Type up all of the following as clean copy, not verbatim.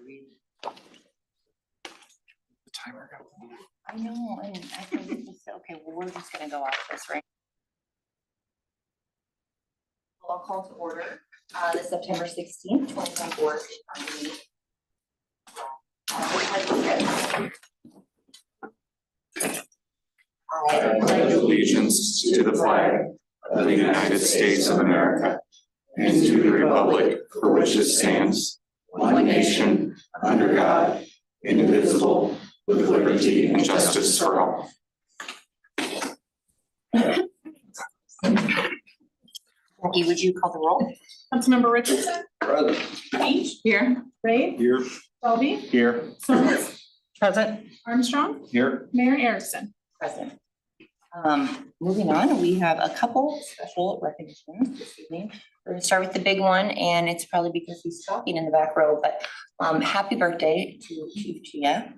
The timer. I know, and I think it's just, okay, well, we're just gonna go off this, right? I'll call to order, the September 16th, 2024. I pledge allegiance to the flag of the United States of America and to the republic for which it stands, one nation, under God, indivisible, with liberty and justice for all. Becky, would you call the roll? Councilmember Richardson. Present. Beach. Here. Ray. Here. Selby. Here. Summers. Present. Armstrong. Here. Mayor Erickson. Present. Moving on, we have a couple special recognitions this evening. We're gonna start with the big one, and it's probably because he's talking in the back row, but happy birthday to Chief Chia.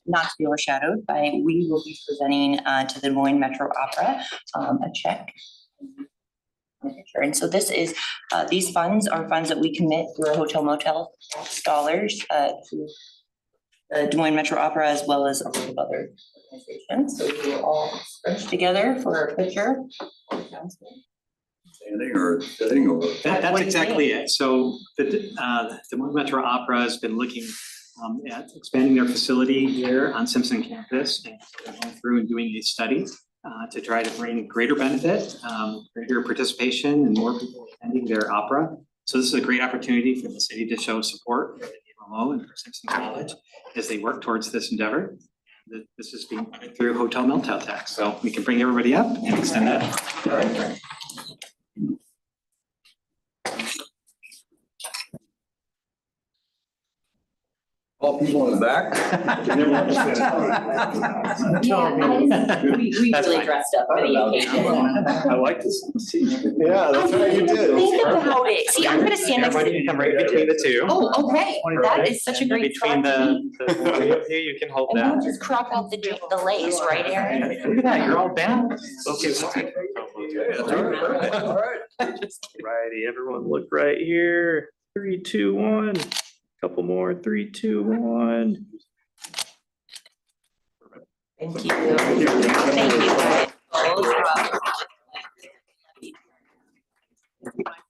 Not to be overshadowed by, we will be presenting to the Des Moines Metro Opera a check. And so this is, these funds are funds that we commit through our hotel motel dollars to the Des Moines Metro Opera, as well as a lot of other organizations. So we will all scrunch together for a picture. Standing or sitting or? That's exactly it. So the Des Moines Metro Opera has been looking at expanding their facility here on Simpson campus, and they're going through and doing a study to try to bring greater benefit, greater participation, and more people attending their opera. So this is a great opportunity for the city to show support for the DMO and for Simpson College as they work towards this endeavor. This is being funded through hotel motel tax, so we can bring everybody up and extend that. All people in the back? We That's really fine. dressed up for the occasion. I like to see. Yeah, that's right, you did. Think about it. See, I'm gonna stand next Everybody to. can come right between the two. Oh, okay. That is such a great Between spot to be. the three of you, you can hold And that. we'll just crop out the lace, right, Aaron? Look at that, you're all balanced. Okay, fine. All right. Righty, everyone look right here. 3, 2, 1. Couple more. 3, 2, 1. Thank you. Thank you.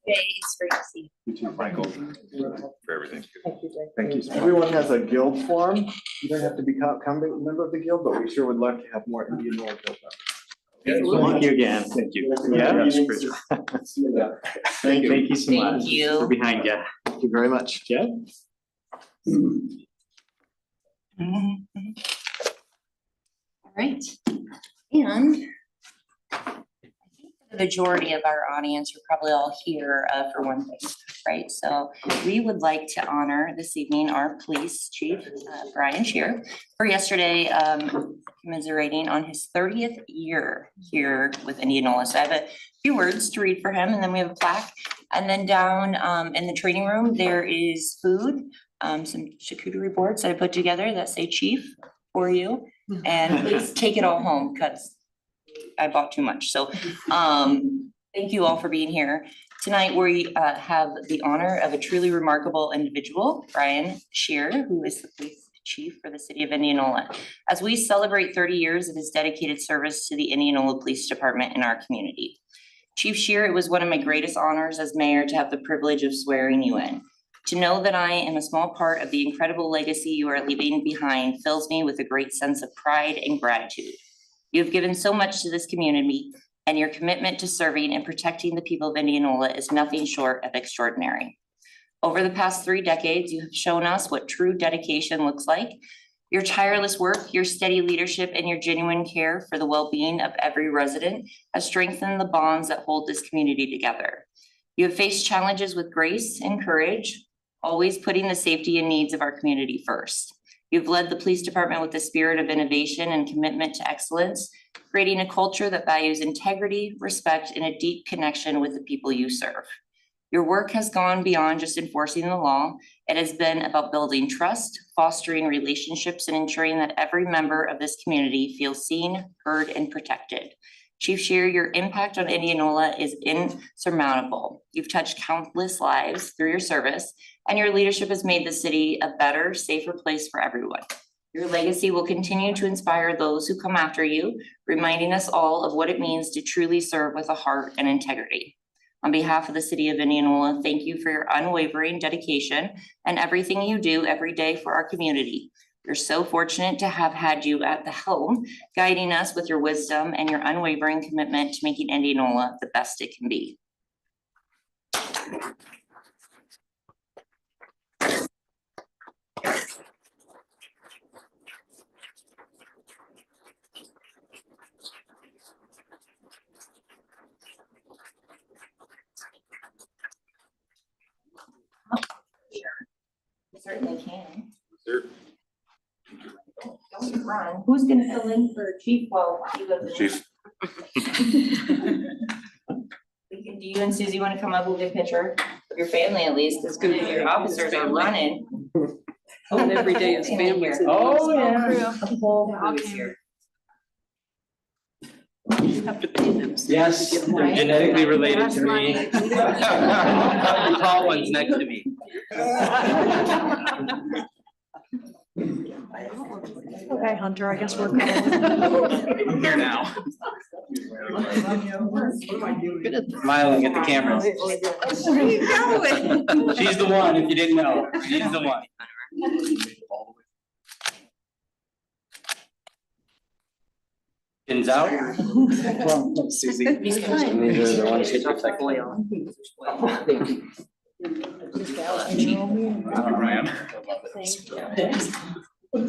It's great to see You too, Michael, for everything. you. Thank you so much. Everyone has a guild form. You don't have to become a member of the guild, but we sure would love to have more Indian guild members. Thank you again. Thank you. Yeah. Thank you so much. Thank you. We're behind you. Thank you very much. Jeff? All right, and the majority of our audience are probably all here for one thing, right? So we would like to honor this evening our police chief, Brian Shear, for yesterday commiserating on his 30th year here with Indianola. So I have a few words to read for him, and then we have a plaque. And then down in the training room, there is food, some charcuterie boards that I put together that say chief for you. And please take it all home because I bought too much. So thank you all for being here. Tonight, we have the honor of a truly remarkable individual, Brian Shear, who is the police chief for the city of Indianola. As we celebrate 30 years of his dedicated service to the Indianola Police Department in our community. Chief Shear, it was one of my greatest honors as mayor to have the privilege of swearing you in. To know that I am a small part of the incredible legacy you are leaving behind fills me with a great sense of pride and gratitude. You have given so much to this community, and your commitment to serving and protecting the people of Indianola is nothing short of extraordinary. Over the past 3 decades, you have shown us what true dedication looks like. Your tireless work, your steady leadership, and your genuine care for the well-being of every resident has strengthened the bonds that hold this community together. You have faced challenges with grace and courage, always putting the safety and needs of our community first. You've led the police department with a spirit of innovation and commitment to excellence, creating a culture that values integrity, respect, and a deep connection with the people you serve. Your work has gone beyond just enforcing the law. It has been about building trust, fostering relationships, and ensuring that every member of this community feels seen, heard, and protected. Chief Shear, your impact on Indianola is insurmountable. You've touched countless lives through your service, and your leadership has made the city a better, safer place for everyone. Your legacy will continue to inspire those who come after you, reminding us all of what it means to truly serve with a heart and integrity. On behalf of the city of Indianola, thank you for your unwavering dedication and everything you do every day for our community. We're so fortunate to have had you at the helm, guiding us with your wisdom and your unwavering commitment to making Indianola the best it can be. You certainly can. Don't run. Who's gonna fill in for Chief while he goes? Chief. We can, do you and Susie wanna come up with a picture of your family at least, because your officers are running. And every day is Stand family. here. Oh, yeah. The whole crew is here. You have to pay them. Yes, Give them they're Right. genetically related to Money. me. The tall one's next to me. Okay, Hunter, I guess we're. I'm here now. Smiling at the camera. She's the one, if you didn't know. She's the one. Pins out. Susie. He's kind. These are the ones you took like. Ryan.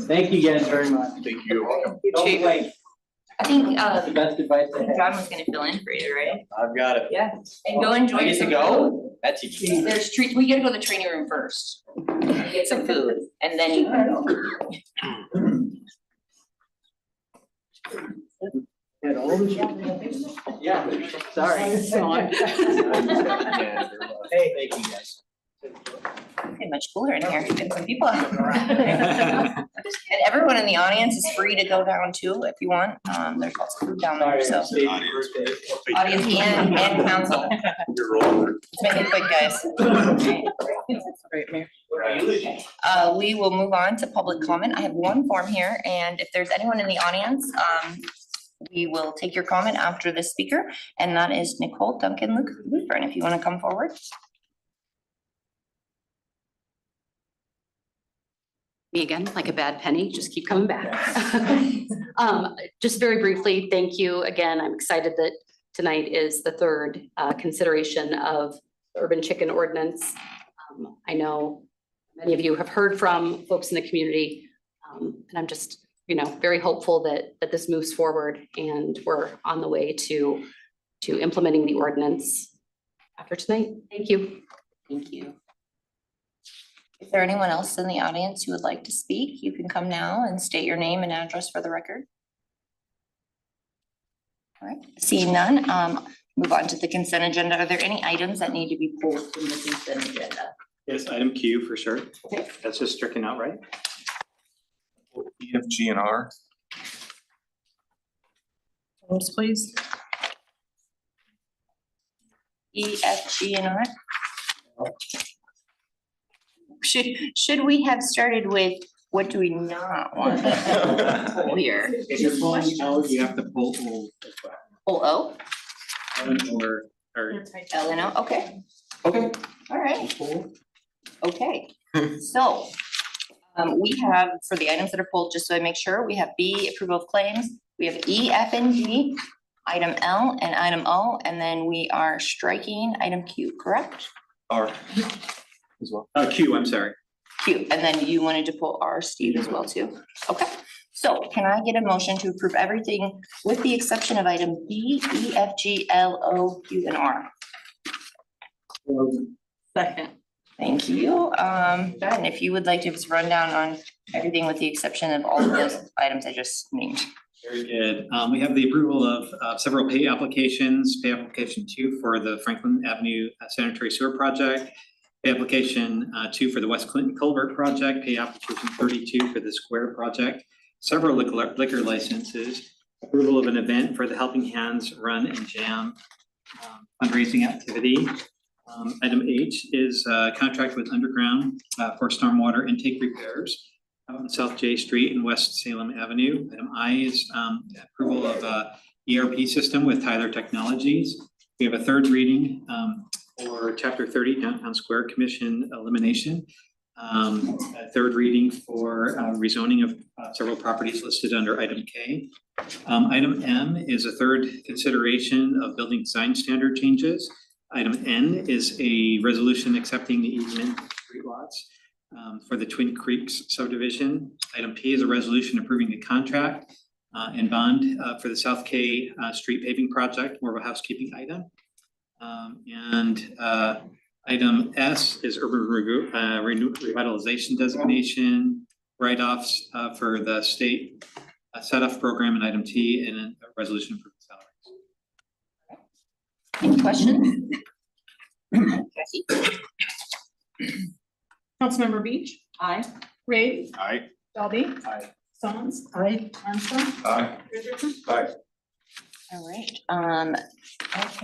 Thank you guys very much. Thank you. Don't wait. I think, The best advice I have. John was gonna fill in for you, right? I've got it. Yeah. And go enjoy. I get to some go? That's food. easy. There's treat, we gotta go to the training room first. Get some food, and then you can go. Yeah, sorry. Hey, thank you guys. Pretty much cooler in here, get some people out. And everyone in the audience is free to go down too if you want, there's lots of food down there, so. Audience and council, You're rolling. let's make it quick, guys. We will move on to public comment. I have one form here, and if there's anyone in the audience, we will take your comment after the speaker, and that is Nicole Duncan Lutheran, if you wanna come forward. Me again, like a bad penny, just keep coming back. Just very briefly, thank you again. I'm excited that tonight is the third consideration of the urban chicken ordinance. I know many of you have heard from folks in the community, and I'm just, very hopeful that this moves forward and we're on the way to implementing the ordinance after tonight. Thank you. Thank you. Is there anyone else in the audience who would like to speak? You can come now and state your name and address for the record. All right, seeing none, move on to the consent agenda. Are there any items that need to be pulled from the consent agenda? Yes, item Q for sure. That's just stricken out, right? E, F, G, and R. Hold, please. E, F, G, and R? Should we have started with what do we not want to pull here? If you're pulling L, you have to pull O as well. Pull O, Or L and O, okay, Okay. all right. Okay, so, we have, for the items that are pulled, just so I make sure, we have B, approval of claims, we have E, F, and G, item L and item O, and then we are striking item Q, correct? R. As well. Q, I'm sorry. Q, and then you wanted to pull R, Steve, as well too, okay? So can I get a motion to approve everything with the exception of item B, E, F, G, L, O, Q, and R? Second. Thank you. Ben, if you would like to just run down on everything with the exception of all of those items I just named. Very good. We have the approval of several pay applications. Pay application 2 for the Franklin Avenue Sanitary Sewer Project. Pay application 2 for the West Clinton Culvert Project. Pay application 32 for the Square Project. Several liquor licenses. approval of an event for the Helping Hands Run and Jam fundraising activity. Item H is contract with Underground for stormwater intake repairs out on South J Street and West Salem Avenue. Item I is approval of ERP system with Tyler Technologies. We have a third reading for Chapter 30 Downtown Square Commission elimination. A third reading for rezoning of several properties listed under item K. Item M is a third consideration of building design standard changes. Item N is a resolution accepting the easement of street lots for the Twin Creeks subdivision. Item P is a resolution approving the contract and bond for the South K Street paving project, more of a housekeeping item. Item S is urban revitalization designation, write-offs for the state set-off program, and item T, and a resolution for salaries. Any questions? Jackie? Councilmember Beach, Aye. Ray, Aye. Dalby, Aye. Stones, Aye. Armstrong, Aye. Richardson. Aye. All right, can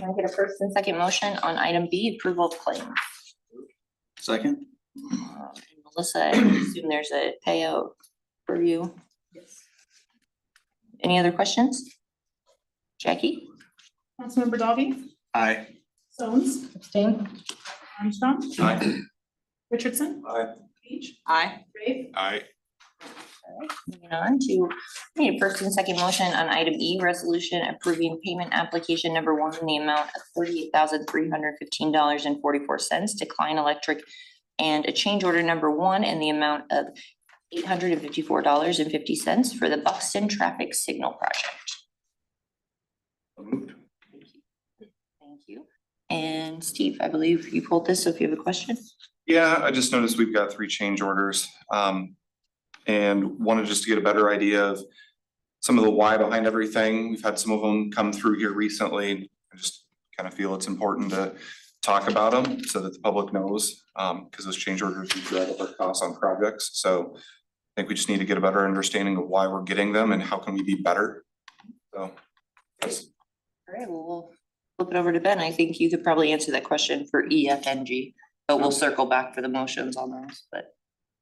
I get a first and second motion on item B, approval of claims? Second? Melissa, I assume there's a payout for you. Yes. Any other questions? Jackie? Councilmember Dalby, Aye. Stones, Abstain. Armstrong, Aye. Richardson. Aye. Beach, Aye. Ray, Aye. All right, moving on to, I need a first and second motion on item E, resolution approving payment application number 1 in the amount of $38,315.44 to Klein Electric, and a change order number 1 in the amount of $854.50 for the Buxton Traffic Signal Project. Moved. Thank you. And Steve, I believe you pulled this, so if you have a question. Yeah, I just noticed we've got 3 change orders. And wanted just to get a better idea of some of the why behind everything. We've had some of them come through here recently. I just kind of feel it's important to talk about them so that the public knows, because those change orders do drive up our costs on projects. So I think we just need to get a better understanding of why we're getting them and how can we be better. So that's. All right, well, we'll flip it over to Ben. I think you could probably answer that question for E, F, and G, but we'll circle back for the motions on those, but.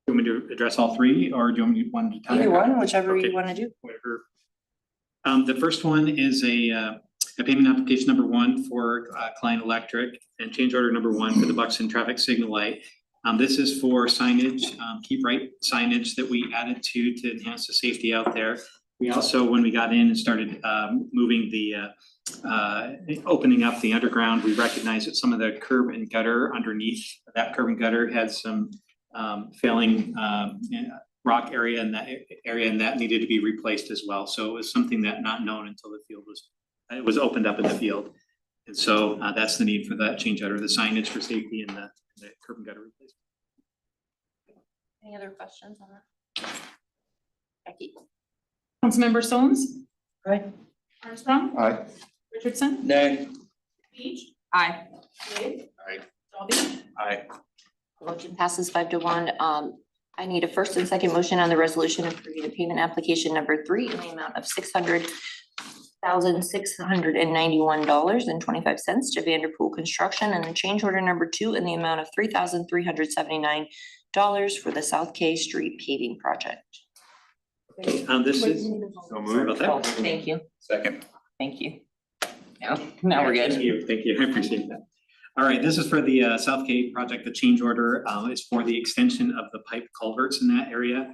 Do you want me to address all 3, or do you want me to one at a time? Either one, whichever Okay. you want to do. Whatever. The first one is a payment application number 1 for Klein Electric, and change order number 1 for the Buxton Traffic Signal Light. This is for signage, keep right signage that we added to enhance the safety out there. We also, when we got in and started moving the opening up the underground, we recognized that some of the curb and gutter underneath that curb and gutter had some failing rock area in that area, and that needed to be replaced as well. So it was something that not known until the field was opened up in the field. And so that's the need for that change order, the signage for safety and the curb and gutter replacement. Any other questions on that? Becky? Councilmember Stones, Aye. Armstrong, Aye. Richardson, Nay. Beach, Aye. Ray, Aye. Dalby, Aye. Motion passes 5-1. I need a first and second motion on the resolution approving the payment application number 3 in the amount of $600,691.25 to Vanderpool Construction, and a change order number 2 in the amount of $3,379 for the South K Street paving project. This is. Sorry about that. Oh, thank you, Second. thank you. Now we're Thank good. you, I appreciate that. All right, this is for the South Cape project. The change order is for the extension of the pipe culverts in that area.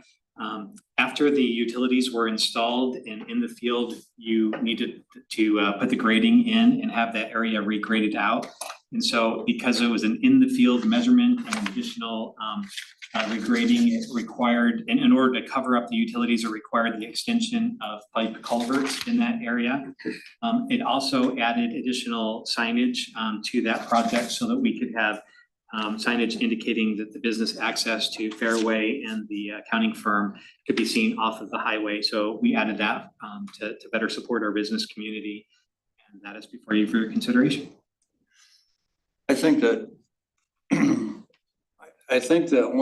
After the utilities were installed and in the field, you needed to put the grading in and have that area regraded out. And so because it was an in the field measurement and additional regrading, it required, and in order to cover up the utilities, it required the extension of pipe culverts in that area. It also added additional signage to that project so that we could have signage indicating that the business access to Fairway and the accounting firm could be seen off of the highway. So we added that to better support our business community. And that is before you for your consideration. I think that one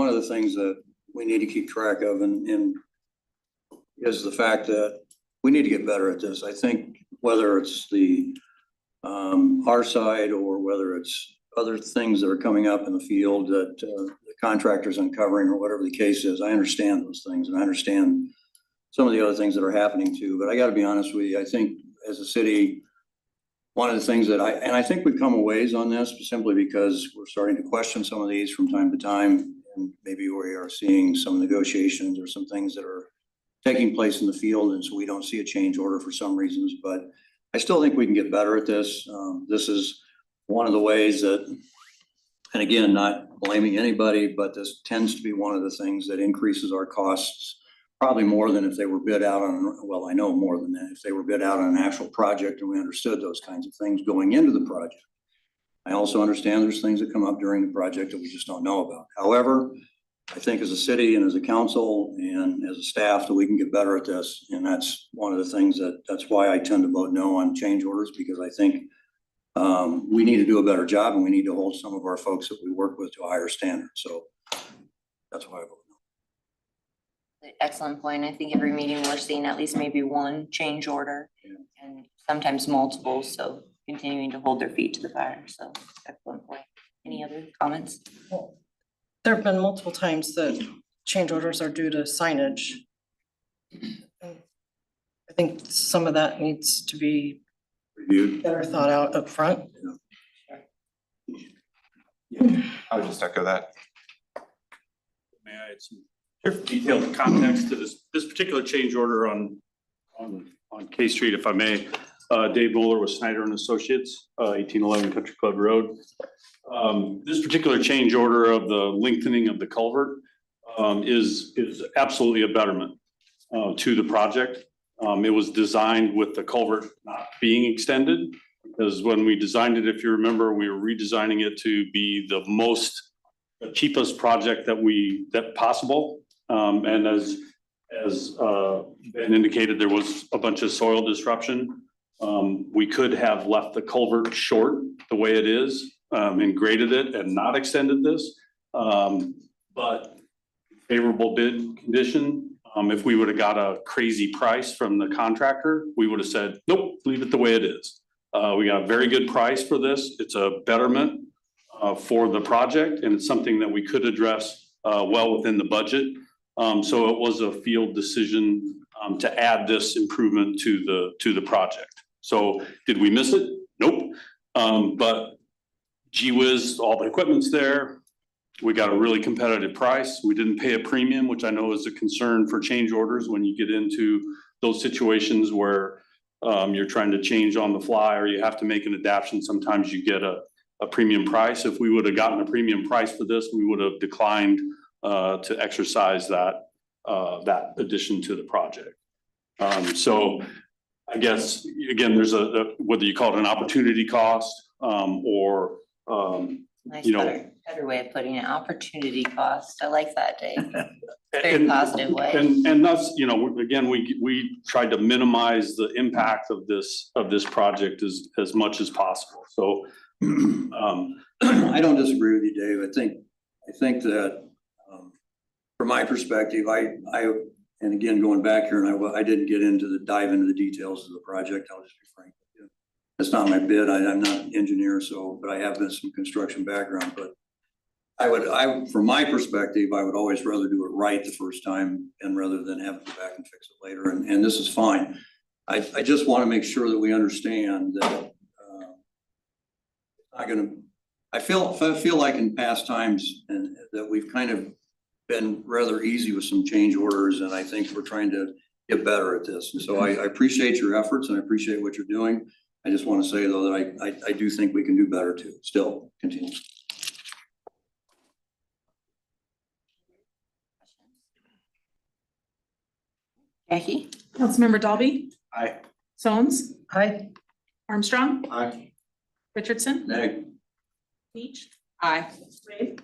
of the things that we need to keep track of and is the fact that we need to get better at this. I think whether it's the our side or whether it's other things that are coming up in the field that the contractor's uncovering or whatever the case is, I understand those things and I understand some of the other things that are happening too. But I got to be honest with you, I think as a city, one of the things that I think we've come a ways on this simply because we're starting to question some of these from time to time. And maybe we are seeing some negotiations or some things that are taking place in the field. And so we don't see a change order for some reasons, but I still think we can get better at this. This is one of the ways that, and again, not blaming anybody, but this tends to be one of the things that increases our costs probably more than if they were bid out on, well, I know more than that, if they were bid out on an actual project and we understood those kinds of things going into the project. I also understand there's things that come up during the project that we just don't know about. However, I think as a city and as a council and as a staff that we can get better at this. And that's one of the things that's why I tend to vote no on change orders, because I think we need to do a better job and we need to hold some of our folks that we work with to a higher standard. So that's why I vote no. Excellent point. I think every meeting we're seeing at least maybe one change order and sometimes multiple. So continuing to hold their feet to the fire. So excellent point. Any other comments? There have been multiple times that change orders are due to signage. I think some of that needs to be Reviewed. better thought out up front. I would just echo that. May I add some detailed context to this particular change order on K Street, if I may. Dave Mueller with Snyder and Associates, 1811 Country Club Road. This particular change order of the lengthening of the culvert is absolutely a betterment to the project. It was designed with the culvert not being extended, because when we designed it, if you remember, we were redesigning it to be the cheapest project that possible. And as Ben indicated, there was a bunch of soil disruption. We could have left the culvert short the way it is and graded it and not extended this. But favorable bid condition, if we would have got a crazy price from the contractor, we would have said, nope, leave it the way it is. We got a very good price for this. It's a betterment for the project, and it's something that we could address well within the budget. So it was a field decision to add this improvement to the project. So did we miss it? Nope. But gee whiz, all the equipment's there. We got a really competitive price. We didn't pay a premium, which I know is a concern for change orders when you get into those situations where you're trying to change on the fly or you have to make an adaptation. Sometimes you get a premium price. If we would have gotten a premium price for this, we would have declined to exercise that addition to the project. So I guess, again, there's whether you call it an opportunity cost or Nice, you know, better way of putting it, opportunity cost. I like that, Dave. Very positive way. And that's, you know, again, we tried to minimize the impact of this project as much as possible. So I don't disagree with you, Dave. I think that from my perspective, and again, going back here, and I didn't get dive into the details of the project. I'll just be frank with you. That's not my bid. I'm not an engineer, but I have been some construction background. But from my perspective, I would always rather do it right the first time and rather than have to go back and fix it later. And this is fine. I just want to make sure that we understand that I feel like in past times and that we've kind of been rather easy with some change orders, and I think we're trying to get better at this. And so I appreciate your efforts and I appreciate what you're doing. I just want to say though that I do think we can do better too. Still continue. Jackie? Councilmember Dalby? Aye. Sones? Aye. Armstrong? Aye. Richardson? Nay. Beach? Aye. Ray?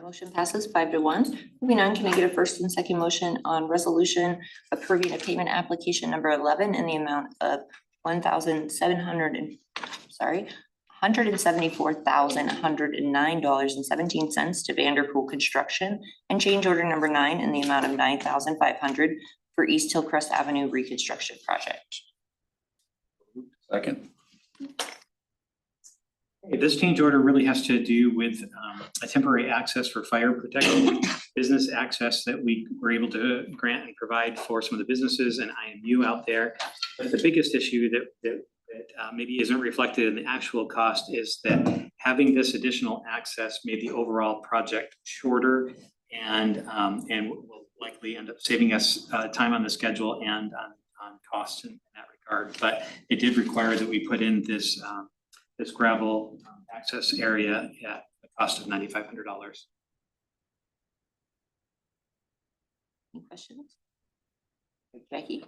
Motion passes 5-1. Moving on, can I get a first and second motion on resolution approving a payment application number 11 in the amount of $174,109.17 to Vanderpool Construction, and change order number 9 in the amount of $9,500 for East Hillcrest Avenue reconstruction project. Second. This change order really has to do with a temporary access for fire protection, business access that we were able to grant and provide for some of the businesses and IMU out there. But the biggest issue that maybe isn't reflected in the actual cost is that having this additional access made the overall project shorter and will likely end up saving us time on the schedule and on costs in that regard. But it did require that we put in this gravel access area at the cost of $9,500. Any questions? Jackie?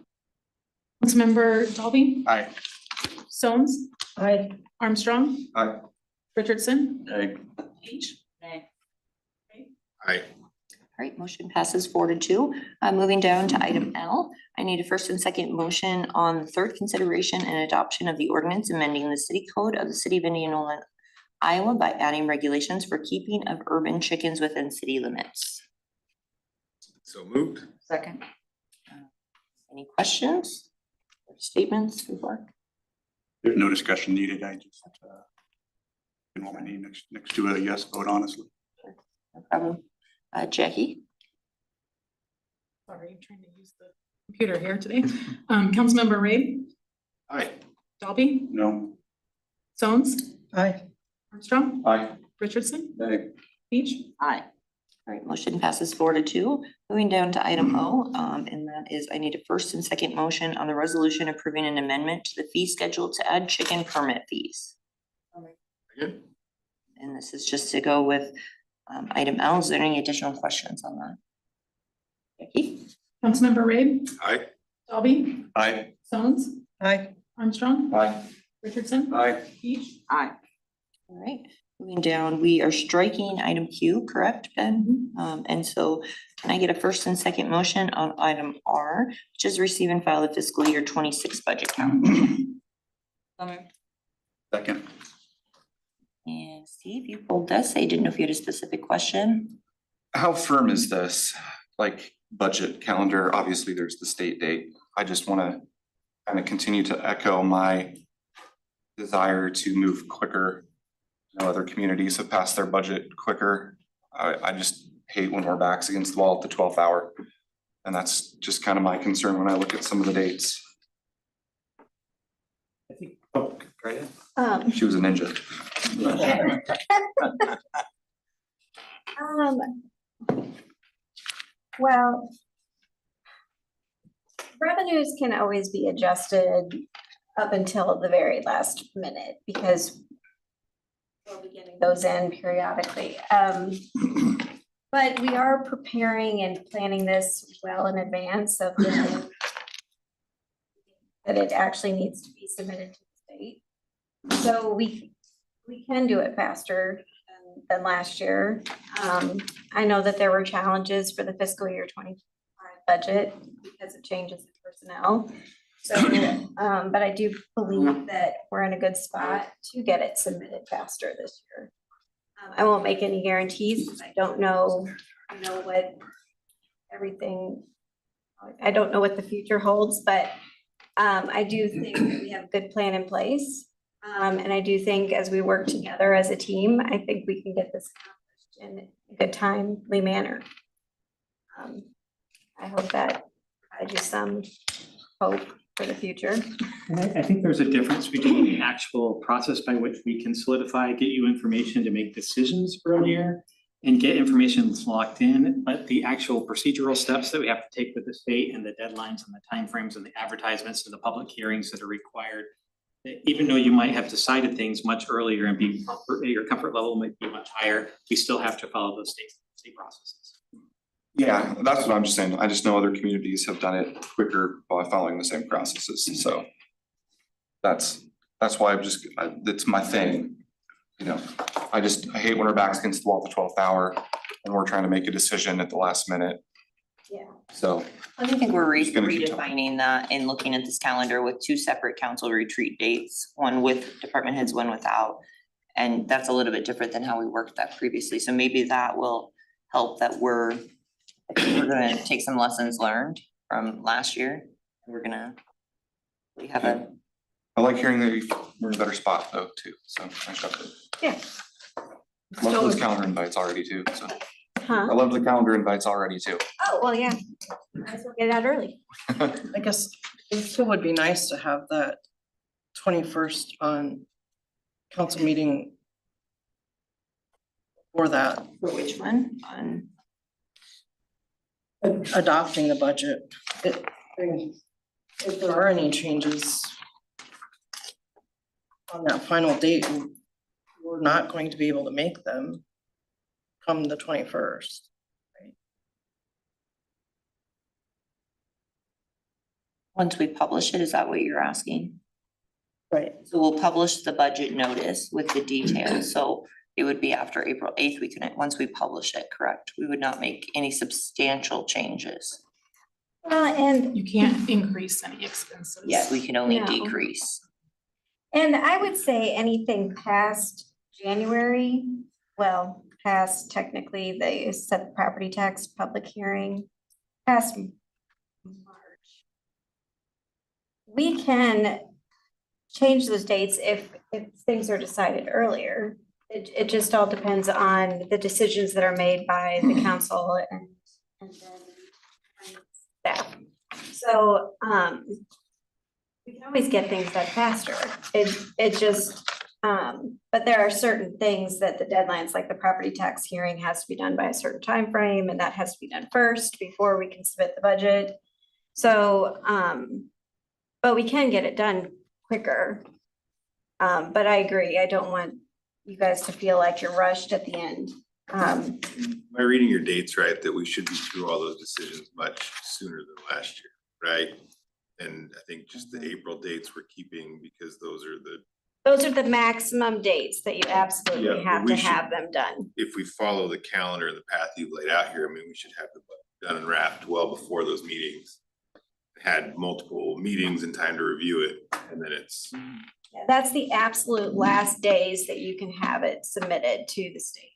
Councilmember Dalby? Aye. Stones? Aye. Armstrong? Aye. Richardson? Hey, Peach? Aye. All right, motion passes 4-2. Moving down to item L, I need a first and second motion on the third consideration and adoption of the ordinance amending the city code of the city of Indianola, Iowa by adding regulations for keeping of urban chickens within city limits. So moved. Second. Any questions or statements before? There's no discussion needed. I just didn't want my name next to a yes vote, honestly. No problem. Jackie? Sorry, I'm trying to use the computer here today. Councilmember Ray? Aye. Dalby? No. Stones? Aye. Armstrong? Aye. Richardson? hey, Peach? Aye. All right, motion passes 4-2. Moving down to item O, and that is I need a first and second motion on the resolution approving an amendment to the fee schedule to add chicken permit fees. Good. And this is just to go with item L. Is there any additional questions on that? Jackie? Councilmember Ray? Aye. Dalby? Aye. Stones? Aye. Armstrong? Aye. Richardson? aye, Peach? Aye. All right, moving down, we are striking item Q, correct, Ben? And so can I get a first and second motion on item R, which is receive and file the fiscal year 26 budget count? Second. And Steve, you pulled this. I didn't know if you had a specific question. How firm is this, like, budget calendar? Obviously, there's the state date. I just wanna kind of continue to echo my desire to move quicker. You know, other communities have passed their budget quicker. I just hate when we're backs against the wall at the 12th hour. And that's just kind of my concern when I look at some of the dates. I think, oh, go ahead. She was a ninja. Well, revenues can always be adjusted up until the very last minute because we'll be getting those in periodically. But we are preparing and planning this well in advance of that it actually needs to be submitted to the state. So we can do it faster than last year. I know that there were challenges for the fiscal year 25 budget because of changes in personnel. So, but I do believe that we're in a good spot to get it submitted faster this year. I won't make any guarantees because I don't know, what everything, I don't know what the future holds, but I do think that we have a good plan in place. And I do think as we work together as a team, I think we can get this accomplished in a good timely manner. I hope that provides you some hope for the future. And I think there's a difference between the actual process by which we can solidify, get you information to make decisions earlier and get information that's locked in, but the actual procedural steps that we have to take with the state and the deadlines and the timeframes and the advertisements and the public hearings that are required. Even though you might have decided things much earlier and your comfort level might be much higher, we still have to follow those state processes. Yeah, that's what I'm just saying. I just know other communities have done it quicker by following the same processes, so. That's why it's my thing, I hate when our back's against the wall at the 12th hour and we're trying to make a decision at the last minute. Yeah. So. I think we're Just gonna keep talking. redefining that and looking at this calendar with two separate council retreat dates, one with department heads, one without. And that's a little bit different than how we worked that previously. So maybe that will help that we're gonna take some lessons learned from last year. We have a, I like hearing that we're in a better spot though, too, so nice job. Yeah. Love those calendar invites already too, so. Huh? I love the calendar invites already too. Oh, well, yeah. Might as well get it out early. I guess it still would be nice to have that 21st on council meeting for that, for which one? On, adopting the budget. If there are any changes on that final date, we're not going to be able to make them come the 21st. once we publish it, is that what you're asking? Right. So we'll publish the budget notice with the details, so it would be after April 8th, we couldn't, once we publish it, correct? We would not make any substantial changes. And You can't increase any expenses. Yeah, we can only No. decrease. I would say anything past January, well, past technically, they set the property tax public hearing, past March. We can change those dates if things are decided earlier. It just all depends on the decisions that are made by the council and then staff. So, we can always get things done faster. It just, but there are certain things that the deadlines, like the property tax hearing has to be done by a certain time frame, and that has to be done first before we can submit the budget. So, but we can get it done quicker. But I agree, I don't want you guys to feel like you're rushed at the end. Am I reading your dates right, that we should be through all those decisions much sooner than last year, right? And I think just the April dates we're keeping because those are the maximum dates that you absolutely Yeah, have we to should- have them done. if we follow the calendar and the path you've laid out here, I mean, we should have the budget done and wrapped well before those meetings. Had multiple meetings and time to review it, and then it's, That's the absolute last days that you can have it submitted to the state.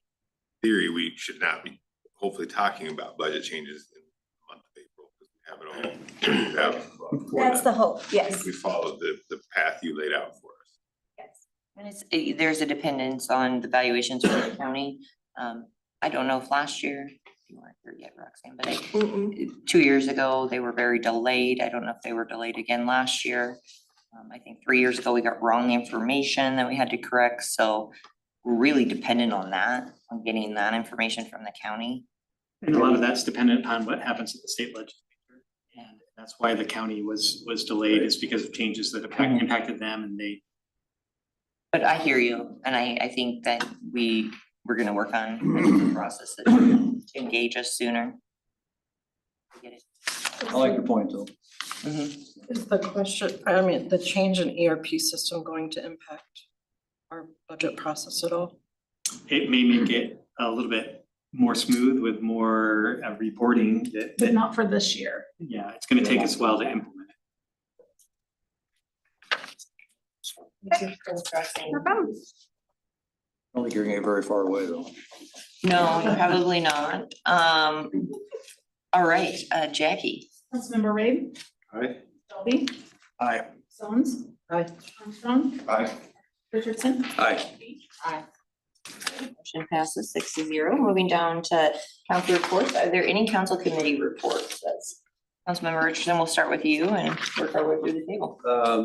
theory, we should not be hopefully talking about budget changes in the month of April, because we have it all. That's the hope, yes. If we follow the path you laid out for us. Yes. And there's a dependence on the valuations for the county. I don't know if last year, you weren't here yet, Roxanne, but Mm-mm. 2 years ago, they were very delayed. I don't know if they were delayed again last year. I think 3 years ago, we got wrong information that we had to correct, so we're really dependent on that, on getting that information from the county. And a lot of that's dependent on what happens at the state legislature. And that's why the county was delayed, is because of changes that impacted them, and they. But I hear you, and I think that we're gonna work on the process to engage us sooner. I get it. I like the point though. Mhm. Is the question, I mean, the change in ERP system going to impact our budget process at all? It may make it a little bit more smooth with more reporting But not for this year. yeah, it's gonna take us a while to implement it. No problem. I don't think you're gonna get very far away though. No, probably not. All right, Jackie. Councilmember Rabe, Aye. Dolby, Aye. Stones, Aye. Armstrong, Aye. Richardson. Aye. Aye. Motion passes 6-0. Moving down to council reports. Are there any council committee reports? That's Councilmember Richardson, we'll start with you and work our way through the table.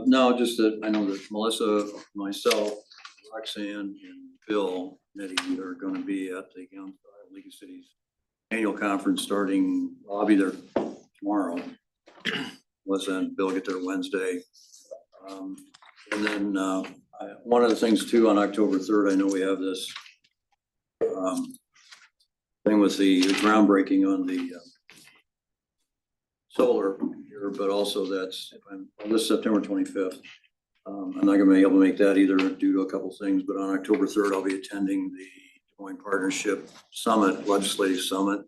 No, just that I know that Melissa, myself, Roxanne, and Bill, Nettie are gonna be at the League of Cities annual conference starting, well, I'll be there tomorrow. Melissa and Bill get there Wednesday. And then, one of the things too, on October 3rd, I know we have this thing with the groundbreaking on the solar here, but also that's, this September 25th. I'm not gonna be able to make that either due to a couple things, but on October 3rd, I'll be attending the Des Moines Partnership Summit, Legislative Summit.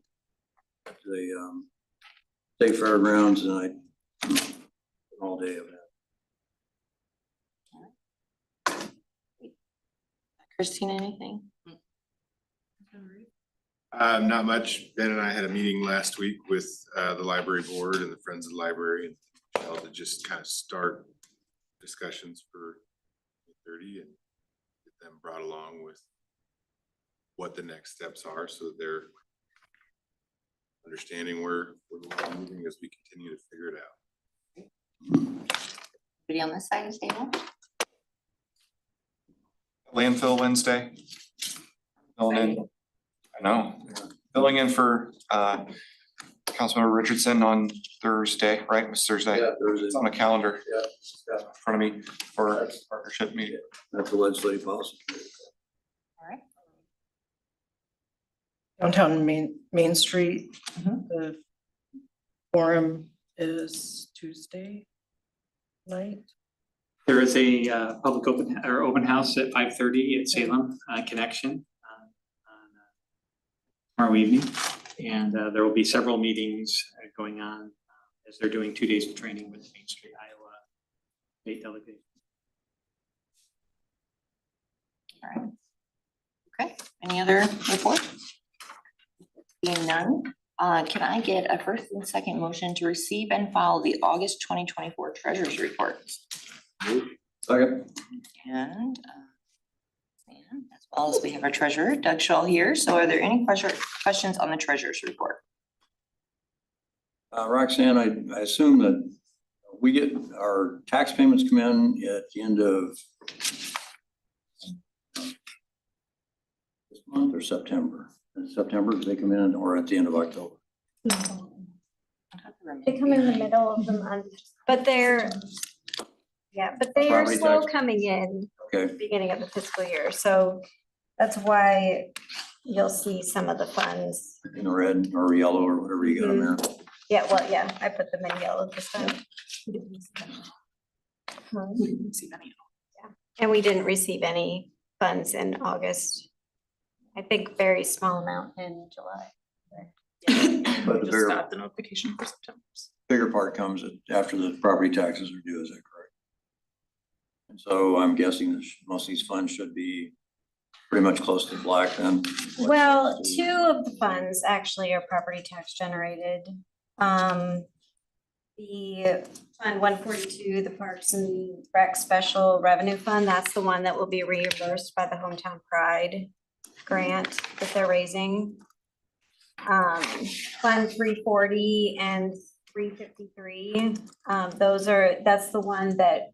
The State Fairgrounds, and all day of that. Christina, anything? Not much. Ben and I had a meeting last week with the library board and the Friends of the Library and Michelle to just kind of start discussions for 30 and get them brought along with what the next steps are so that they're understanding where we're moving as we continue to figure it out. Anybody on this side of the table? Landfill Wednesday. Filling in, I know, filling in for Councilmember Richardson on Thursday, right? It was Thursday. Yeah, Thursday. It's on a calendar Yeah, in front of me for a partnership meeting. that's the legislative policy. All right. Downtown Main Street, the forum is Tuesday night. There is a public open house at 5:30 at Salem Connection on tomorrow evening. And there will be several meetings going on as they're doing 2 days of training with Main Street, Iowa state delegation. All right. Okay, any other report? Being none, can I get a first and second motion to receive and file the August 2024 treasurer's report? Second. And as well as we have our treasurer, Doug Shaw here. So are there any questions on the treasurer's report? Roxanne, I assume that we get our tax payments come in at the end of this month or September? In September, do they come in or at the end of October? They come in the middle of the month, but they're, but they are Property slow tax. coming in Okay, beginning of the fiscal year, so that's why you'll see some of the funds. in red or yellow or whatever you got in there. Yeah, well, yeah, I put them in yellow this time. And we didn't receive any funds in August. I think very small amount in July. But the Just bigger, got the notification for September. bigger part comes after the property taxes are due, is that correct? And so I'm guessing that most of these funds should be pretty much close to black then. Well, two of the funds actually are property tax generated. The Fund 142, the Parks and Rec Special Revenue Fund, that's the one that will be reimbursed by the Hometown Pride grant that they're raising. Fund 340 and 353, that's the one that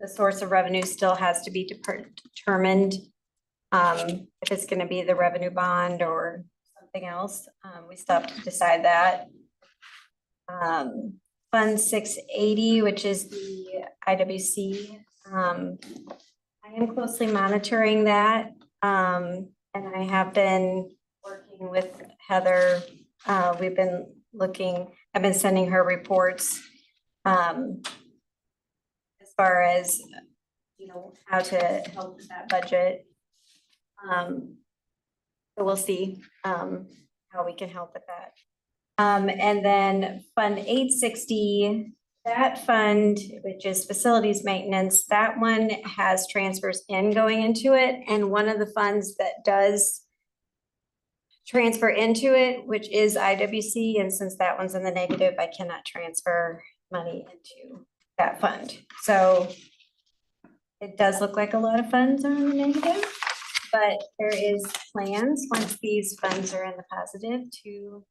the source of revenue still has to be determined. If it's gonna be the revenue bond or something else, we still have to decide that. Fund 680, which is the IWC, I am closely monitoring that. And I have been working with Heather. We've been looking, I've been sending her reports as far as, how to help with that budget. So we'll see how we can help with that. And then Fund 860, that fund, which is facilities maintenance, that one has transfers going into it. And one of the funds that does transfer into it, which is IWC, and since that one's in the negative, I cannot transfer money into that fund. So it does look like a lot of funds are in the negative, but there is plans, once these funds are in the positive, to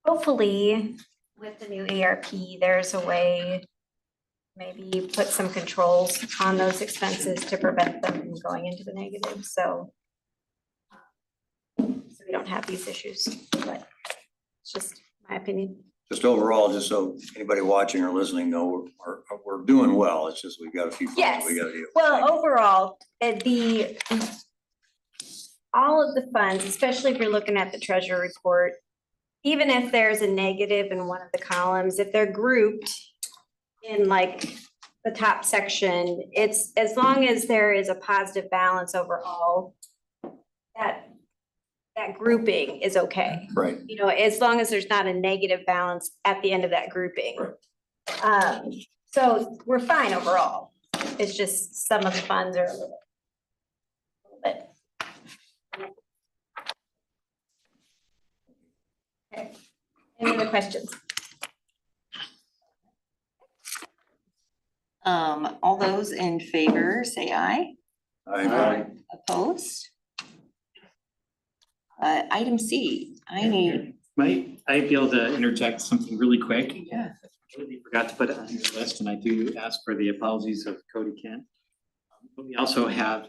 hopefully with the new ERP, there's a way maybe put some controls on those expenses to prevent them from going into the negative. So we don't have these issues, but it's just my opinion. Just overall, just so anybody watching or listening know, we're doing well. It's just we've got a few funds we gotta do. Well, overall, all of the funds, especially if you're looking at the treasurer report, even if there's a negative in one of the columns, if they're grouped in like the top section, it's as long as there is a positive balance overall, that grouping is okay. Right. As long as there's not a negative balance at the end of that grouping. So we're fine overall. It's just some of the funds are a little bit Any other questions? All those in favor, say aye. Aye. Opposed? Item C, I need, Might I be able to interject something really quick? yeah, Completely forgot to put it on your list, and I do ask for the apologies of Cody Kent. But we also have,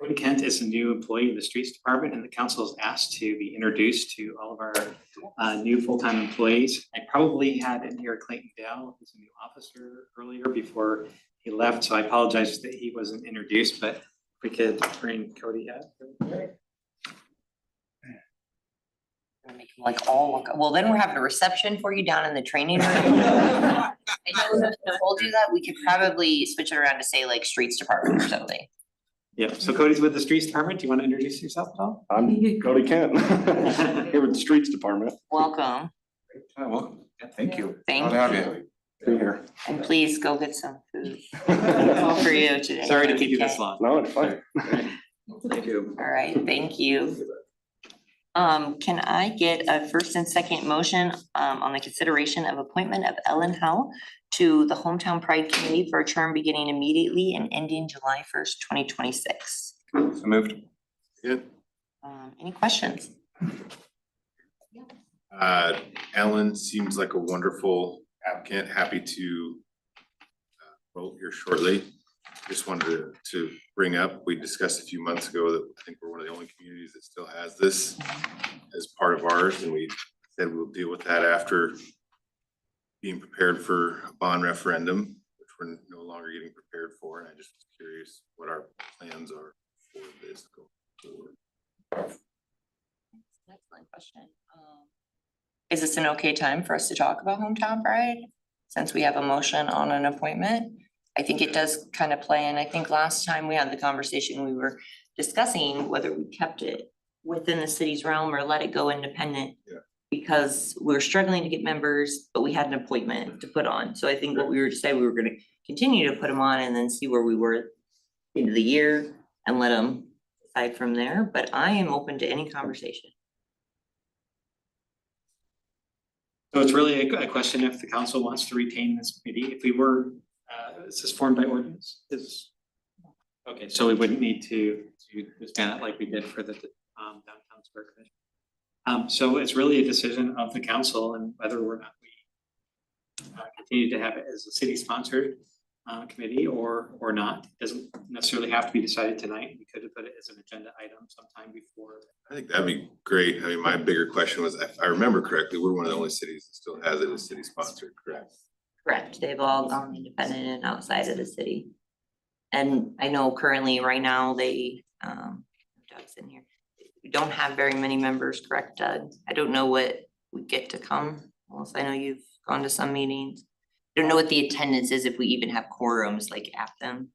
Cody Kent is a new employee in the streets department, and the council is asked to be introduced to all of our new full-time employees. I probably had in here Clayton Dell, who's a new officer earlier before he left, so I apologize that he wasn't introduced, but if we could bring Cody up. make them like all look, well, then we're having a reception for you down in the training room. I know that we'll do that, we could probably switch it around to say like streets department or something. Yeah, so Cody's with the streets department. Do you want to introduce yourself at all? I'm Cody Kent, here with the streets department. Welcome, Well, thank you. thank Glad to you, have you. Be here. and please go get some food. All for you today. Sorry to keep you this Okay. long. No, it's fine. Thank you. All right, thank you. Can I get a first and second motion, on the consideration of appointment of Ellen Howe to the Hometown Pride Committee for a term beginning immediately and ending July 1st, 2026? So moved. Good. Any questions? Ellen seems like a wonderful applicant, happy to vote here shortly. Just wanted to bring up, we discussed a few months ago that I think we're one of the only communities that still has this as part of ours, and we said we'll deal with that after being prepared for a bond referendum, which we're no longer getting prepared for, and I just was curious what our plans are for this going forward. Excellent question. Is this an okay time for us to talk about Hometown Pride? Since we have a motion on an appointment? I think it does kind of play in. I think last time we had the conversation, we were discussing whether we kept it within the city's realm or let it go independent. Yeah. Because we're struggling to get members, but we had an appointment to put on. So I think what we were deciding, we were gonna continue to put them on and then see where we were into the year and let them decide from there. But I am open to any conversation. So it's really a question if the council wants to retain this committee. If we were, is this formed by ordinance? Okay, so we wouldn't need to disband it like we did for the downtown square commission. So it's really a decision of the council and whether or not we continue to have it as a city sponsored committee or not. It doesn't necessarily have to be decided tonight. We could have put it as an agenda item sometime before. I think that'd be great. I mean, my bigger question was, if I remember correctly, we're one of the only cities that still has it as city sponsored, correct? Correct, they've all gone independent and outside of the city. And I know currently, right now, they, Doug's in here. We don't have very many members, correct, Doug? I don't know what we get to come, unless I know you've gone to some meetings. I don't know what the attendance is, if we even have quorums like at them.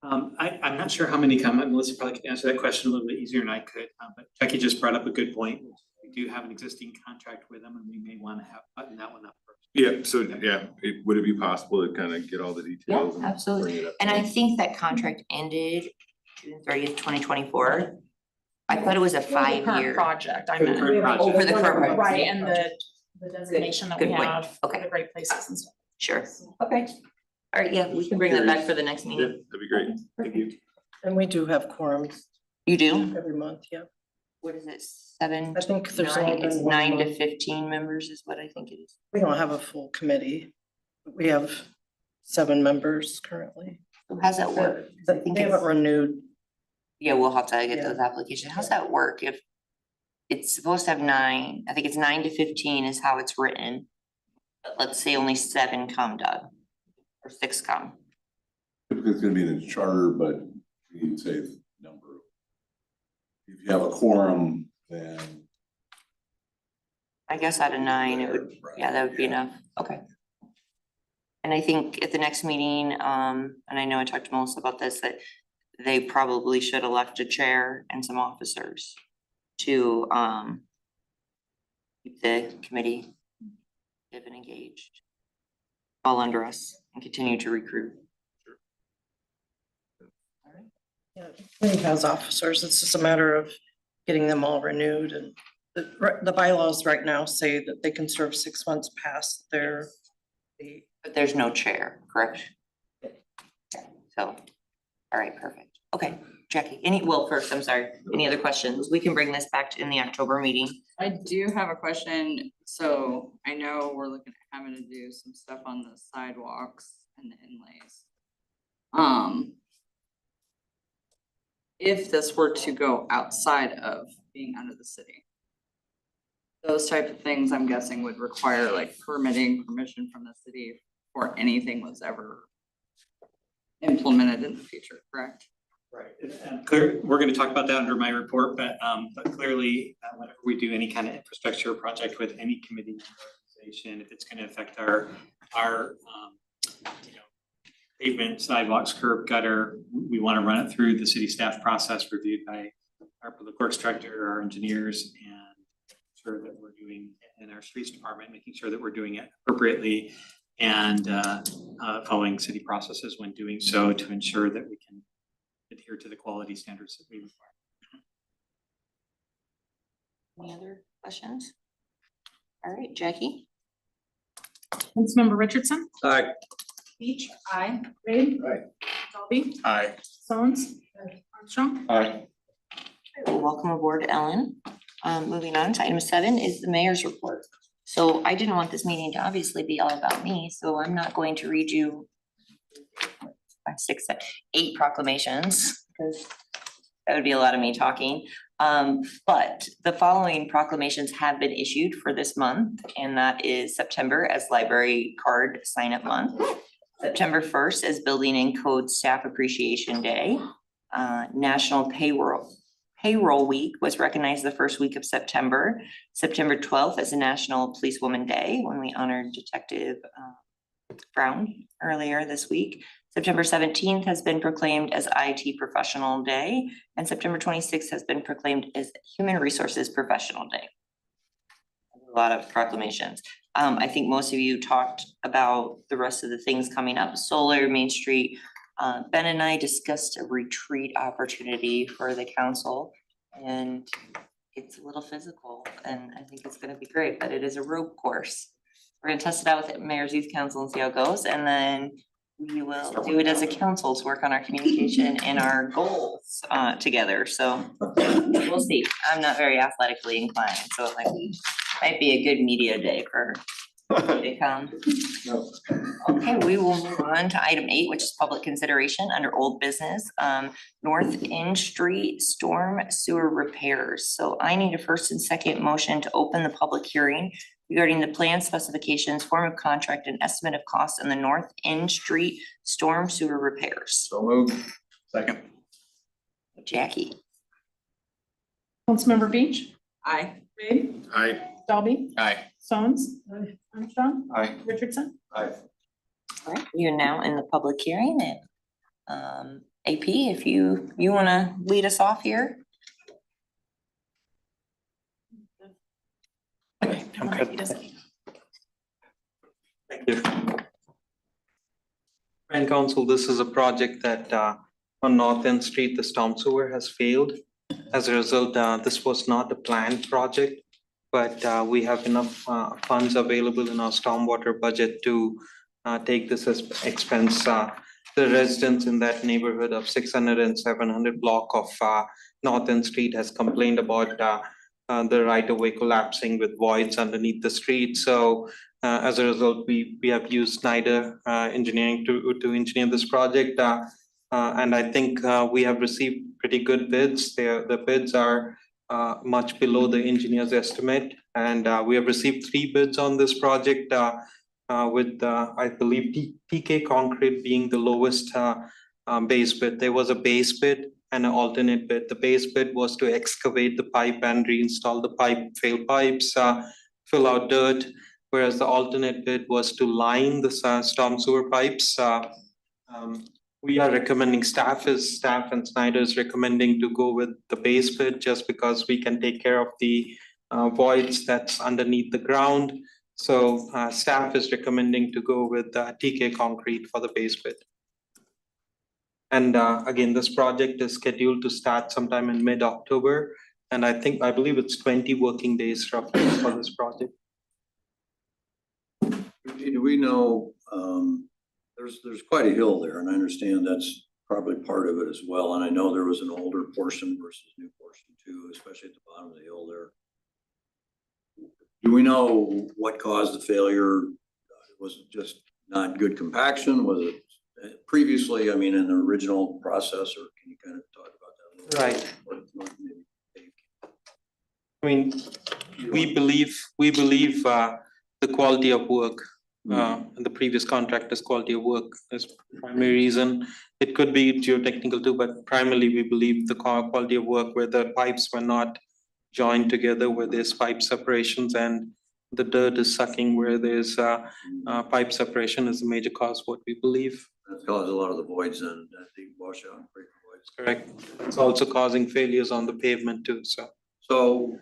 I'm not sure how many come. Melissa probably could answer that question a little bit easier than I could, but Jackie just brought up a good point. We do have an existing contract with them and we may want to have button that one up first. Yeah, so yeah, would it be possible to kind of get all the details? Yeah, absolutely. And I think that contract ended June 30th, 2024. I thought it was a For the current 5-year. project, I For the meant. current project. For the current project. Right, and the designation that we Good point. have for Okay. the great places and stuff. Sure, okay. All right, yeah, we can bring that back for the next Yeah, meeting. that'd be great. Thank you. And we do have quorums You do? every month, yeah. What is it, 7? I think there's nine? only It's been one 9 to month. 15 members is what I think it is. We don't have a full committee. We have 7 members currently. So how's that work? I think They haven't it's- renewed. Yeah, we'll have to get Yeah. those applications. How's that work? If it's supposed to have 9, I think it's 9 to 15 is how it's written. But let's say only 7 come, Doug, or 6 come. Typically, it's gonna be in the charter, but you'd say number. If you have a quorum, then. I guess out of 9, it would, yeah, that would be enough. Okay. And I think at the next meeting, and I know I talked to Melissa about this, that they probably should elect a chair and some officers to keep the committee active and engaged, all under us, and continue to recruit. Yeah, committee has officers. It's just a matter of getting them all renewed and The bylaws right now say that they can serve 6 months past their, But there's no chair, correct? So, all right, perfect. Okay, Jackie, first, I'm sorry, any other questions? We can bring this back in the October meeting. I do have a question. So I know we're looking at having to do some stuff on the sidewalks and the inlays. If this were to go outside of being under the city, those type of things, I'm guessing, would require like permission from the city before anything was ever implemented in the future, correct? Right, we're gonna talk about that under my report, but clearly, whenever we do any kind of infrastructure project with any committee or organization, if it's gonna affect our pavement, sidewalks, curb, gutter, we wanna run it through the city staff process reviewed by our public works director, our engineers, and ensure that we're doing in our streets department, making sure that we're doing it appropriately and following city processes when doing so to ensure that we can adhere to the quality standards that we require. Any other questions? All right, Jackie? Councilmember Richardson, Aye. Beach, aye. Reed, Aye. Dalby, Aye. Stones, Armstrong. Aye. Well, welcome aboard, Ellen. Moving on to item 7 is the mayor's report. So I didn't want this meeting to obviously be all about me, so I'm not going to read you 8 proclamations, because that would be a lot of me talking. But the following proclamations have been issued for this month, and that is September as Library Card Sign-Up Month. September 1st as Building and Code Staff Appreciation Day. National Payroll Week was recognized the first week of September. September 12th as a National Policewoman Day, when we honored Detective Brown earlier this week. September 17th has been proclaimed as IT Professional Day, and September 26th has been proclaimed as Human Resources Professional Day. A lot of proclamations. I think most of you talked about the rest of the things coming up. Solar, Main Street. Ben and I discussed a retreat opportunity for the council, and it's a little physical, and I think it's gonna be great, but it is a rope course. We're gonna test it out with the Mayor's Youth Council and see how it goes, and then we will do it as a council to work on our communication and our goals together, so we'll see. I'm not very athletically inclined, so it might be a good media day for me to come. Okay, we will move on to item 8, which is public consideration under old business, North End Street storm sewer repairs. So I need a first and second motion to open the public hearing regarding the plan specifications, form of contract, and estimate of costs on the North End Street storm sewer repairs. So moved. Second. Jackie? Councilmember Beach, Aye. Reed, Aye. Dalby, Aye. Stones, Armstrong, Aye. Richardson. Aye. All right, you're now in the public hearing, and AP, if you wanna lead us off here? Okay. Thank you. And council, this is a project that on North End Street, the storm sewer has failed. As a result, this was not a planned project, but we have enough funds available in our stormwater budget to take this as expense. The residents in that neighborhood of 600 and 700 block of North End Street has complained about the right-of-way collapsing with voids underneath the street. So as a result, we have used Snyder Engineering to engineer this project. And I think we have received pretty good bids. The bids are much below the engineer's estimate. And we have received 3 bids on this project with, I believe, TK Concrete being the lowest base bid. There was a base bid and an alternate bid. The base bid was to excavate the pipe and reinstall the failed pipes, fill out dirt, whereas the alternate bid was to line the storm sewer pipes. We are recommending, staff and Snyder is recommending to go with the base bid just because we can take care of the voids that's underneath the ground. So staff is recommending to go with TK Concrete for the base bid. And again, this project is scheduled to start sometime in mid-October. And I believe it's 20 working days roughly for this project. Do we know, there's quite a hill there, and I understand that's probably part of it as well, and I know there was an older portion versus new portion too, especially at the bottom of the hill there. Do we know what caused the failure? Was it just not good compaction? Was it previously, I mean, in the original process, or can you kind of talk about that a little bit? Right. I mean, we believe the quality of work, and the previous contractor's quality of work is primary reason. It could be geotechnical too, but primarily we believe the quality of work where the pipes were not joined together, where there's pipe separations and the dirt is sucking where there's pipe separation is the major cause, what we believe. That's caused a lot of the voids and the washout and break voids. Correct. It's also causing failures on the pavement too, so. So,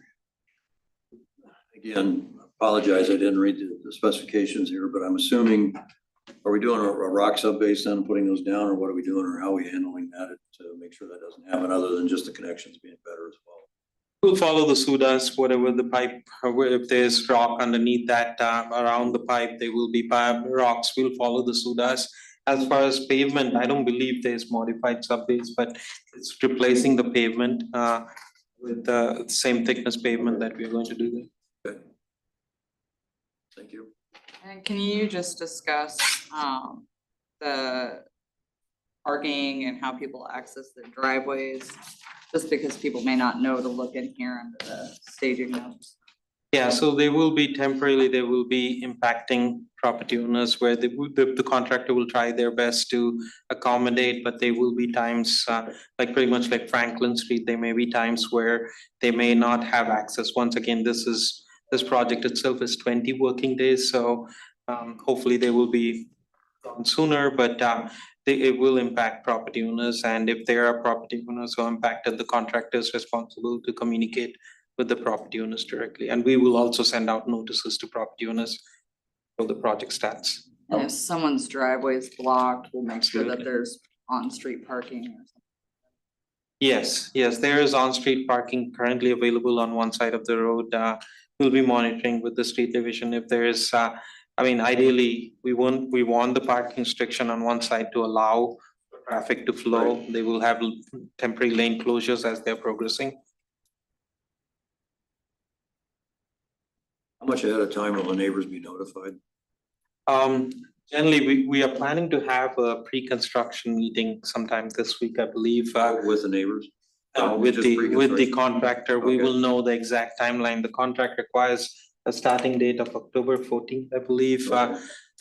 again, apologize, I didn't read the specifications here, but I'm assuming, are we doing a rock sub base then, putting those down, or what are we doing, or how are we handling that to make sure that doesn't happen, other than just the connections being better as well? We'll follow the SUDAS, whatever the pipe, if there's rock underneath that, around the pipe, there will be rocks, we'll follow the SUDAS. As far as pavement, I don't believe there's modified sub-base, but it's replacing the pavement with the same thickness pavement that we're going to do there. Okay. Thank you. And can you just discuss the parking and how people access the driveways? Just because people may not know to look in here under the staging notes. Yeah, so they will be temporarily, they will be impacting property owners where the contractor will try their best to accommodate, but there will be times, like pretty much like Franklin Street, there may be times where they may not have access. Once again, this project itself is 20 working days, so hopefully they will be gone sooner, but it will impact property owners, and if there are property owners who are impacted, the contractor is responsible to communicate with the property owners directly, and we will also send out notices to property owners for the project stats. And if someone's driveway is blocked, we'll make sure that Absolutely. there's on-street parking or something. Yes, there is on-street parking currently available on one side of the road. We'll be monitoring with the street division if there is, I mean, ideally, we want the parking restriction on one side to allow traffic to flow. They will have temporary lane closures as they're progressing. How much ahead of time will the neighbors be notified? Generally, we are planning to have a pre-construction meeting sometime this week, I believe. With the neighbors? With Just the pre-construction? contractor, we Okay. will know the exact timeline. The contract requires a starting date of October 14th, I believe.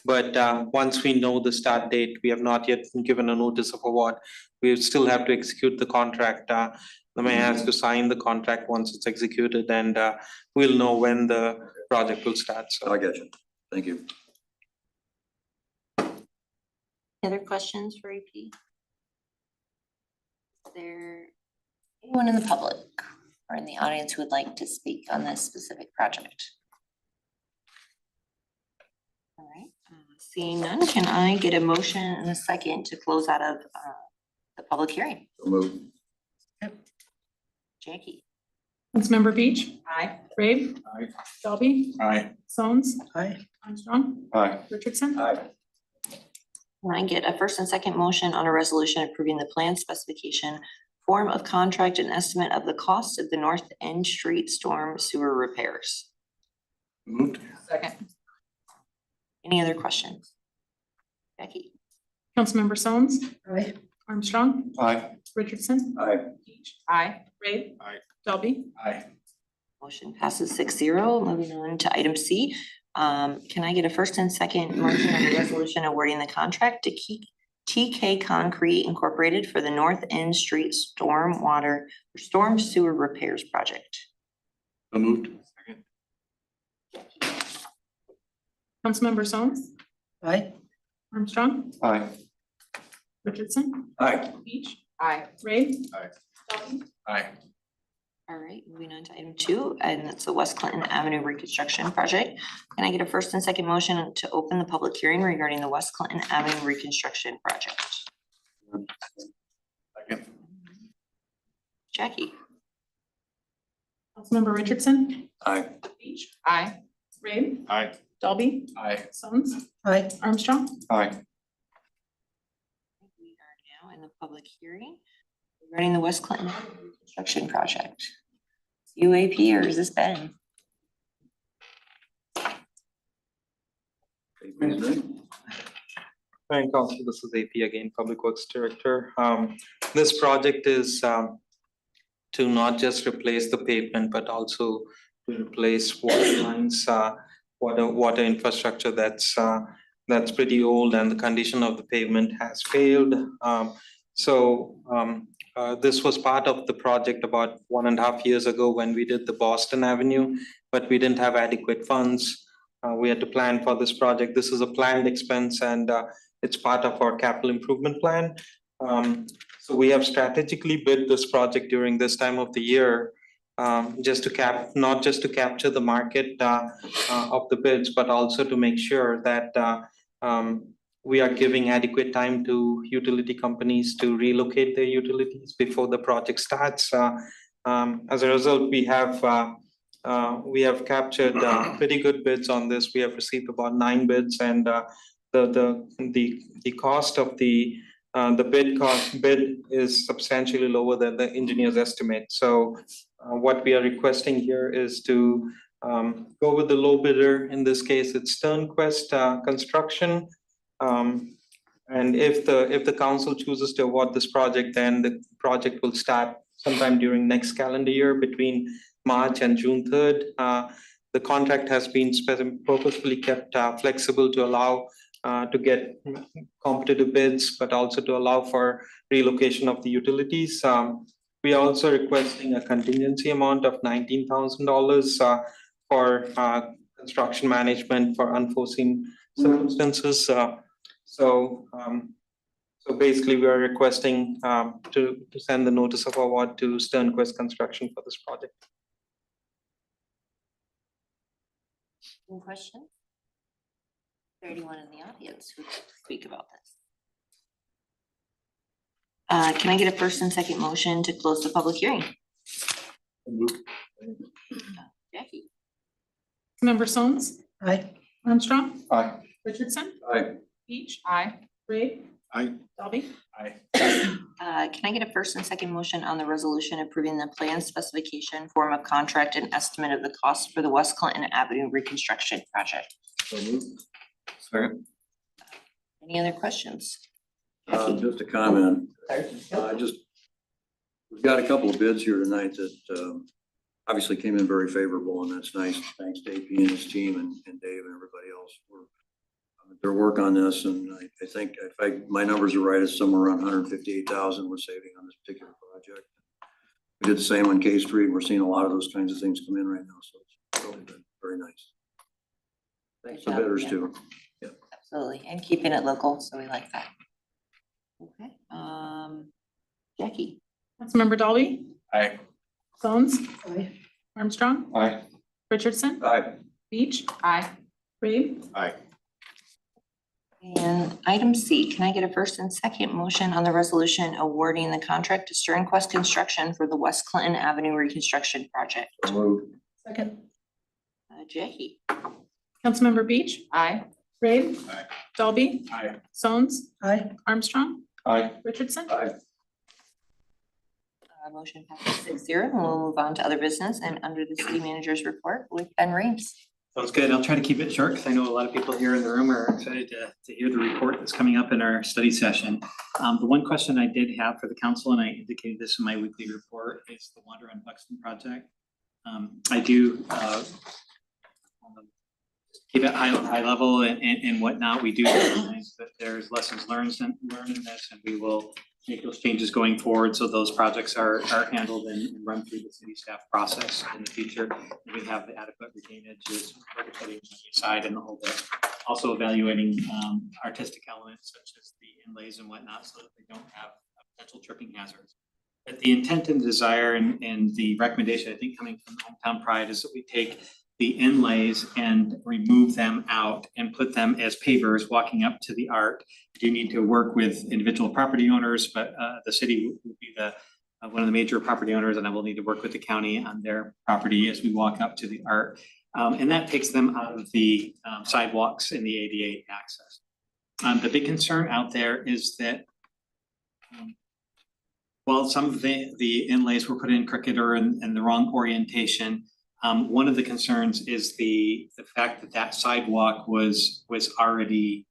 But once we know the start date, we have not yet been given a notice of award. We still have to execute the contract. The mayor has to sign the contract once it's executed, and we'll know when the project will start. So I get you. Thank you. Other questions for AP? Is there anyone in the public or in the audience who would like to speak on this specific project? All right, seeing none, can I get a motion and a second to close out of the public hearing? So move. Jackie? Councilmember Beach, Aye. Rabe, Aye. Dalby, Aye. Sones, Aye. Armstrong, Aye. Richardson. Aye. Can I get a first and second motion on a resolution approving the plan specification, form of contract and estimate of the cost of the North End Street storm sewer repairs? Moved. Second. Any other questions? Becky? Councilmember Sones, Aye. Armstrong, Aye. Richardson, Aye. Beach, Aye. Rabe. Aye. Dalby. Aye. Motion passes 6-0. Moving on to item C. Can I get a first and second motion on the resolution awarding the contract to TK Concrete Incorporated for the North End Street storm sewer repairs project? So moved. Councilmember Sones, Aye. Armstrong, Aye. Richardson, Aye. Beach, Aye. Rabe. Aye. Dalby. Aye. All right, moving on to item 2, and that's the West Clinton Avenue reconstruction project. Can I get a first and second motion to open the public hearing regarding the West Clinton Avenue reconstruction project? Second. Jackie? Councilmember Richardson, Aye. Beach, Aye. Ray, Aye. Dalby, Aye. Sons, Aye. Armstrong. Aye. We are now in the public hearing regarding the West Clinton construction project. UAP, or is this Ben? Hi, Council, this is AP again, Public Works Director. This project is to not just replace the pavement, but also to replace water lines, water infrastructure that's pretty old, and the condition of the pavement has failed. This was part of the project about 1.5 years ago when we did the Boston Avenue, but we didn't have adequate funds. We had to plan for this project. This is a planned expense, and it's part of our capital improvement plan. So we have strategically bid this project during this time of the year, not just to capture the market of the bids, but also to make sure that we are giving adequate time to utility companies to relocate their utilities before the project starts. As a result, we have captured pretty good bids on this. We have received about 9 bids, and the cost of the bid is substantially lower than the engineer's estimate. So what we are requesting here is to go with the low bidder. In this case, it's Sternquest Construction. And if the council chooses to award this project, then the project will start sometime during next calendar year between March and June 3rd. The contract has been purposefully kept flexible to allow to get competitive bids, but also to allow for relocation of the utilities. We are also requesting a contingency amount of $19,000 for construction management for unforeseen circumstances. So basically, we are requesting to send the notice of award to Sternquest Construction for this project. Any questions? Is there anyone in the audience who would like to speak about this? Can I get a first and second motion to close the public hearing? Jackie? Member Sons, Aye. Armstrong, Aye. Richardson, Aye. Beach, Aye. Ray, Aye. Dalby, Aye. Can I get a first and second motion on the resolution approving the plan specification, form of contract, and estimate of the cost for the West Clinton Avenue reconstruction project? So moved. Second. Any other questions? Just a comment. We've got a couple of bids here tonight that obviously came in very favorable, and that's nice. Thanks to AP and his team and Dave and everybody else for their work on this. And I think my numbers are right, it's somewhere around 158,000 we're saving on this particular project. We did the same on K Street. We're seeing a lot of those kinds of things come in right now, so it's really been very nice. Thanks to bidders too. Yeah. Absolutely, and keeping it local, so we like that. Okay, Jackie? Councilmember Dalby, Aye. Sons, Aye. Armstrong, Aye. Richardson, Aye. Beach, Aye. Ray, Aye. And item C, can I get a first and second motion on the resolution awarding the contract to Sternquest Construction for the West Clinton Avenue reconstruction project? So moved. Second. Jackie? Councilmember Beach, Aye. Ray, Aye. Dalby, Aye. Sons, Aye. Armstrong, Aye. Richardson. Aye. Motion passes 6-0, and we'll move on to other business and under the city manager's report with Ben Rains. Sounds good. I'll try to keep it short because I know a lot of people here in the room are excited to hear the report that's coming up in our study session. The one question I did have for the council, and I indicated this in my weekly report, is the Water on Buxton project. I do keep it high level and whatnot. We do recognize that there's lessons learned in this, and we will make those changes going forward, so those projects are handled and run through the city staff process in the future. We have the adequate retainages, putting on the side and the whole bit. Also evaluating artistic elements such as the inlays and whatnot, so that they don't have potential tripping hazards. But the intent and desire and the recommendation, I think, coming from Hometown Pride is that we take the inlays and remove them out and put them as pavers walking up to the art. You do need to work with individual property owners, but the city would be one of the major property owners, and I will need to work with the county on their property as we walk up to the art. And that takes them out of the sidewalks and the ADA access. The big concern out there is that while some of the inlays were put in crooked or in the wrong orientation, one of the concerns is the fact that that sidewalk was already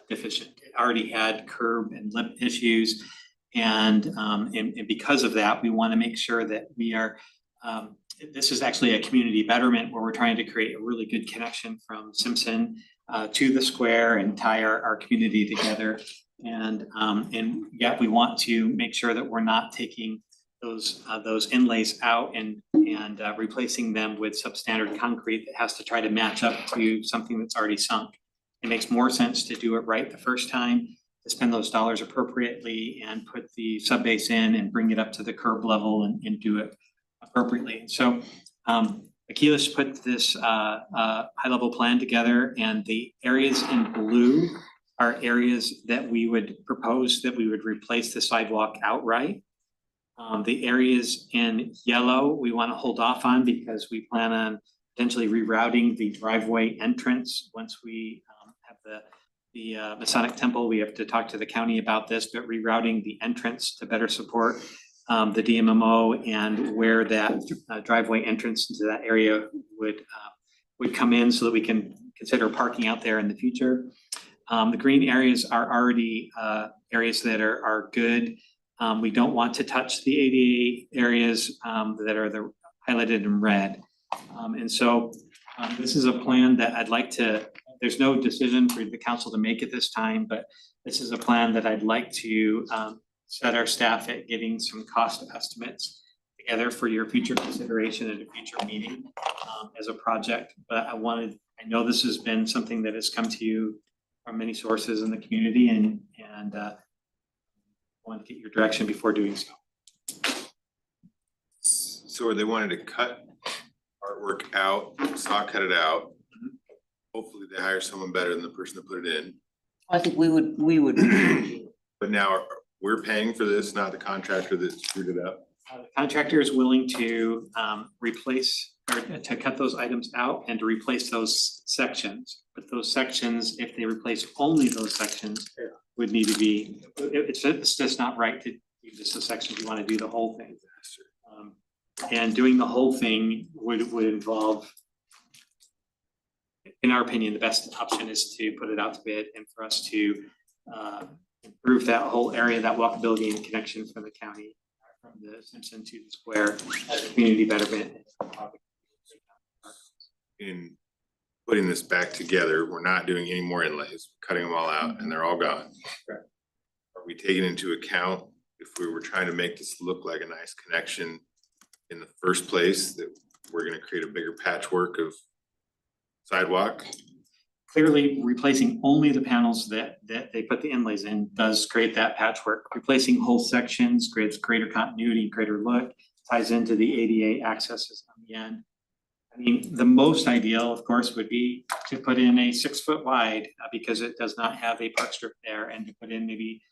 deficient. It already had curb and lip issues. And because of that, we want to make sure that we are, this is actually a community betterment where we're trying to create a really good connection from Simpson to the square and tie our community together. And yet we want to make sure that we're not taking those inlays out and replacing them with substandard concrete that has to try to match up to something that's already sunk. It makes more sense to do it right the first time, to spend those dollars appropriately and put the subbase in and bring it up to the curb level and do it appropriately. And so Achilles put this high-level plan together, and the areas in blue are areas that we would propose that we would replace the sidewalk outright. The areas in yellow, we want to hold off on because we plan on potentially rerouting the driveway entrance once we have the Masonic Temple. We have to talk to the county about this, but rerouting the entrance to better support the DMMO and where that driveway entrance into that area would come in so that we can consider parking out there in the future. The green areas are already areas that are good. We don't want to touch the ADA areas that are highlighted in red. And so this is a plan that I'd like to, there's no decision for the council to make at this time, but this is a plan that I'd like to set our staff at getting some cost estimates together for your future consideration at a future meeting as a project. But I know this has been something that has come to you from many sources in the community, and want to get your direction before doing so. So they wanted to cut artwork out, saw cut it out. Hopefully they hire someone better than the person that put it in. I think we would. But now we're paying for this, not the contractor that screwed it up. The contractor is willing to replace or to cut those items out and to replace those sections. But those sections, if they replace only those sections, would need to be, it's just not right to do just a section. You want to do the whole thing. And doing the whole thing would involve, in our opinion, the best option is to put it out to bid and for us to improve that whole area, that walkability and connection from the county, from the Simpson to the square as a community betterment. In putting this back together, we're not doing any more inlays, cutting them all out and they're all gone. Correct. Are we taking into account if we were trying to make this look like a nice connection in the first place, that we're gonna create a bigger patchwork of sidewalk? Clearly, replacing only the panels that they put the inlays in does create that patchwork. Replacing whole sections creates greater continuity, greater look, ties into the ADA accesses on the end. I mean, the most ideal, of course, would be to put in a 6 foot wide because it does not have a park strip there, and to put in maybe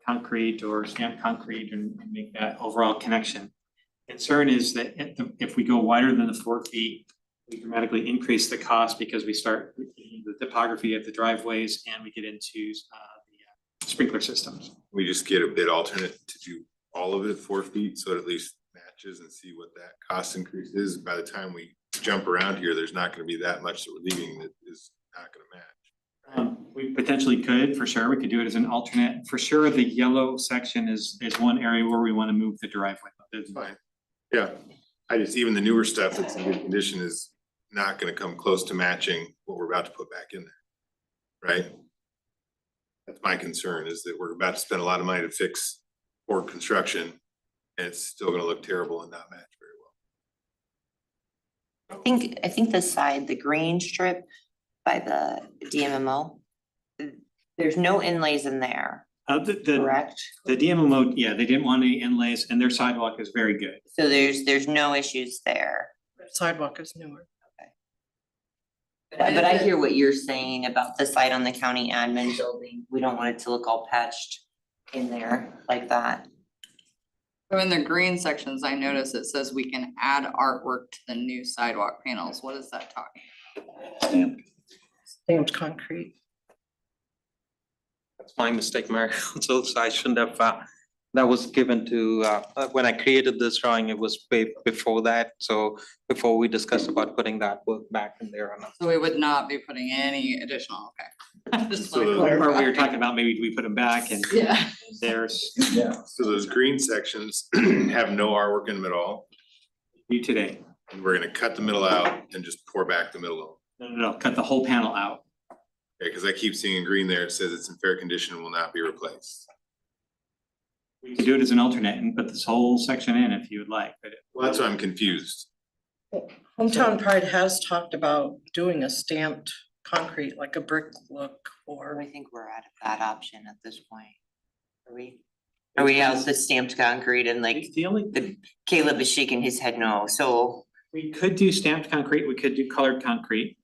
concrete or stamped concrete and make that overall connection. Concern is that if we go wider than the 4 feet, we dramatically increase the cost because we start the topography of the driveways and we get into the sprinkler systems. We just get a bid alternate to do all of it 4 feet, so it at least matches, and see what that cost increase is. By the time we jump around here, there's not gonna be that much that we're leaving that is not gonna match. We potentially could, for sure. We could do it as an alternate. For sure, the yellow section is one area where we want to move the driveway. That's fine. Yeah, even the newer stuff that's in good condition is not gonna come close to matching what we're about to put back in there, right? That's my concern, is that we're about to spend a lot of money to fix poor construction, and it's still gonna look terrible and not match very well. I think the side, the green strip by the DMMO, there's no inlays in there, correct? The DMMO, yeah, they didn't want any inlays, and their sidewalk is very good. So there's no issues there. Sidewalk is newer. But I hear what you're saying about the site on the county admin building. We don't want it to look all patched in there like that. So in the green sections, I notice it says we can add artwork to the new sidewalk panels. What is that talking? Stamped concrete. That's my mistake, Mayor. So I shouldn't have, that was given to, when I created this drawing, it was way before that. So before we discussed about putting that work back in there or not. So we would not be putting any additional, okay. Just So wanna the- Or clarify. we were talking about maybe we put them back and Yeah. there's Yeah. So those green sections have no artwork in them at all. you today. And we're gonna cut the middle out and just pour back the middle. No, cut the whole panel out. Okay, cause I keep seeing in green there, it says it's in fair condition and will not be replaced. We could do it as an alternate and put this whole section in if you would like, but Well, that's why I'm confused. Hometown Pride has talked about doing a stamped concrete, like a brick look or. I think we're out of that option at this point. Are we? Are we out the stamped concrete and like the only, Caleb is shaking his head no, so. we could do stamped concrete, we could do colored concrete.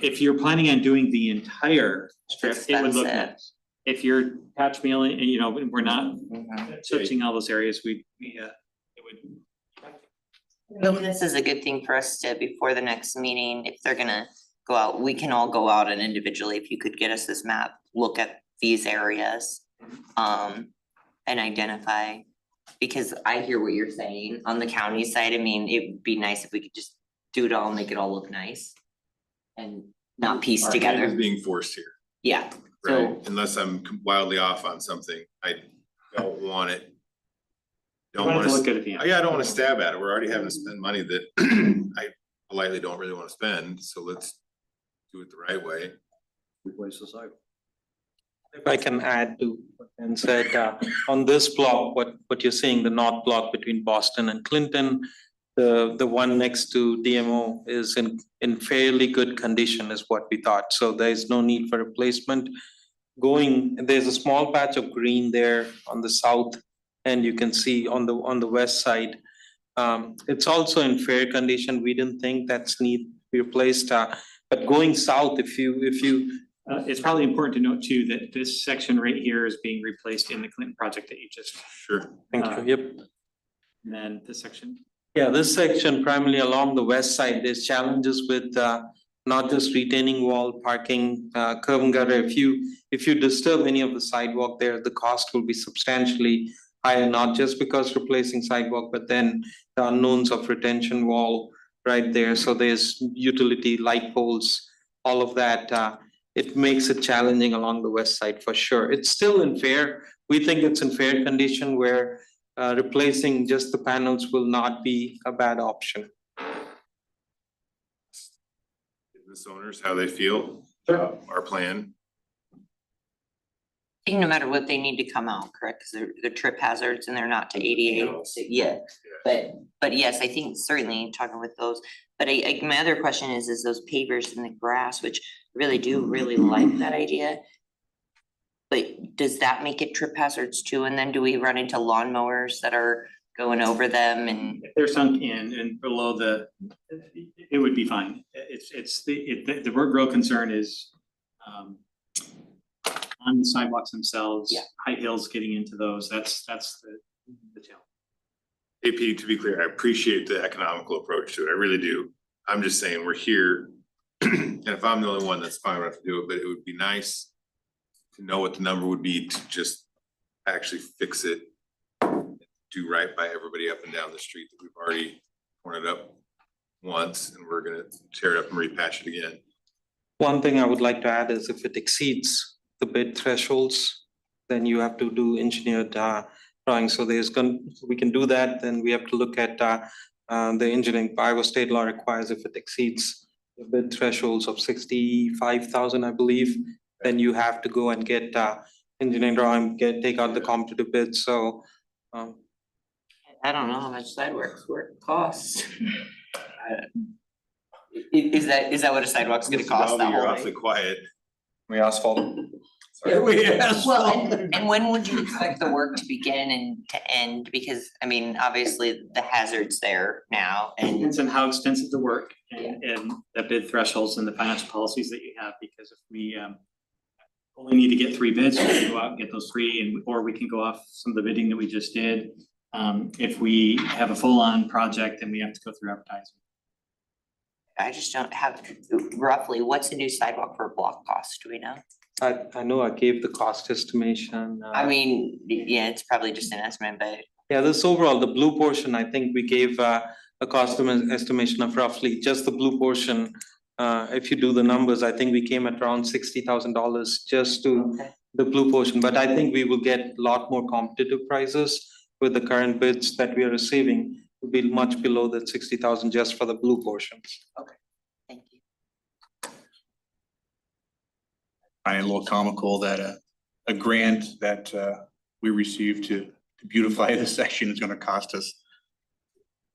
If you're planning on doing the entire strip, it would look Expensive. nice. If you're patch milling, you know, we're not touching all those areas, it would. This is a good thing for us to, before the next meeting, if they're gonna go out, we can all go out and individually, if you could get us this map, look at these areas. And identify, because I hear what you're saying on the county side, I mean, it would be nice if we could just do it all, make it all look nice. And not piece Our hand is together, being forced here, yeah, right? so, Unless I'm wildly off on something, I don't want it. Don't Want it wanna, to look good at the end. yeah, I don't wanna stab at it. We're already having to spend money that I politely don't really wanna spend, so let's do it the right way. Replace the sidewalk. If I can add to what Ben said, on this block, what you're seeing, the north block between Boston and Clinton, the one next to DMO is in fairly good condition is what we thought, so there is no need for replacement. There's a small patch of green there on the south, and you can see on the west side. It's also in fair condition, we didn't think that's need to be replaced, but going south, if you It's probably important to note too, that this section right here is being replaced in the Clinton project that you just, Sure. thank you, yep. and then this section. Yeah, this section primarily along the west side, there's challenges with not just retaining wall, parking, curb and gutter. If you disturb any of the sidewalk there, the cost will be substantially higher, not just because replacing sidewalk, but then the unknowns of retention wall right there. So there's utility, light poles, all of that. It makes it challenging along the west side for sure. It's still in fair. We think it's in fair condition where replacing just the panels will not be a bad option. Business owners, how they feel, our plan. I think no matter what, they need to come out, correct, cause they're trip hazards and they're not to ADA, so, yeah. But yes, I think certainly talking with those, but my other question is those pavers in the grass, which really do really like that idea. But does that make it trip hazards too? And then do we run into lawnmowers that are going over them and? If they're sunk in and below it would be fine. The real concern is on the sidewalks themselves. Yeah. High hills getting into those, that's the challenge. AP, to be clear, I appreciate the economical approach to it, I really do. I'm just saying, we're here, and if I'm the only one, that's fine, I don't have to do it, but it would be nice to know what the number would be to just actually fix it, do right by everybody up and down the street that we've already torn it up once, and we're gonna tear it up and repatch it again. One thing I would like to add is if it exceeds the bid thresholds, then you have to do engineered drawing. So we can do that, then we have to look at the engineering. Iowa state law requires if it exceeds the bid thresholds of 65,000, I believe, then you have to go and get engineering drawing, take out the competitive bid, so. I don't know how much sidewalks work costs. Is that what a sidewalk's gonna cost that You're whole awfully thing? quiet. We asphalt. Well, and when would you expect the work to begin and to end? Because, I mean, obviously the hazard's there now and. Depends on how extensive the work and the bid thresholds and the financial policies that you have, because if we only need to get 3 bids, we can go out and get those 3, or we can go off some of the bidding that we just did. If we have a full-on project, then we have to go through advertising. I just don't have roughly, what's a new sidewalk for block cost, do we know? I know I gave the cost estimation. I mean, yeah, it's probably just an estimate, but Yeah, this overall, the blue portion, I think we gave a cost estimation of roughly just the blue portion. If you do the numbers, I think we came at around $60,000 just to the blue portion, but I think we will get a lot more competitive prices with the current bids that we are receiving. Will be much below that 60,000 just for the blue portions. thank you. Find it a little comical that a grant that we received to beautify this section is gonna cost us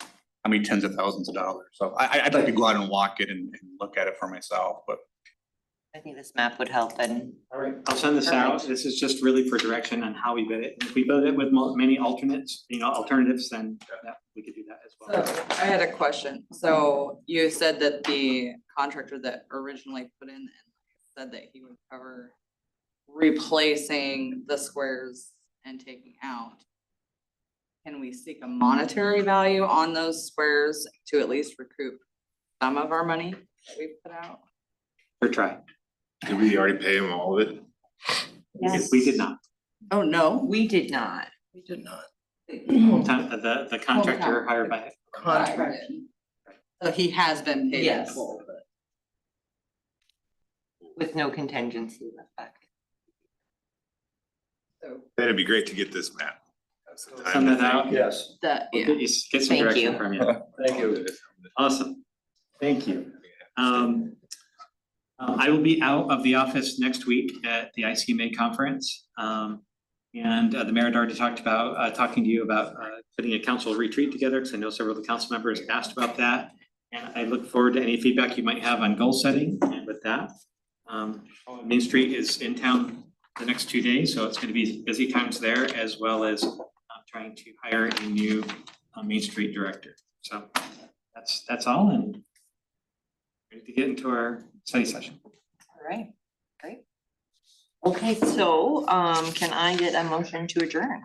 how many tens of thousands of dollars. So I'd like to go out and walk it and look at it for myself, but I think this map would help and. All right, I'll send this out. This is just really for direction on how we bid it. If we bid it with many alternates, alternatives, then yeah, we could do that as well. So I had a question. So you said that the contractor that originally put in and said that he would cover replacing the squares and taking out. Can we seek a monetary value on those squares to at least recoup some of our money that we put out? Or try. Did we already pay him all of it? Yes. We did not. Oh, no, We did not. We did not. The contractor hired by. Contract. So he has been paid in Yes. full, but. With no contingency left back. So That'd be great to get this map. Have some time Send to that out. think. Yes, that, We'll yeah. get some Thank direction you. from you. thank you. Awesome. Thank you. I will be out of the office next week at the ICMA conference. And the mayor had already talked about, talking to you about putting a council retreat together, because I know several of the council members asked about that. And I look forward to any feedback you might have on goal setting. And with that, Main Street is in town the next 2 days, so it's gonna be busy times there, as well as trying to hire a new Main Street director. So that's all, and ready to get into our study session. All right, great. Okay, so, can I get a motion to adjourn?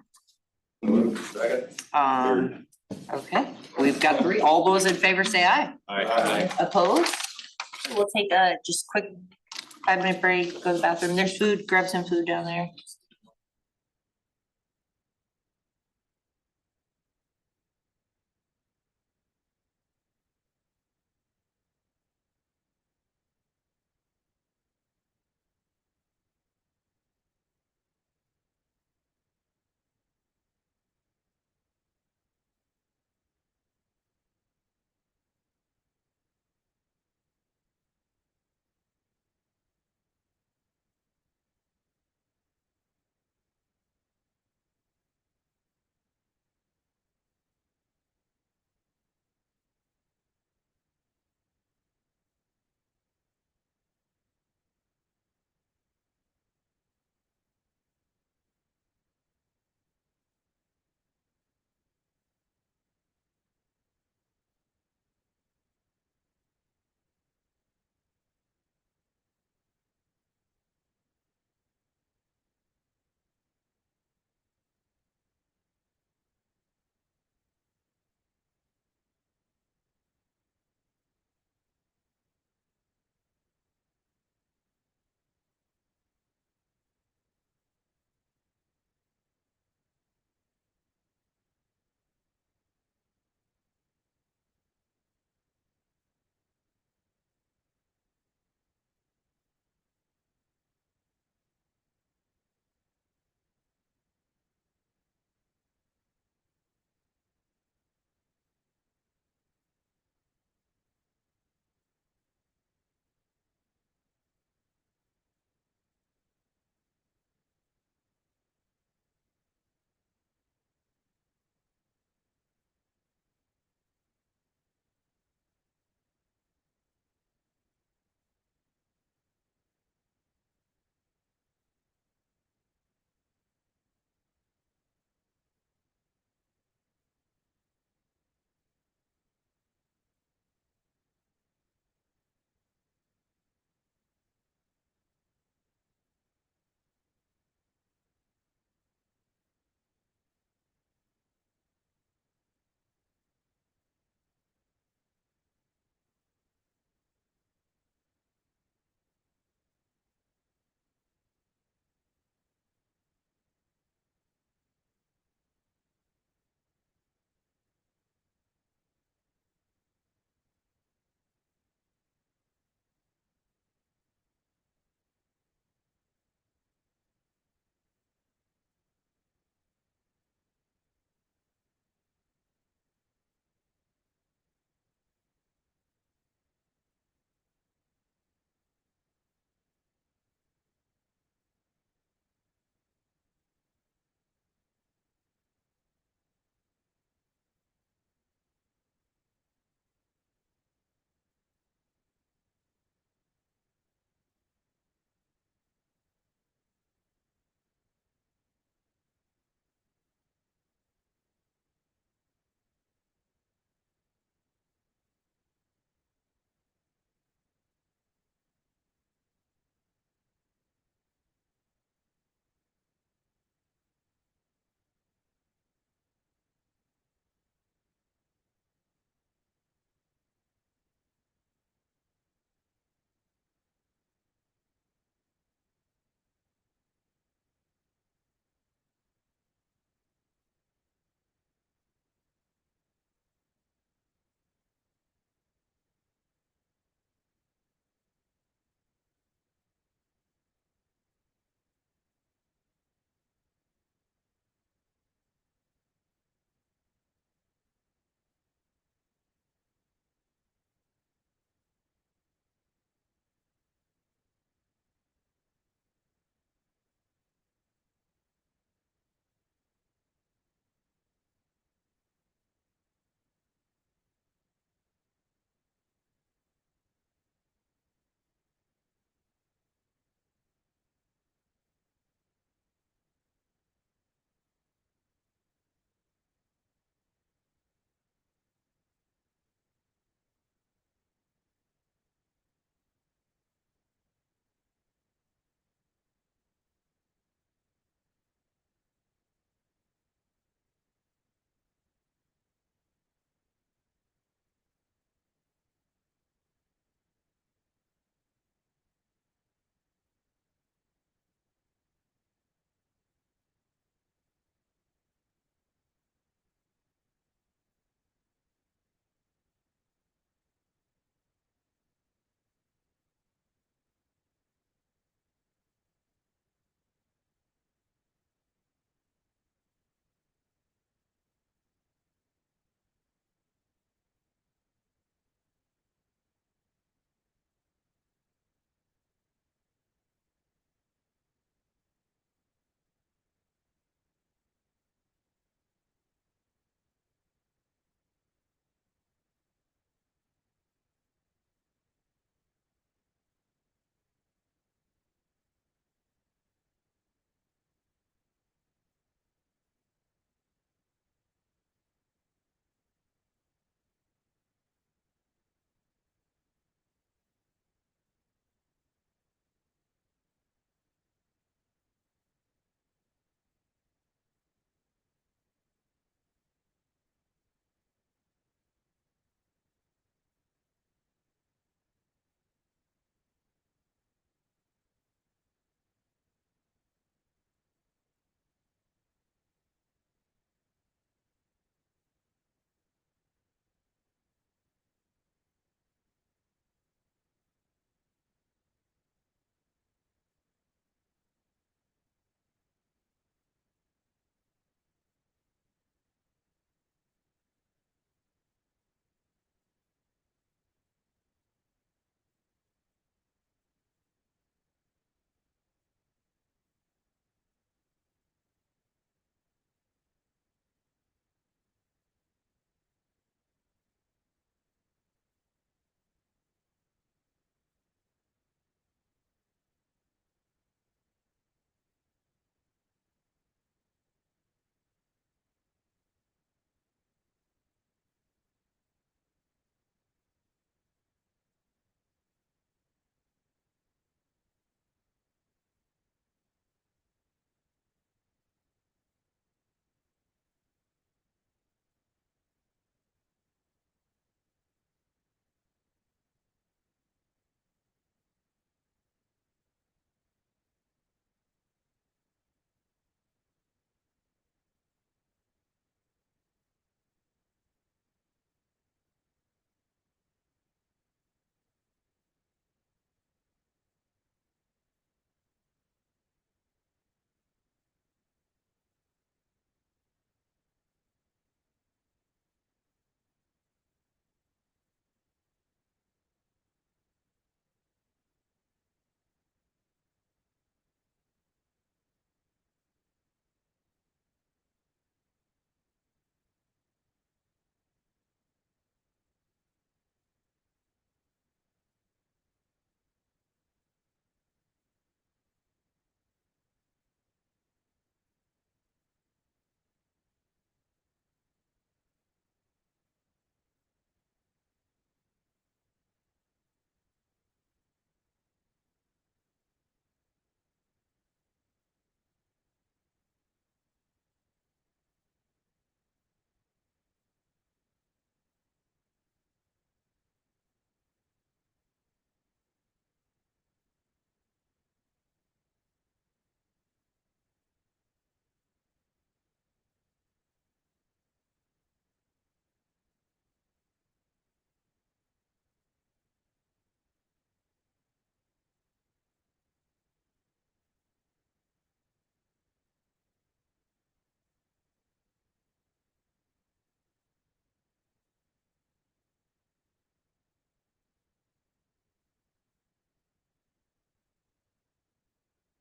Okay, we've got three. All those in favor say aye. Aye. Opposed? We'll take a just quick 5-minute break, go to the bathroom. There's food, grab some food down there.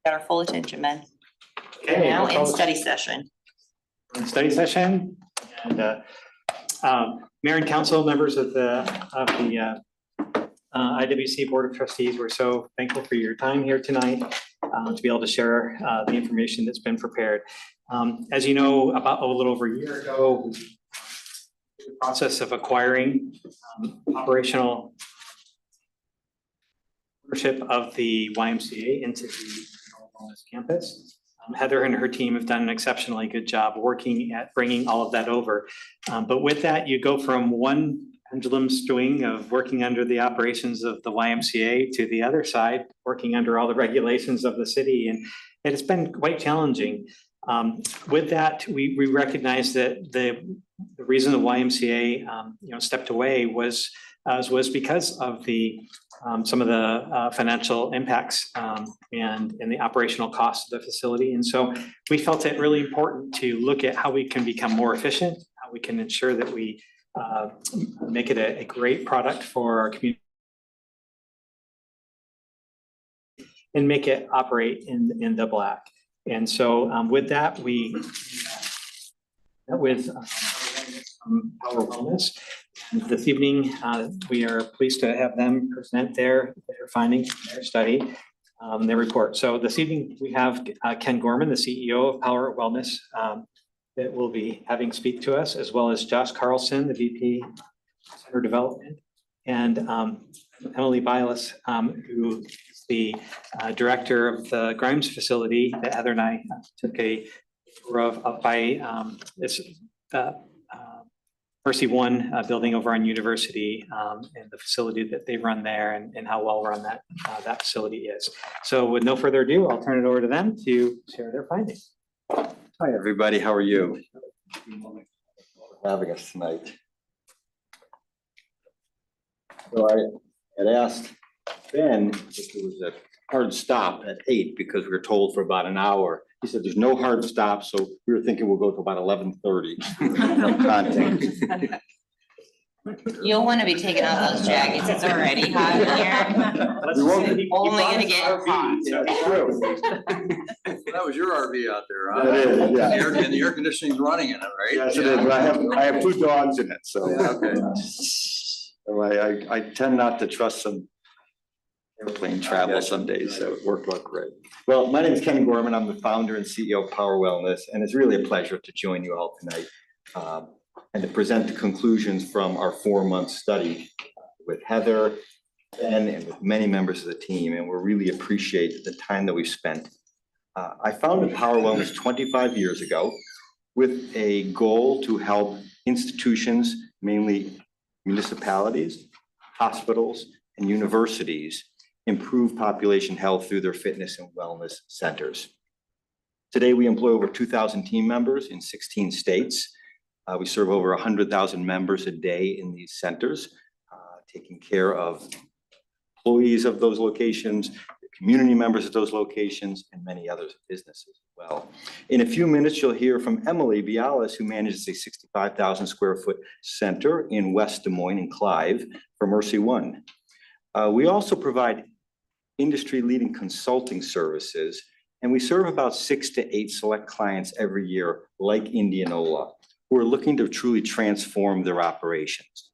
Got our full attention, man. Okay, Now we'll in call- study session. Study session. And Mayor and council, members of the IWC Board of Trustees, we're so thankful for your time here tonight to be able to share the information that's been prepared. As you know, about a little over a year ago, the process of acquiring operational ownership of the YMCA into the wellness campus. Heather and her team have done an exceptionally good job working at bringing all of that over. But with that, you go from one pendulum swing of working under the operations of the YMCA to the other side, working under all the regulations of the city. And it's been quite challenging. With that, we recognize that the reason the YMCA stepped away was because of the some of the financial impacts and the operational costs of the facility. And so we felt it really important to look at how we can become more efficient, how we can ensure that we make it a great product for our community and make it operate in the black. And so with that, we met with Power Wellness. And this evening, we are pleased to have them present their findings, their study, their report. So this evening, we have Ken Gorman, the CEO of Power Wellness, that will be having speak to us, as well as Josh Carlson, the VP Center Development, and Emily Bialas, who is the director of the Grimes facility that Heather and I took a tour of up by this Mercy One building over on University, and the facility that they run there, and how well run that facility is. So with no further ado, I'll turn it over to them to share their findings. Hi, everybody. How are you? Having us tonight. So I had asked Ben if there was a hard stop at 8 because we were told for about an hour. He said there's no hard stop, so we were thinking we'll go to about 11:30. You'll want to be taking off those jackets. It's already hot in here. It's only gonna get hot. That was your RV out there, huh? That is, yeah. And the air conditioning's running in it, right? Yes, it is. But I have 2 dogs in it, so. Okay. So I tend not to trust some airplane travel some days, so it worked out great. Well, my name is Ken Gorman. I'm the founder and CEO of Power Wellness, and it's really a pleasure to join you all tonight and to present the conclusions from our 4-month study with Heather, Ben, and with many members of the team, and we really appreciate the time that we've spent. I founded Power Wellness 25 years ago with a goal to help institutions, mainly municipalities, hospitals, and universities improve population health through their fitness and wellness centers. Today, we employ over 2,000 team members in 16 states. We serve over 100,000 members a day in these centers, taking care of employees of those locations, the community members of those locations, and many other businesses as well. In a few minutes, you'll hear from Emily Bialas, who manages a 65,000 square foot center in West Des Moines and Clive for Mercy One. We also provide industry-leading consulting services, and we serve about 6 to 8 select clients every year, like Indianola, who are looking to truly transform their operations.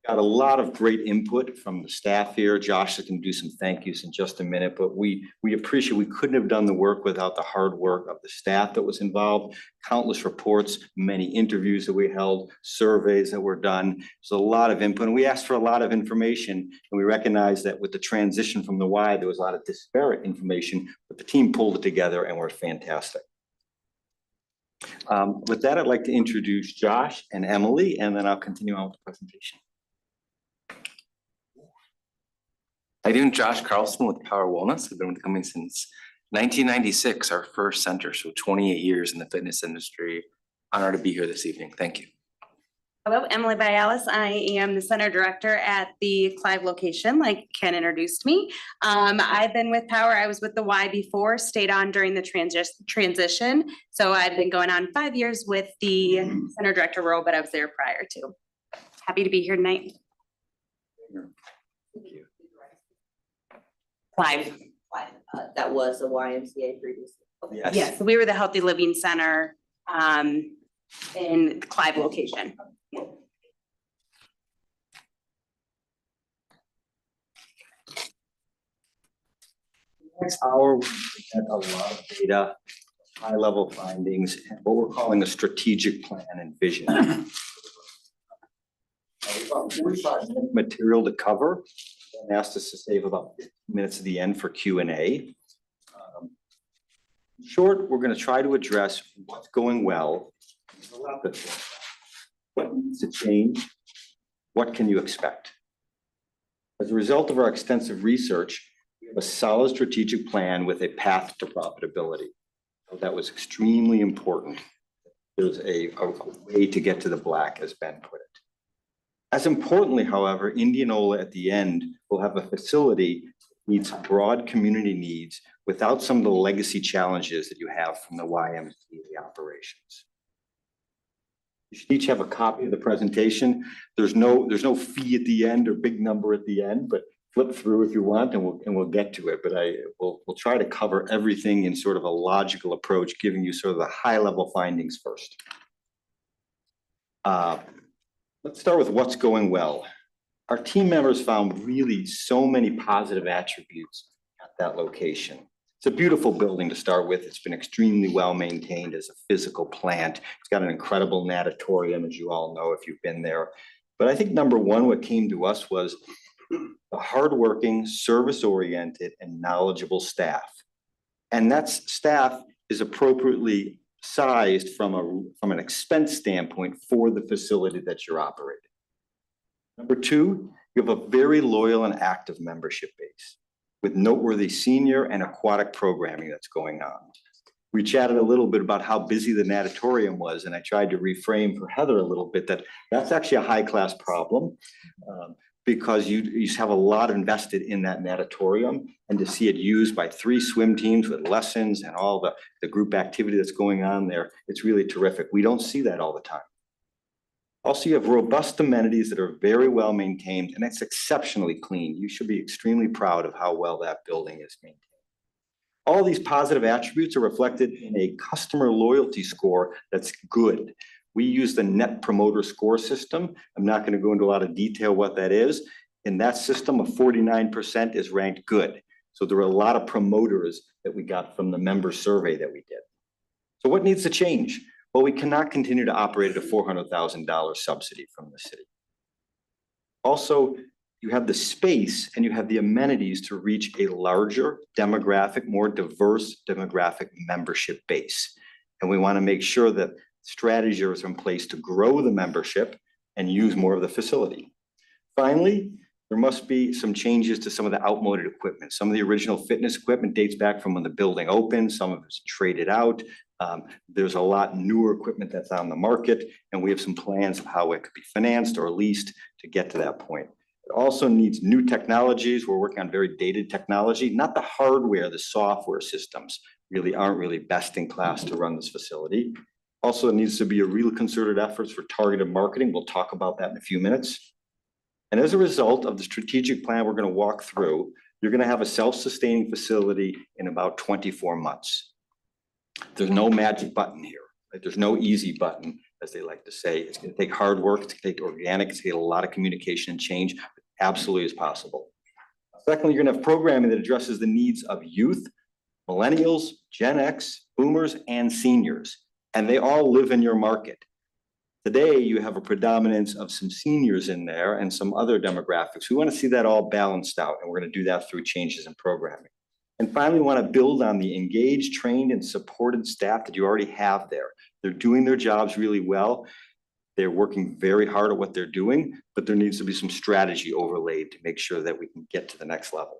Got a lot of great input from the staff here. Josh is going to do some thank yous in just a minute, but we appreciate, we couldn't have done the work without the hard work of the staff that was involved, countless reports, many interviews that we held, surveys that were done. There's a lot of input, and we asked for a lot of information, and we recognize that with the transition from the Y, there was a lot of disparate information, but the team pulled it together and we're fantastic. With that, I'd like to introduce Josh and Emily, and then I'll continue on with the presentation. My name is Josh Carlson with Power Wellness. I've been with the company since 1996, our first center, so 28 years in the fitness industry. Honored to be here this evening. Thank you. Hello, Emily Bialas. I am the center director at the Clive location, like Ken introduced me. I've been with Power. I was with the Y before, stayed on during the transition. So I've been going on 5 years with the center director role, but I was there prior to. Happy to be here tonight. Thank you. Clive. that was the YMCA previously. Yes, we were the Healthy Living Center in Clive location. Next hour, we had a lot of data, high-level findings, and what we're calling a strategic plan and vision. We've got 45 minutes material to cover, and asked us to save about 15 minutes at the end for Q&A. In short, we're going to try to address what's going well, what needs to change, what can you expect. As a result of our extensive research, we have a solid strategic plan with a path to profitability. So that was extremely important. There's a way to get to the black, as Ben put it. As importantly, however, Indianola at the end will have a facility that meets broad community needs without some of the legacy challenges that you have from the YMCA operations. You should each have a copy of the presentation. There's no fee at the end or big number at the end, but flip through if you want and we'll get to it. But we'll try to cover everything in sort of a logical approach, giving you sort of the high level findings first. Let's start with what's going well. Our team members found really so many positive attributes at that location. It's a beautiful building to start with. It's been extremely well maintained as a physical plant. It's got an incredible natatorium, as you all know if you've been there. But I think number one, what came to us was a hardworking, service-oriented, and knowledgeable staff. And that staff is appropriately sized from an expense standpoint for the facility that you're operating. Number two, you have a very loyal and active membership base with noteworthy senior and aquatic programming that's going on. We chatted a little bit about how busy the natatorium was, and I tried to reframe for Heather a little bit that that's actually a high-class problem because you have a lot invested in that natatorium, and to see it used by 3 swim teams with lessons and all the group activity that's going on there, it's really terrific. We don't see that all the time. Also, you have robust amenities that are very well maintained, and it's exceptionally clean. You should be extremely proud of how well that building is maintained. All these positive attributes are reflected in a customer loyalty score that's good. We use the Net Promoter Score system. I'm not going to go into a lot of detail what that is. In that system, a 49% is ranked good. So there are a lot of promoters that we got from the member survey that we did. So what needs to change? Well, we cannot continue to operate at a $400,000 subsidy from the city. Also, you have the space and you have the amenities to reach a larger demographic, more diverse demographic membership base. And we want to make sure that strategies are in place to grow the membership and use more of the facility. Finally, there must be some changes to some of the outmoded equipment. Some of the original fitness equipment dates back from when the building opened. Some of it's traded out. There's a lot newer equipment that's on the market, and we have some plans of how it could be financed or leased to get to that point. It also needs new technologies. We're working on very dated technology, not the hardware, the software systems aren't really best in class to run this facility. Also, it needs to be a real concerted efforts for targeted marketing. We'll talk about that in a few minutes. And as a result of the strategic plan we're going to walk through, you're going to have a self-sustaining facility in about 24 months. There's no magic button here. Right? There's no easy button, as they like to say. It's going to take hard work. It's going to take organic. It's going to take a lot of communication and change. But absolutely is possible. Secondly, you're going to have programming that addresses the needs of youth, millennials, Gen X, boomers, and seniors. And they all live in your market. Today, you have a predominance of some seniors in there and some other demographics. We want to see that all balanced out, and we're going to do that through changes in programming. And finally, we want to build on the engaged, trained, and supported staff that you already have there. They're doing their jobs really well. They're working very hard at what they're doing, but there needs to be some strategy overlaid to make sure that we can get to the next level.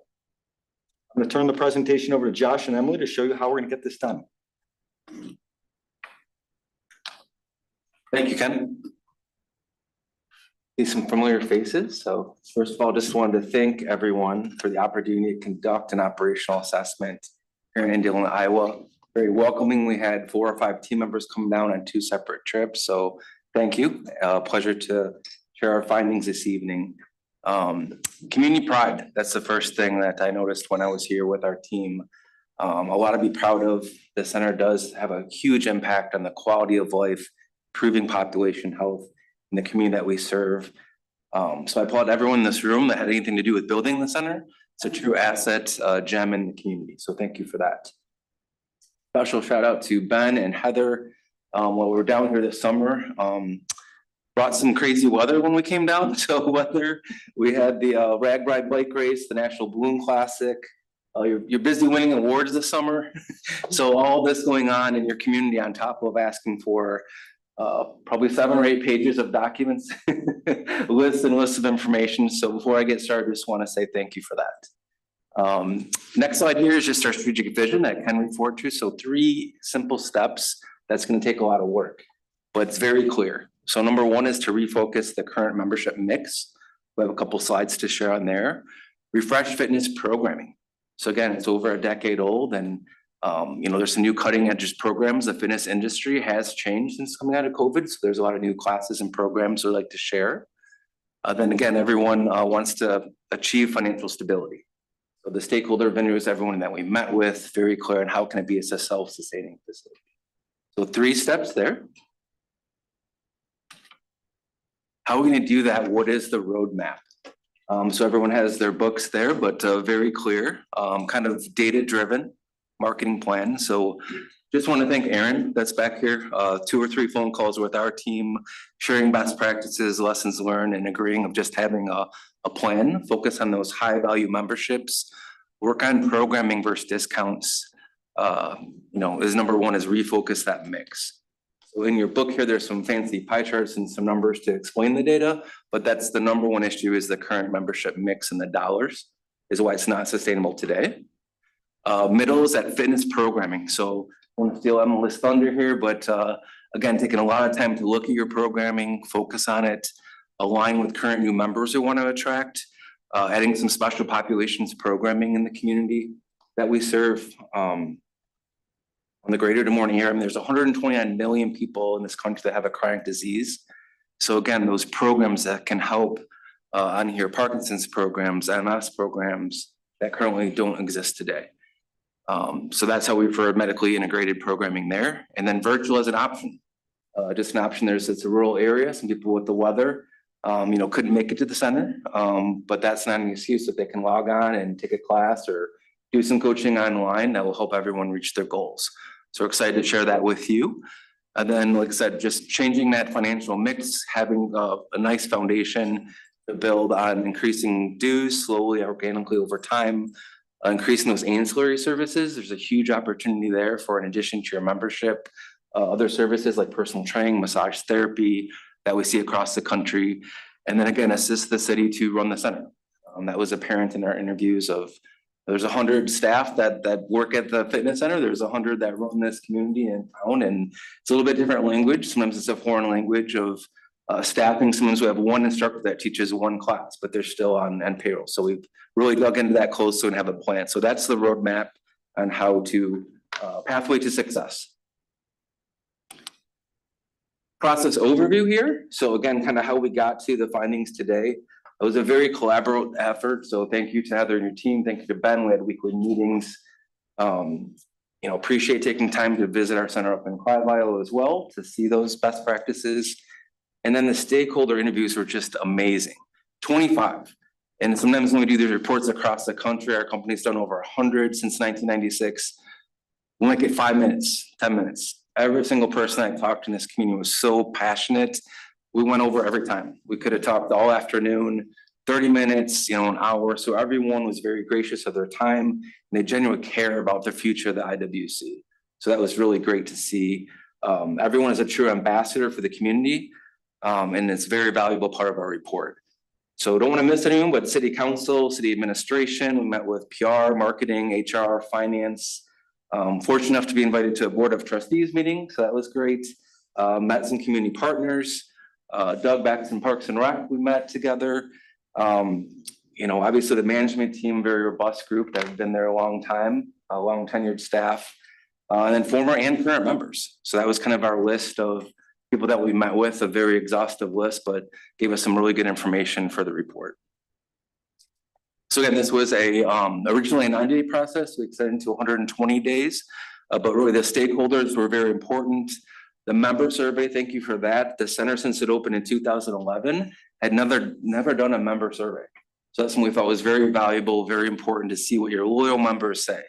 I'm going to turn the presentation over to Josh and Emily to show you how we're going to get this done. Thank you, Ken. See some familiar faces. So first of all, just wanted to thank everyone for the opportunity to conduct an operational assessment here in Indianola, Iowa. Very welcoming. We had 4 or 5 team members come down on 2 separate trips. So thank you. Pleasure to share our findings this evening. Community pride, that's the first thing that I noticed when I was here with our team. A lot to be proud of. The center does have a huge impact on the quality of life, improving population health in the community that we serve. So I applaud everyone in this room that had anything to do with building the center. It's a true asset, gem in the community. So thank you for that. Special shout out to Ben and Heather. While we were down here this summer, brought some crazy weather when we came down. So weather, we had the RAGBRAI bike race, the National Balloon Classic. You're busy winning awards this summer. So all this going on in your community on top of asking for probably 7 or 8 pages of documents, lists and lists of information. So before I get started, I just want to say thank you for that. Next slide here is just our strategic vision that Ken referred to. So 3 simple steps that's going to take a lot of work, but it's very clear. So number 1 is to refocus the current membership mix. We have a couple slides to share on there. Refresh fitness programming. So again, it's over a decade old, and there's some new cutting edge programs. The fitness industry has changed since coming out of COVID. So there's a lot of new classes and programs we'd like to share. Then again, everyone wants to achieve financial stability. So the stakeholder vendors, everyone that we met with, very clear on how can it be a self-sustaining facility. So 3 steps there. How are we going to do that? What is the roadmap? So everyone has their books there, but very clear, kind of data-driven marketing plan. So just want to thank Aaron that's back here, 2 or 3 phone calls with our team, sharing best practices, lessons learned, and agreeing of just having a plan, focus on those high-value memberships, work on programming versus discounts. Is number 1 is refocus that mix. So in your book here, there's some fancy pie charts and some numbers to explain the data, but that's the number 1 issue is the current membership mix and the dollars is why it's not sustainable today. Middle is that fitness programming. So I want to steal Emily's thunder here, but again, taking a lot of time to look at your programming, focus on it, align with current new members we want to attract, adding some special populations programming in the community that we serve. On the greater Des Moines area, there's 129 million people in this country that have a chronic disease. So again, those programs that can help on here, Parkinson's programs, MS programs that currently don't exist today. So that's how we refer medically integrated programming there. And then virtual as an option. Just an option there, so it's a rural area. Some people with the weather, couldn't make it to the center, but that's not an excuse if they can log on and take a class or do some coaching online that will help everyone reach their goals. So we're excited to share that with you. And then, like I said, just changing that financial mix, having a nice foundation to build on increasing dues slowly, organically over time, increasing those ancillary services. There's a huge opportunity there for, in addition to your membership, other services like personal training, massage therapy that we see across the country. And then again, assist the city to run the center. That was apparent in our interviews of there's 100 staff that work at the fitness center. There's 100 that run this community in town, and it's a little bit different language. Sometimes it's a foreign language of staffing. Sometimes we have 1 instructor that teaches 1 class, but they're still on payroll. So we've really dug into that closely and have a plan. So that's the roadmap on how to pathway to success. Process overview here. So again, kind of how we got to the findings today. It was a very collaborative effort. So thank you to Heather and your team. Thank you to Ben. We had weekly meetings. Appreciate taking time to visit our center up in Clyde as well to see those best practices. And then the stakeholder interviews were just amazing. 25. And sometimes when we do these reports across the country, our company's done over 100 since 1996. We might get 5 minutes, 10 minutes. Every single person I talked to in this community was so passionate. We went over every time. We could have talked all afternoon, 30 minutes, an hour. So everyone was very gracious of their time, and they genuinely care about the future of the IWC. So that was really great to see. Everyone is a true ambassador for the community, and it's a very valuable part of our report. So don't want to miss anyone, but city council, city administration, we met with PR, marketing, HR, finance. Fortunate enough to be invited to a board of trustees meeting, so that was great. Met some community partners. Doug back from Parks and Rec, we met together. Obviously the management team, very robust group that have been there a long time, a long tenured staff, and then former and current members. So that was kind of our list of people that we met with, a very exhaustive list, but gave us some really good information for the report. So again, this was originally a 90-day process. We extended to 120 days. But really the stakeholders were very important. The member survey, thank you for that. The center, since it opened in 2011, had never done a member survey. So that's something we thought was very valuable, very important to see what your loyal members say.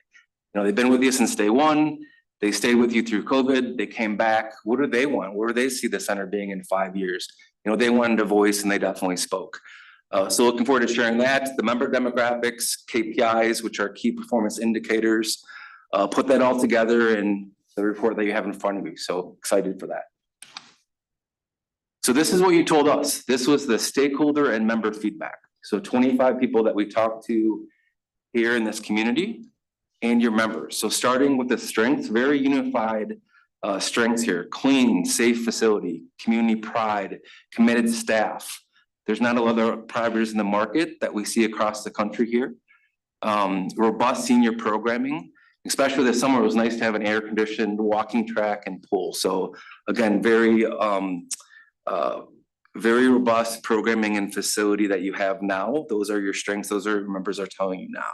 You know, they've been with you since day one. They stayed with you through COVID. They came back. What do they want? Where do they see the center being in 5 years? You know, they wanted a voice and they definitely spoke. So looking forward to sharing that. The member demographics, KPIs, which are key performance indicators, put that all together in the report that you have in front of you. So excited for that. So this is what you told us. This was the stakeholder and member feedback. So 25 people that we talked to here in this community and your members. So starting with the strengths, very unified strengths here: clean, safe facility, community pride, committed staff. There's not a lot of providers in the market that we see across the country here. Robust senior programming, especially this summer. It was nice to have an air-conditioned walking track and pool. So again, very robust programming and facility that you have now. Those are your strengths. Those are your members are telling you now.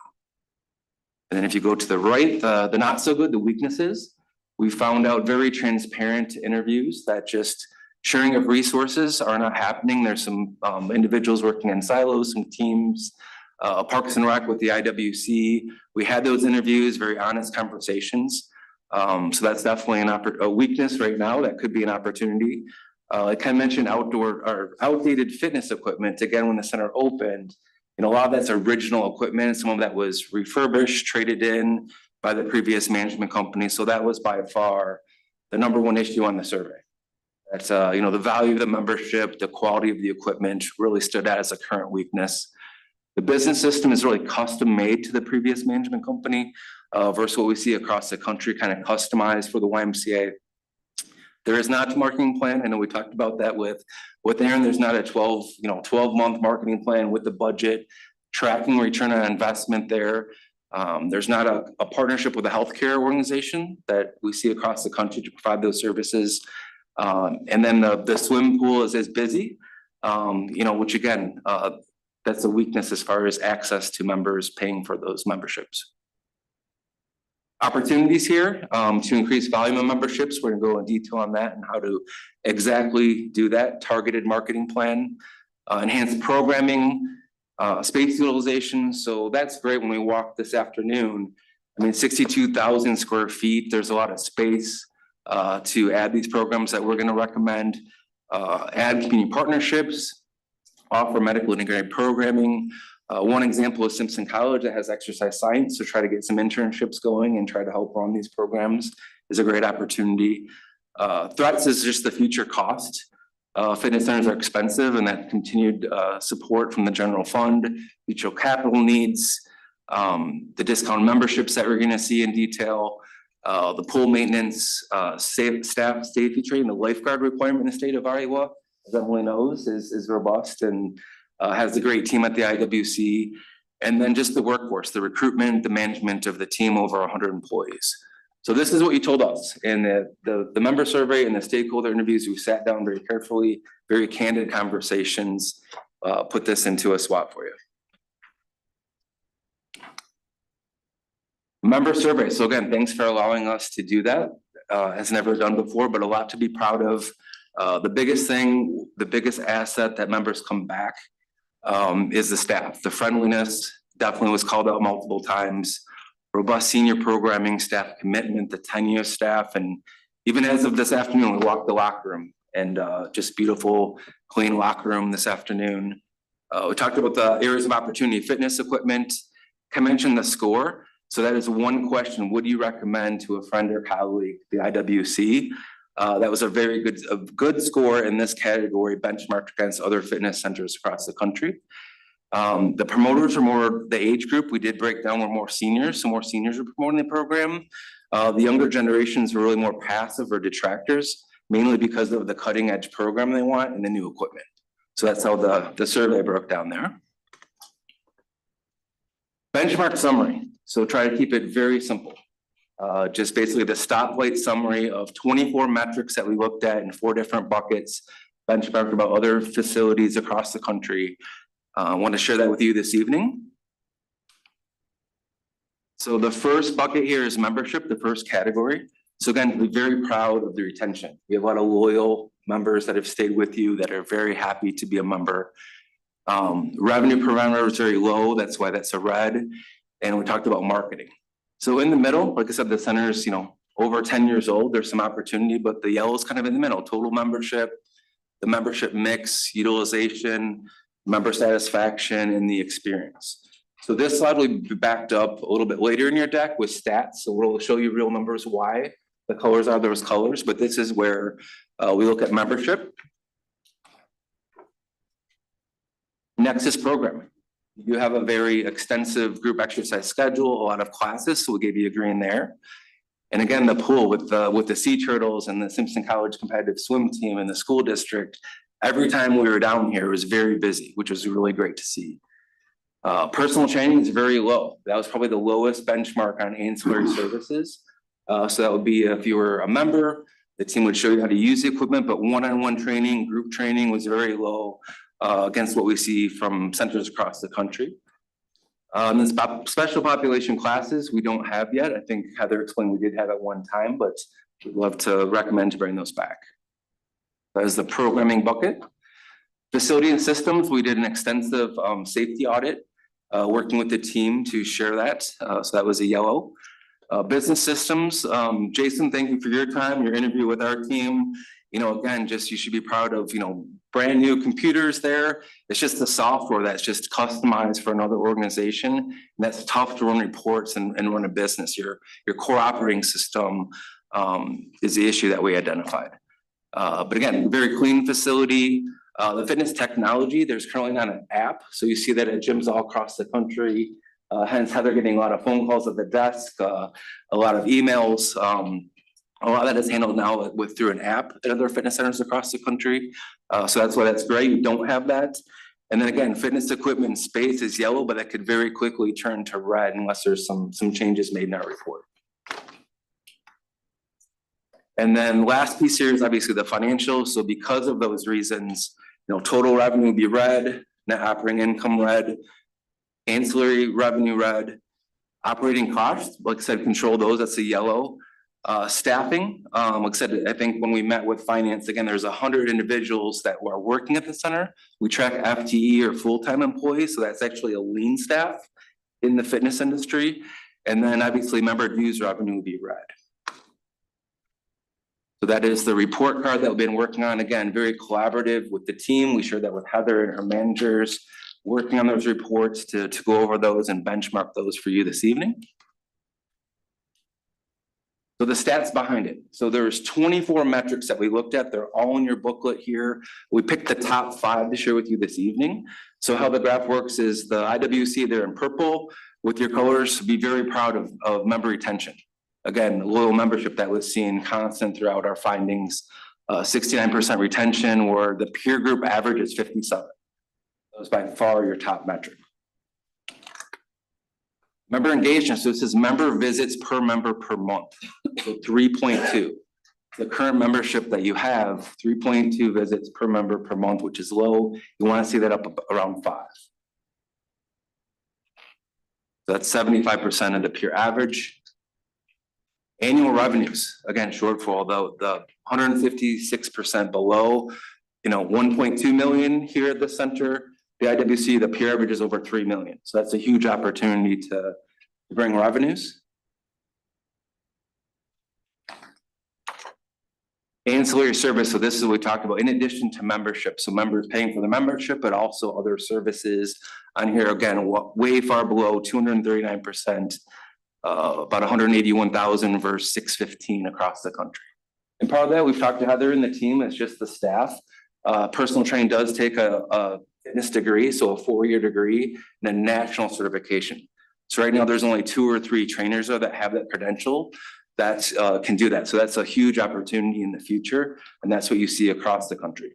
And then if you go to the right, the not so good, the weaknesses, we found out very transparent interviews that just sharing of resources are not happening. There's some individuals working in silos, some teams, Parks and Rec with the IWC. We had those interviews, very honest conversations. So that's definitely a weakness right now. That could be an opportunity. Like I mentioned, outdoor or outdated fitness equipment. Again, when the center opened, you know, a lot of that's original equipment. Some of that was refurbished, traded in by the previous management company. So that was by far the #1 issue on the survey. That's you know, the value of the membership, the quality of the equipment really stood out as a current weakness. The business system is really custom made to the previous management company versus what we see across the country, kind of customized for the YMCA. There is not a marketing plan. I know we talked about that with Aaron. There's not a 12-month marketing plan with the budget, tracking return on investment there. There's not a partnership with a healthcare organization that we see across the country to provide those services. And then the swim pool is busy, you know, which again, that's a weakness as far as access to members paying for those memberships. Opportunities here to increase volume of memberships. We're gonna go in detail on that and how to exactly do that. Targeted marketing plan, enhanced programming, space utilization. So that's great. When we walked this afternoon, I mean, 62,000 square feet, there's a lot of space to add these programs that we're gonna recommend. Add community partnerships, offer medical integrated programming. One example is Simpson College that has exercise science, so try to get some internships going and try to help run these programs is a great opportunity. Threats is just the future cost. Fitness centers are expensive, and that continued support from the general fund, future capital needs, the discount memberships that we're gonna see in detail, the pool maintenance, staff safety training, the lifeguard requirement in the state of Iowa, as everyone knows, is robust and has a great team at the IWC. And then just the workforce, the recruitment, the management of the team, over 100 employees. So this is what you told us in the member survey and the stakeholder interviews. We sat down very carefully, very candid conversations, put this into a SWOT for you. Member survey. So again, thanks for allowing us to do that. Has never done before, but a lot to be proud of. The biggest thing, the biggest asset that members come back is the staff. The friendliness definitely was called out multiple times. Robust senior programming, staff commitment, the tenure of staff, and even as of this afternoon, we walked the locker room and just beautiful, clean locker room this afternoon. We talked about the areas of opportunity, fitness equipment. I mentioned the score. So that is one question. Would you recommend to a friend or colleague the IWC? That was a very good score in this category, benchmarked against other fitness centers across the country. The promoters are more the age group. We did break down, we're more seniors, so more seniors are promoting the program. The younger generations were really more passive or detractors, mainly because of the cutting edge program they want and the new equipment. So that's how the survey broke down there. Benchmark summary. So try to keep it very simple. Just basically the stoplight summary of 24 metrics that we looked at in 4 different buckets, benchmarked about other facilities across the country. I want to share that with you this evening. So the first bucket here is membership, the first category. So again, we're very proud of the retention. We have a lot of loyal members that have stayed with you that are very happy to be a member. Revenue per member is very low, that's why that's a red. And we talked about marketing. So in the middle, like I said, the center is, over 10 years old, there's some opportunity, but the yellow is kind of in the middle, total membership, the membership mix, utilization, member satisfaction, and the experience. So this slide will be backed up a little bit later in your deck with stats. So we'll show you real numbers, why the colors are those colors, but this is where we look at membership. Next is programming. You have a very extensive group exercise schedule, a lot of classes, so we'll give you a green there. And again, the pool with the Sea Turtles and the Simpson College competitive swim team and the school district, every time we were down here, it was very busy, which was really great to see. Personal training is very low. That was probably the lowest benchmark on ancillary services. So that would be if you were a member, the team would show you how to use the equipment, but one-on-one training, group training was very low against what we see from centers across the country. Special population classes, we don't have yet. I think Heather explained we did have at one time, but we'd love to recommend to bring those back. That is the programming bucket. Facility and systems, we did an extensive safety audit, working with the team to share that. So that was a yellow. Business systems, Jason, thank you for your time, your interview with our team. Again, you should be proud of, brand new computers there. It's just the software that's just customized for another organization. And that's tough to run reports and run a business. Your core operating system is the issue that we identified. But again, very clean facility. The fitness technology, there's currently not an app. So you see that at gyms all across the country. Hence Heather getting a lot of phone calls at the desk, a lot of emails. A lot of that is handled now through an app at other fitness centers across the country. So that's why that's great. We don't have that. And then again, fitness equipment space is yellow, but that could very quickly turn to red unless there's some changes made in our report. And then last piece here is obviously the financials. So because of those reasons, total revenue would be red, net operating income red, ancillary revenue red, operating costs, like I said, control those, that's the yellow. Staffing, like I said, I think when we met with finance, again, there's 100 individuals that were working at the center. We track FTE or full-time employees, so that's actually a lean staff in the fitness industry. And then obviously member dues revenue would be red. So that is the report card that we've been working on. Again, very collaborative with the team. We shared that with Heather and her managers, working on those reports to go over those and benchmark those for you this evening. So the stats behind it. So there's 24 metrics that we looked at. They're all in your booklet here. We picked the top 5 to share with you this evening. So how the graph works is the IWC there in purple with your colors. Be very proud of member retention. Again, loyal membership that was seen constant throughout our findings. 69% retention, where the peer group average is 57. That was by far your top metric. Member engagement, so this is member visits per member per month, so 3.2. The current membership that you have, 3.2 visits per member per month, which is low. You want to see that up around 5. So that's 75% of the peer average. Annual revenues, again, shortfall, the 156% below, 1.2 million here at the center. The IWC, the peer average is over 3 million. So that's a huge opportunity to bring revenues. Ancillary service, so this is what we talked about in addition to membership. So members paying for the membership, but also other services on here, again, way far below 239%, about 181,000 versus 615 across the country. And part of that, we've talked to Heather and the team, it's just the staff. Personal training does take a fitness degree, so a 4-year degree, and a national certification. So right now there's only 2 or 3 trainers that have that credential that can do that. So that's a huge opportunity in the future, and that's what you see across the country.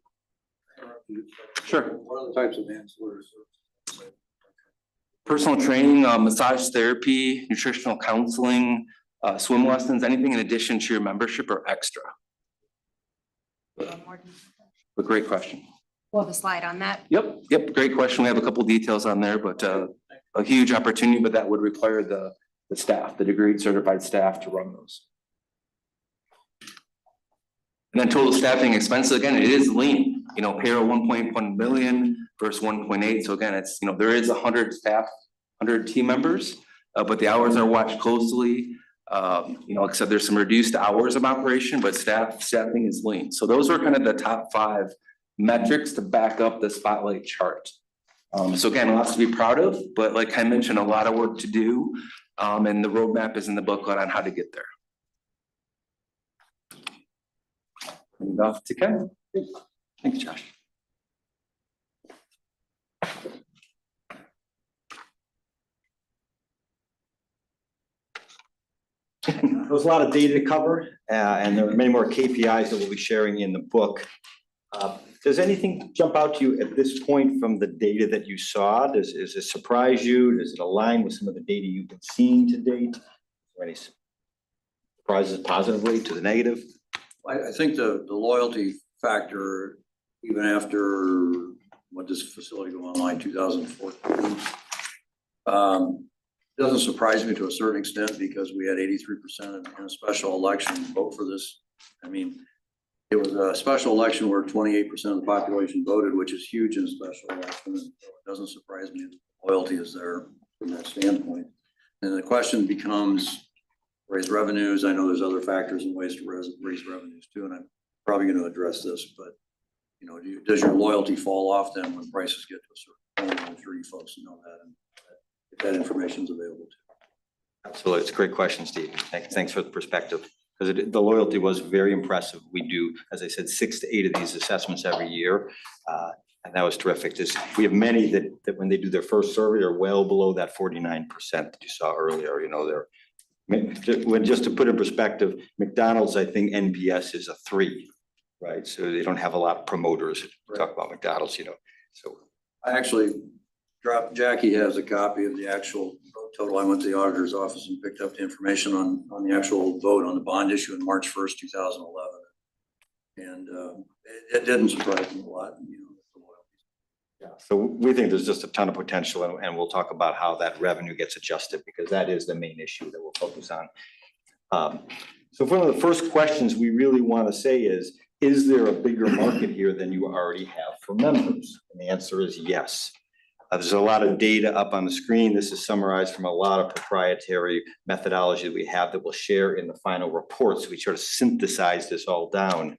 Sure. What are the types of ancillary services? Personal training, massage therapy, nutritional counseling, swim lessons, anything in addition to your membership or extra. But great question. We'll have a slide on that. Yep, great question. We have a couple details on there, but a huge opportunity, but that would require the the staff, the degreed certified staff to run those. And then total staffing expenses, again, it is lean, you know, payroll 1.1 million versus 1.8. So again, it's, you know, there is 100 staff, 100 team members, but the hours are watched closely. You know, except there's some reduced hours of operation, but staffing is lean. So those are kind of the top 5 metrics to back up the spotlight chart. So again, lots to be proud of, but like I mentioned, a lot of work to do. And the roadmap is in the booklet on how to get there. And off to Ken. Thanks, Josh. There's a lot of data to cover, and there are many more KPIs that we'll be sharing in the book. Does anything jump out to you at this point from the data that you saw? Does it surprise you? Does it align with some of the data you've been seeing to date? Or any surprises positively to the negative? I think the loyalty factor, even after what this facility go online 2014, doesn't surprise me to a certain extent because we had 83% in a special election vote for this. I mean, it was a special election where 28% of the population voted, which is huge in a special election. And so it doesn't surprise me that loyalty is there from that standpoint. And the question becomes raise revenues. I know there's other factors and ways to raise revenues too, and I'm probably going to address this, but you know, does your loyalty fall off then when prices get to a certain point? I'm sure you folks know that, and if that information is available too. Absolutely. It's a great question, Steve. Thanks for the perspective. Because the loyalty was very impressive. We do, as I said, 6 to 8 of these assessments every year. And that was terrific. We have many that when they do their first survey are well below that 49% that you saw earlier. You know, just to put in perspective, McDonald's, I think NPS is a 3, right? So they don't have a lot of promoters. Right. Talk about McDonald's, you know. So I actually Jackie has a copy of the actual vote total. I went to the auditor's office and picked up the information on the actual vote on the bond issue in March 1st, 2011. And it didn't surprise me a lot, you know. Yeah, so we think there's just a ton of potential, and we'll talk about how that revenue gets adjusted because that is the main issue that we'll focus on. So one of the first questions we really want to say is there a bigger market here than you already have for members? And the answer is yes. There's a lot of data up on the screen. This is summarized from a lot of proprietary methodology that we have that we'll share in the final report. So we sort of synthesize this all down.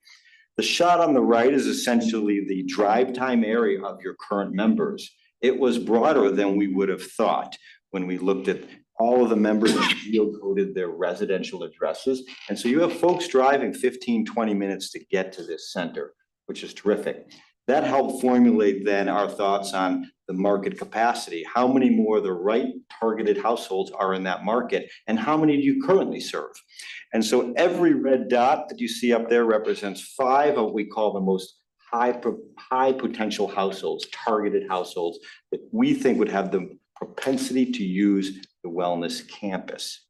The shot on the right is essentially the drive time area of your current members. It was broader than we would have thought when we looked at all of the members and geocoded their residential addresses. And so you have folks driving 15, 20 minutes to get to this center, which is terrific. That helped formulate then our thoughts on the market capacity. How many more of the right targeted households are in that market, and how many do you currently serve? And so every red dot that you see up there represents 5 of what we call the most high potential households, targeted households that we think would have the propensity to use the wellness campus.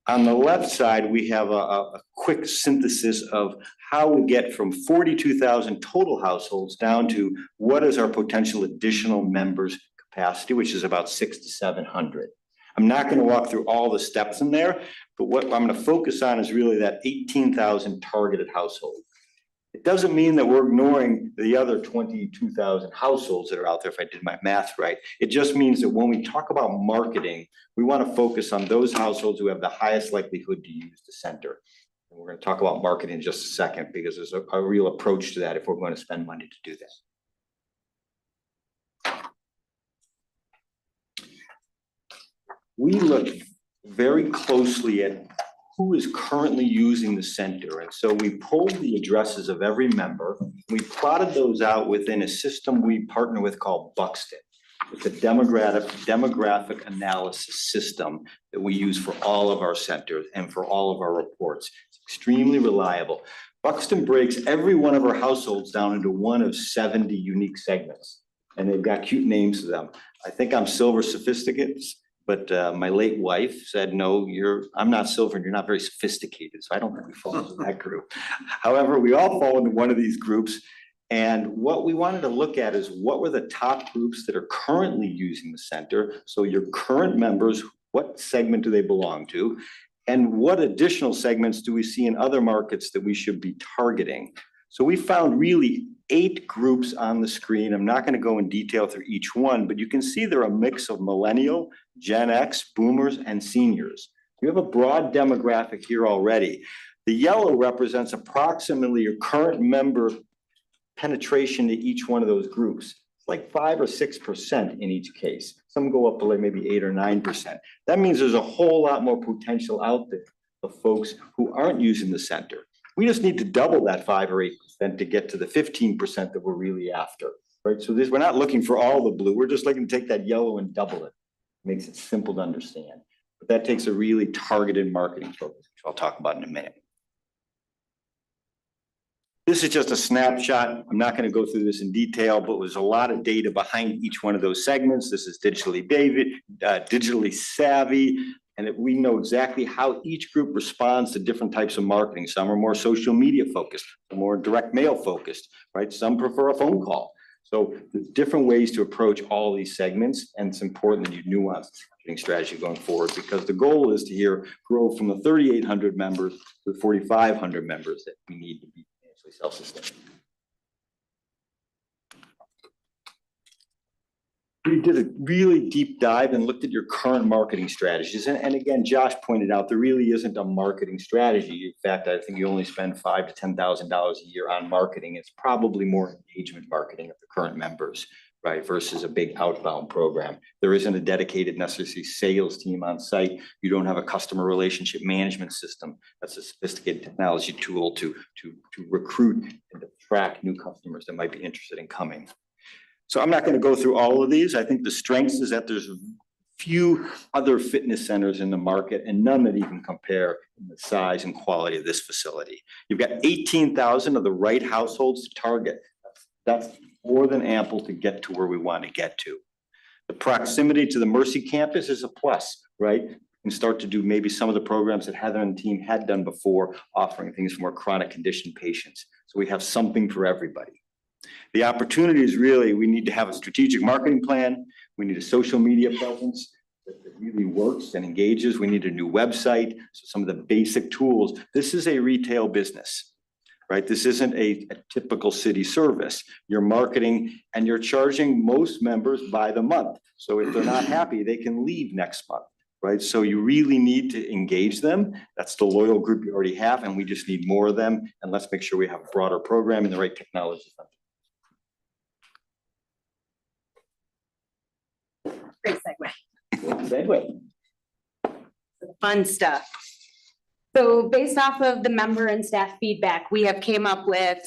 On the left side, we have a quick synthesis of how we get from 42,000 total households down to what is our potential additional members capacity, which is about 600 to 700. I'm not going to walk through all the steps in there, but what I'm going to focus on is really that 18,000 targeted households. It doesn't mean that we're ignoring the other 22,000 households that are out there, if I did my math right. It just means that when we talk about marketing, we want to focus on those households who have the highest likelihood to use the center. And we're going to talk about marketing in just a second because there's a real approach to that if we're going to spend money to do that. We look very closely at who is currently using the center. And so we pulled the addresses of every member. We plotted those out within a system we partner with called Buxton. It's a demographic analysis system that we use for all of our centers and for all of our reports. It's extremely reliable. Buxton breaks every one of our households down into one of 70 unique segments, and they've got cute names to them. I think I'm Silver Sophisticates, but my late wife said, no, I'm not silver and you're not very sophisticated. So I don't think we fall into that group. However, we all fall into one of these groups. And what we wanted to look at is what were the top groups that are currently using the center. So your current members What segment do they belong to? And what additional segments do we see in other markets that we should be targeting? So we found really 8 groups on the screen. I'm not going to go in detail through each one, but you can see they're a mix of millennial, Gen X, boomers, and seniors. You have a broad demographic here already. The yellow represents approximately your current member penetration to each one of those groups. It's like 5 or 6% in each case. Some go up to like maybe 8 or 9%. That means there's a whole lot more potential out there of folks who aren't using the center. We just need to double that 5 or 8% to get to the 15% that we're really after, right? So we're not looking for all the blue. We're just looking to take that yellow and double it. Makes it simple to understand. But that takes a really targeted marketing focus, which I'll talk about in a minute. This is just a snapshot. I'm not going to go through this in detail, but there's a lot of data behind each one of those segments. This is digitally savvy, and we know exactly how each group responds to different types of marketing. Some are more social media focused, some more direct mail focused, right? Some prefer a phone call. So there's different ways to approach all these segments, and it's important that you nuance marketing strategy going forward, because the goal is to grow from the 3,800 members to the 4,500 members that we need to be self-sustaining. We did a really deep dive and looked at your current marketing strategies. And again, Josh pointed out there really isn't a marketing strategy. In fact, I think you only spend $5,000 to $10,000 a year on marketing. It's probably more engagement marketing of the current members, right, versus a big outbound program. There isn't a dedicated necessarily sales team on site. You don't have a customer relationship management system. That's a sophisticated technology tool to recruit and attract new customers that might be interested in coming. So I'm not going to go through all of these. I think the strengths is that there's few other fitness centers in the market and none that even compare in the size and quality of this facility. You've got 18,000 of the right households to target. That's more than ample to get to where we want to get to. The proximity to the Mercy campus is a plus, right? You can start to do maybe some of the programs that Heather and the team had done before, offering things for more chronic condition patients. So we have something for everybody. The opportunity is really, we need to have a strategic marketing plan. We need a social media presence that really works and engages. We need a new website. So some of the basic tools. This is a retail business, right? This isn't a typical city service. You're marketing and you're charging most members by the month. So if they're not happy, they can leave next month, right? So you really need to engage them. That's the loyal group you already have, and we just need more of them. And let's make sure we have a broader program and the right technology. Great segue. Fun stuff. So based off of the member and staff feedback, we have came up with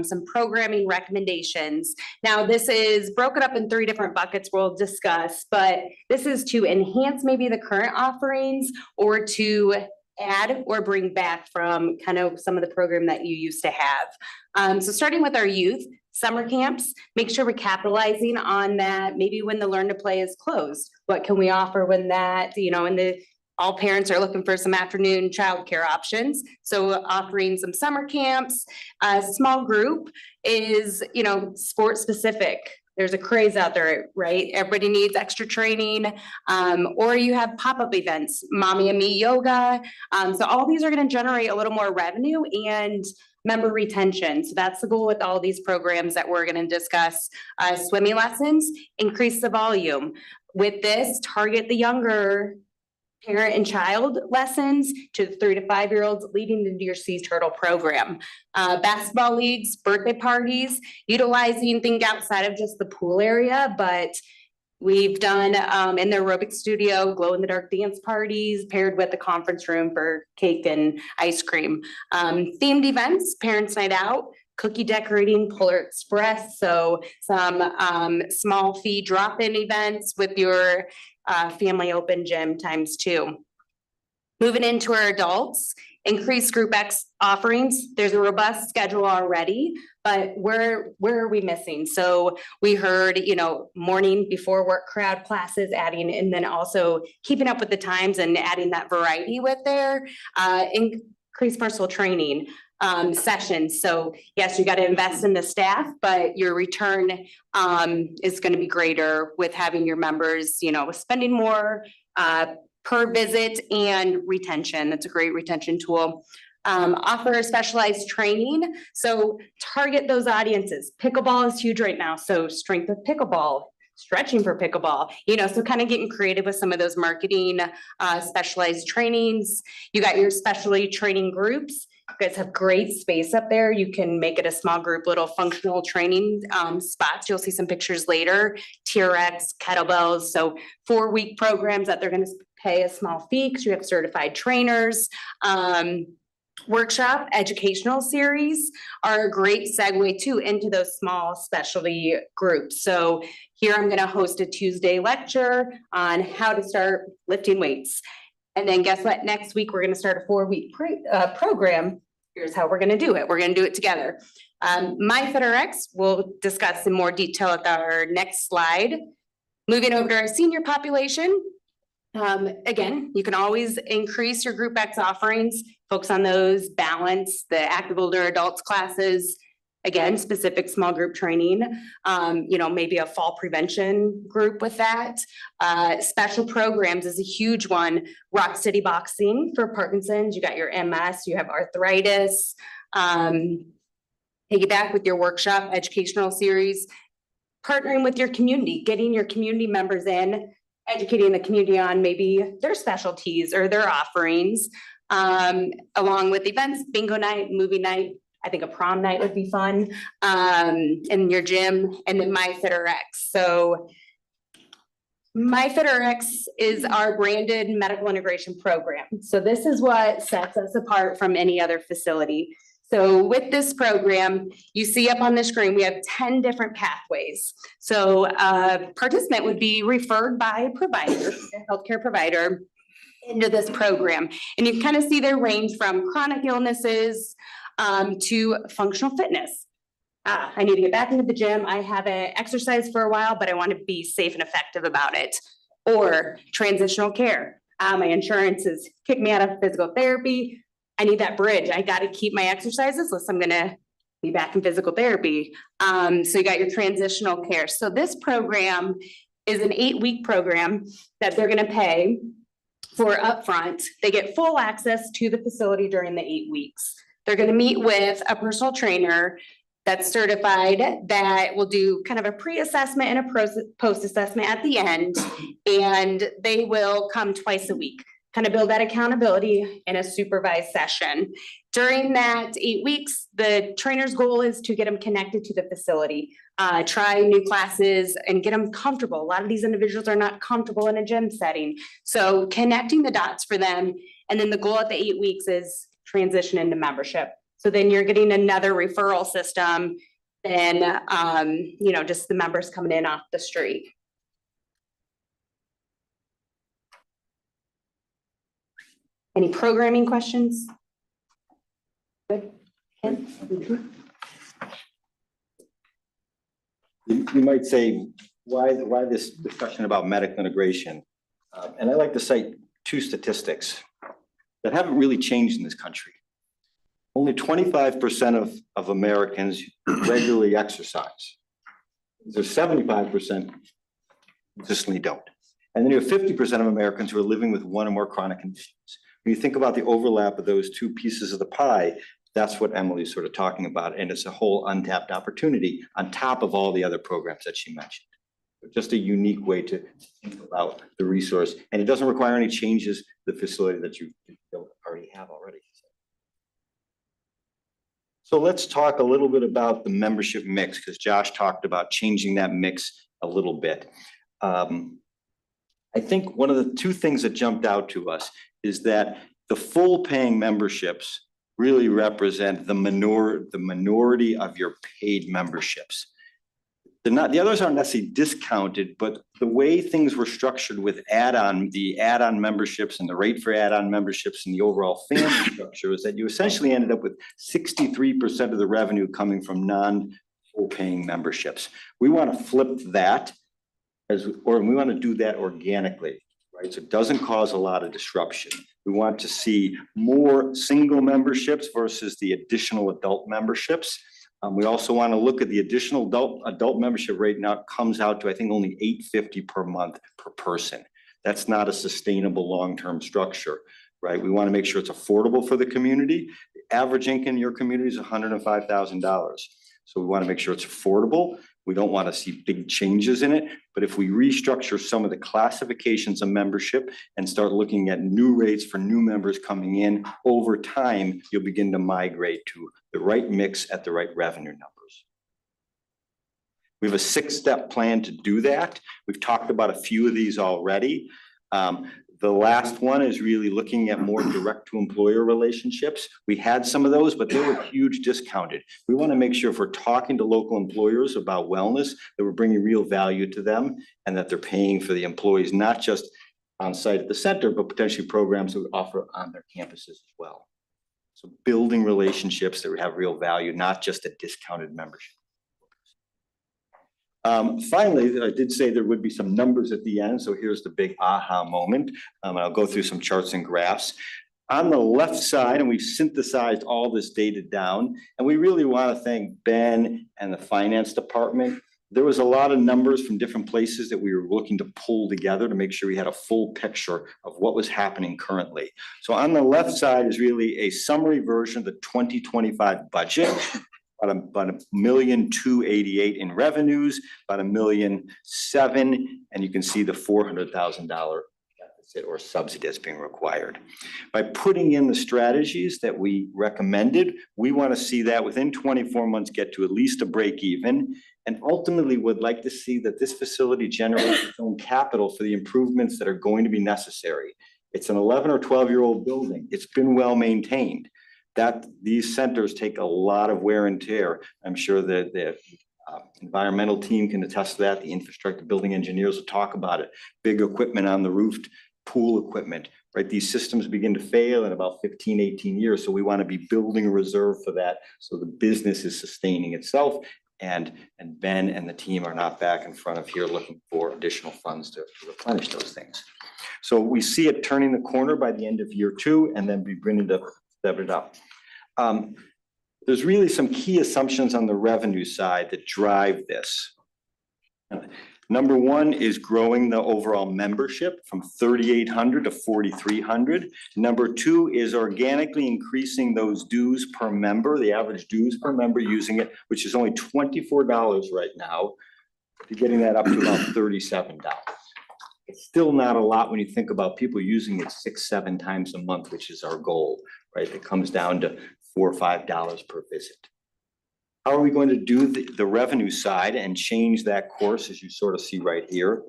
some programming recommendations. Now, this is broken up in 3 different buckets we'll discuss, but this is to enhance maybe the current offerings or to add or bring back from kind of some of the program that you used to have. So starting with our youth, summer camps, make sure we're capitalizing on that. Maybe when the Learn to Play is closed, what can we offer when that, all parents are looking for some afternoon childcare options. So offering some summer camps, a small group is, sport specific. There's a craze out there, right? Everybody needs extra training, or you have pop-up events, Mommy and Me Yoga. So all these are going to generate a little more revenue and member retention. So that's the goal with all these programs that we're going to discuss. Swimming lessons, increase the volume. With this, target the younger parent and child lessons to the 3 to 5 year olds leading into your Sea Turtle program. Basketball leagues, birthday parties, utilizing things outside of just the pool area, but we've done in the aerobic studio, glow in the dark dance parties paired with the conference room for cake and ice cream. Themed events, parents' night out, cookie decorating, Polar Express. So some small fee drop-in events with your family open gym ×2. Moving into our adults, increased group X offerings. There's a robust schedule already, but where are we missing? So we heard, morning before work crowd classes adding, and then also keeping up with the times and adding that variety with their increased personal training sessions. So yes, you got to invest in the staff, but your return is going to be greater with having your members, spending more, per visit and retention. That's a great retention tool. Offer specialized training, so target those audiences. Pickleball is huge right now, so strength of pickleball, stretching for pickleball, so kind of getting creative with some of those marketing, specialized trainings. You got your specialty training groups. You guys have great space up there. You can make it a small group, little functional training spots. You'll see some pictures later. TRX, kettlebells, so 4-week programs that they're going to pay a small fee because you have certified trainers. Workshop educational series are a great segue too into those small specialty groups. So here I'm going to host a Tuesday lecture on how to start lifting weights. And then guess what? Next week, we're going to start a 4-week program. Here's how we're going to do it. We're going to do it together. MyFitRx we'll discuss in more detail at our next slide. Moving over to our senior population. Again, you can always increase your Group X offerings, focus on those, balance the active older adults classes. Again, specific small group training, maybe a fall prevention group with that. Special programs is a huge one. Rock City Boxing for Parkinson's. You got your MS, you have arthritis. Piggyback with your workshop educational series. Partnering with your community, getting your community members in, educating the community on maybe their specialties or their offerings, along with events, bingo night, movie night. I think a prom night would be fun, in your gym, and then MyFitRx. So MyFitRx is our branded medical integration program. So this is what sets us apart from any other facility. So with this program, you see up on the screen, we have 10 different pathways. So a participant would be referred by a provider, a healthcare provider, into this program. And you can kind of see their range from chronic illnesses to functional fitness. I need to get back into the gym. I haven't exercised for a while, but I want to be safe and effective about it. Or transitional care. My insurance has kicked me out of physical therapy. I need that bridge. I got to keep my exercises unless I'm going to be back in physical therapy. So you got your transitional care. So this program is an 8-week program that they're going to pay for upfront. They get full access to the facility during the 8 weeks. They're going to meet with a personal trainer that's certified that will do kind of a pre-assessment and a post-assessment at the end. And they will come twice a week, kind of build that accountability in a supervised session. During that 8 weeks, the trainer's goal is to get them connected to the facility, try new classes and get them comfortable. A lot of these individuals are not comfortable in a gym setting. So connecting the dots for them. And then the goal at the 8 weeks is transition into membership. So then you're getting another referral system than, just the members coming in off the street. Any programming questions? Good. Ken? You might say, why this discussion about medical integration? And I like to cite 2 statistics that haven't really changed in this country. Only 25% of Americans regularly exercise. There's 75% consistently don't. And then you have 50% of Americans who are living with one or more chronic conditions. When you think about the overlap of those 2 pieces of the pie, that's what Emily's sort of talking about. And it's a whole untapped opportunity on top of all the other programs that she mentioned. Just a unique way to think about the resource. And it doesn't require any changes to the facility that you already have already. So let's talk a little bit about the membership mix, because Josh talked about changing that mix a little bit. I think one of the 2 things that jumped out to us is that the full paying memberships really represent the minority of your paid memberships. The others aren't necessarily discounted, but the way things were structured with the add-on memberships and the rate for add-on memberships and the overall family structure is that you essentially ended up with 63% of the revenue coming from non-full paying memberships. We want to flip that we want to do that organically, right? So it doesn't cause a lot of disruption. We want to see more single memberships versus the additional adult memberships. We also want to look at the additional adult membership rate. Now it comes out to, I think, only $850 per month per person. That's not a sustainable long-term structure, right? We want to make sure it's affordable for the community. The average income in your community is $105,000. So we want to make sure it's affordable. We don't want to see big changes in it, but if we restructure some of the classifications of membership and start looking at new rates for new members coming in, over time, you'll begin to migrate to the right mix at the right revenue numbers. We have a 6-step plan to do that. We've talked about a few of these already. The last one is really looking at more direct to employer relationships. We had some of those, but they were huge discounted. We want to make sure if we're talking to local employers about wellness, that we're bringing real value to them and that they're paying for the employees, not just on site at the center, but potentially programs that we offer on their campuses as well. So building relationships that would have real value, not just a discounted membership. Finally, I did say there would be some numbers at the end, so here's the big aha moment. I'll go through some charts and graphs. On the left side, and we've synthesized all this data down, and we really want to thank Ben and the finance department. There was a lot of numbers from different places that we were looking to pull together to make sure we had a full picture of what was happening currently. So on the left side is really a summary version of the 2025 budget. About $1,288,000 in revenues, about $1,007,000, and you can see the $400,000 deficit or subsidy that's being required. By putting in the strategies that we recommended, we want to see that within 24 months get to at least a break even, and ultimately would like to see that this facility generates its own capital for the improvements that are going to be necessary. It's an 11 or 12-year-old building. It's been well maintained. That these centers take a lot of wear and tear. I'm sure that the environmental team can attest to that. The infrastructure building engineers will talk about it. Big equipment on the roof, pool equipment, right? These systems begin to fail in about 15, 18 years. So we want to be building a reserve for that so the business is sustaining itself. And Ben and the team are not back in front of here looking for additional funds to replenish those things. So we see it turning the corner by the end of year 2 and then beginning to step it up. There's really some key assumptions on the revenue side that drive this. Number one is growing the overall membership from 3,800 to 4,300. Number two is organically increasing those dues per member, the average dues per member using it, which is only $24 right now, to getting that up to about $37. It's still not a lot when you think about people using it 6-7 times a month, which is our goal, right? It comes down to $4 or $5 per visit. How are we going to do the revenue side and change that course, as you sort of see right here?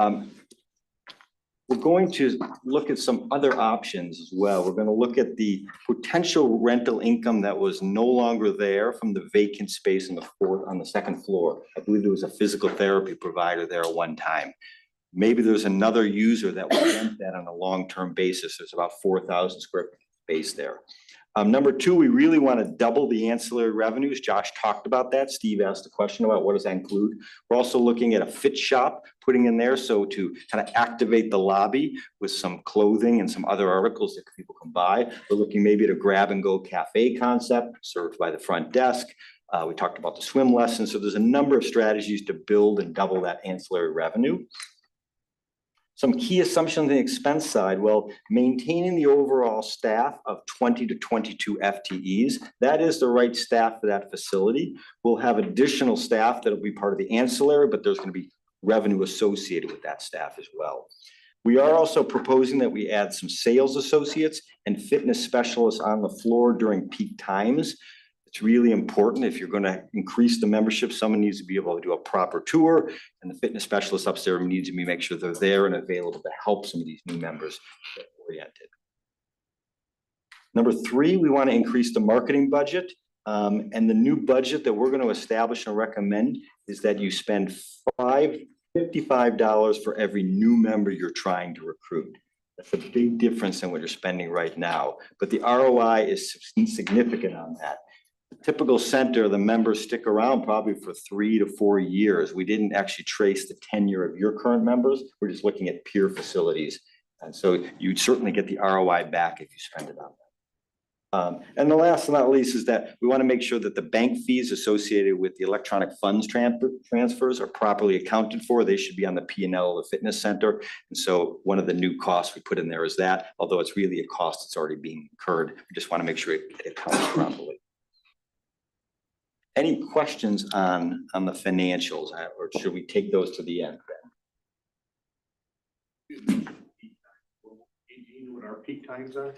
We're going to look at some other options as well. We're going to look at the potential rental income that was no longer there from the vacant space on the second floor. I believe there was a physical therapy provider there at one time. Maybe there's another user that will rent that on a long-term basis. There's about 4,000 square feet space there. Number two, we really want to double the ancillary revenues. Josh talked about that. Steve asked a question about what does that include. We're also looking at a fit shop, putting in there so to kind of activate the lobby with some clothing and some other articles that people can buy. We're looking maybe at a grab and go cafe concept served by the front desk. We talked about the swim lessons. So there's a number of strategies to build and double that ancillary revenue. Some key assumptions on the expense side, well, maintaining the overall staff of 20 to 22 FTEs, that is the right staff for that facility. We'll have additional staff that'll be part of the ancillary, but there's going to be revenue associated with that staff as well. We are also proposing that we add some sales associates and fitness specialists on the floor during peak times. It's really important. If you're going to increase the membership, someone needs to be able to do a proper tour, and the fitness specialists upstairs need to make sure they're there and available to help some of these new members get oriented. Number three, we want to increase the marketing budget. And the new budget that we're going to establish and recommend is that you spend $55 for every new member you're trying to recruit. That's a big difference than what you're spending right now, but the ROI is significant on that. The typical center, the members stick around probably for 3 to 4 years. We didn't actually trace the tenure of your current members. We're just looking at peer facilities. And so you'd certainly get the ROI back if you spend it on that. And the last but not least is that we want to make sure that the bank fees associated with the electronic funds transfers are properly accounted for. They should be on the P&L of the fitness center. And so one of the new costs we put in there is that, although it's really a cost that's already being incurred, we just want to make sure it accounts properly. Any questions on the financials, or should we take those to the end? What our peak times are?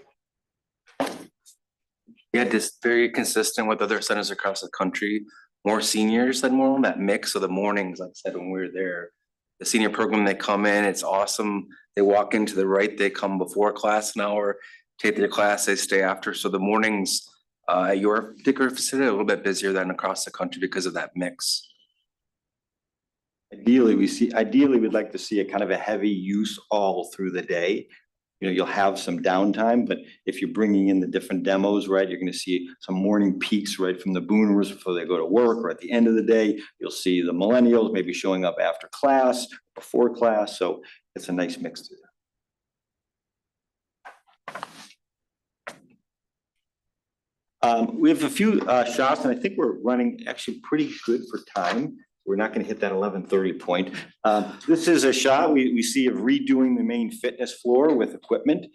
Yeah, just very consistent with other centers across the country. More seniors than normal, that mix of the mornings, like I said, when we were there. The senior program, they come in, it's awesome. They walk into the right, they come before class an hour, take their class, they stay after. So the mornings at your particular facility are a little bit busier than across the country because of that mix. Ideally, we'd like to see a kind of a heavy use all through the day. You know, you'll have some downtime, but if you're bringing in the different demos, right, you're going to see some morning peaks right from the boomers before they go to work, or at the end of the day, you'll see the millennials maybe showing up after class, before class. So it's a nice mix through there. We have a few shots, and I think we're running actually pretty good for time. We're not going to hit that 11:30 point. This is a shot we see of redoing the main fitness floor with equipment.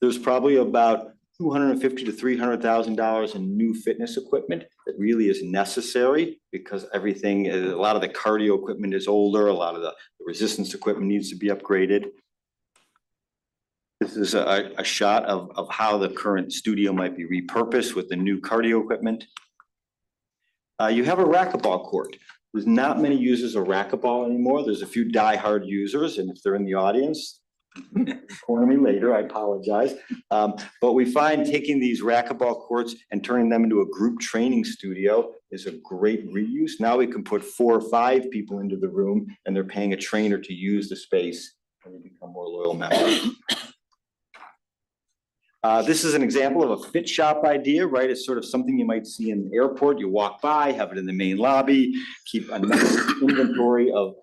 There's probably about $250,000 to $300,000 in new fitness equipment that really is necessary because a lot of the cardio equipment is older. A lot of the resistance equipment needs to be upgraded. This is a shot of how the current studio might be repurposed with the new cardio equipment. You have a racquetball court. There's not many users of racquetball anymore. There's a few diehard users, and if they're in the audience, corner me later, I apologize. But we find taking these racquetball courts and turning them into a group training studio is a great reuse. Now we can put 4 or 5 people into the room, and they're paying a trainer to use the space, and they become more loyal members. This is an example of a fit shop idea, right? It's sort of something you might see in the airport. You walk by, have it in the main lobby, keep a nice inventory of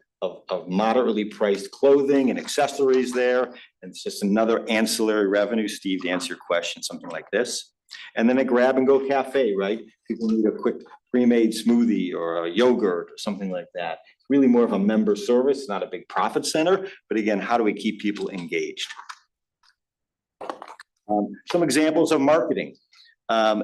moderately priced clothing and accessories there. And it's just another ancillary revenue, Steve, to answer your question, something like this. And then a grab and go cafe, right? People need a quick pre-made smoothie or a yogurt or something like that. It's really more of a member service, not a big profit center. But again, how do we keep people engaged? Some examples of marketing.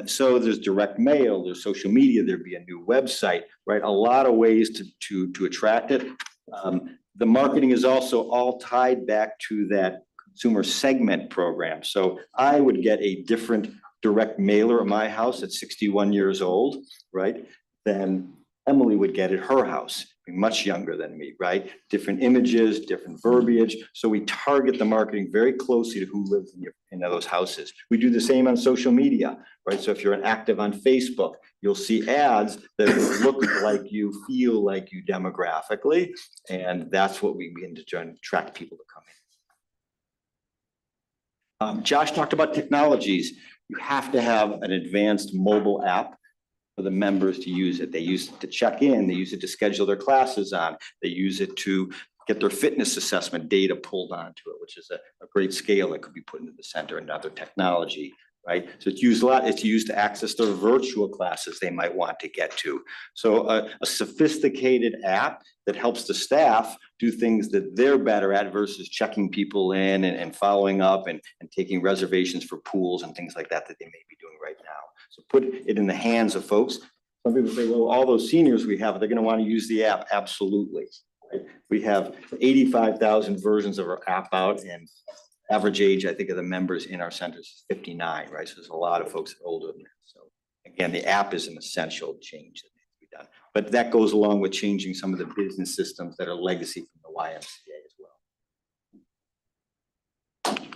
So there's direct mail, there's social media, there'd be a new website, right? A lot of ways to attract it. The marketing is also all tied back to that consumer segment program. So I would get a different direct mailer at my house at 61 years old, right? Than Emily would get at her house, much younger than me, right? Different images, different verbiage. So we target the marketing very closely to who lives in those houses. We do the same on social media, right? So if you're active on Facebook, you'll see ads that look like you, feel like you demographically, and that's what we begin to try and attract people to come in. Josh talked about technologies. You have to have an advanced mobile app for the members to use it. They use it to check in, they use it to schedule their classes on, they use it to get their fitness assessment data pulled onto it, which is a great scale that could be put into the center and other technology, right? So it's used a lot, it's used to access their virtual classes they might want to get to. So a sophisticated app that helps the staff do things that they're better at versus checking people in and following up and taking reservations for pools and things like that they may be doing right now. So put it in the hands of folks. Some people say, well, all those seniors we have, they're going to want to use the app. Absolutely. Right? We have 85,000 versions of our app out, and average age, I think, of the members in our centers is 59, right? So there's a lot of folks that are older than that. So again, the app is an essential change that needs to be done. But that goes along with changing some of the business systems that are legacy from the YMCA as well.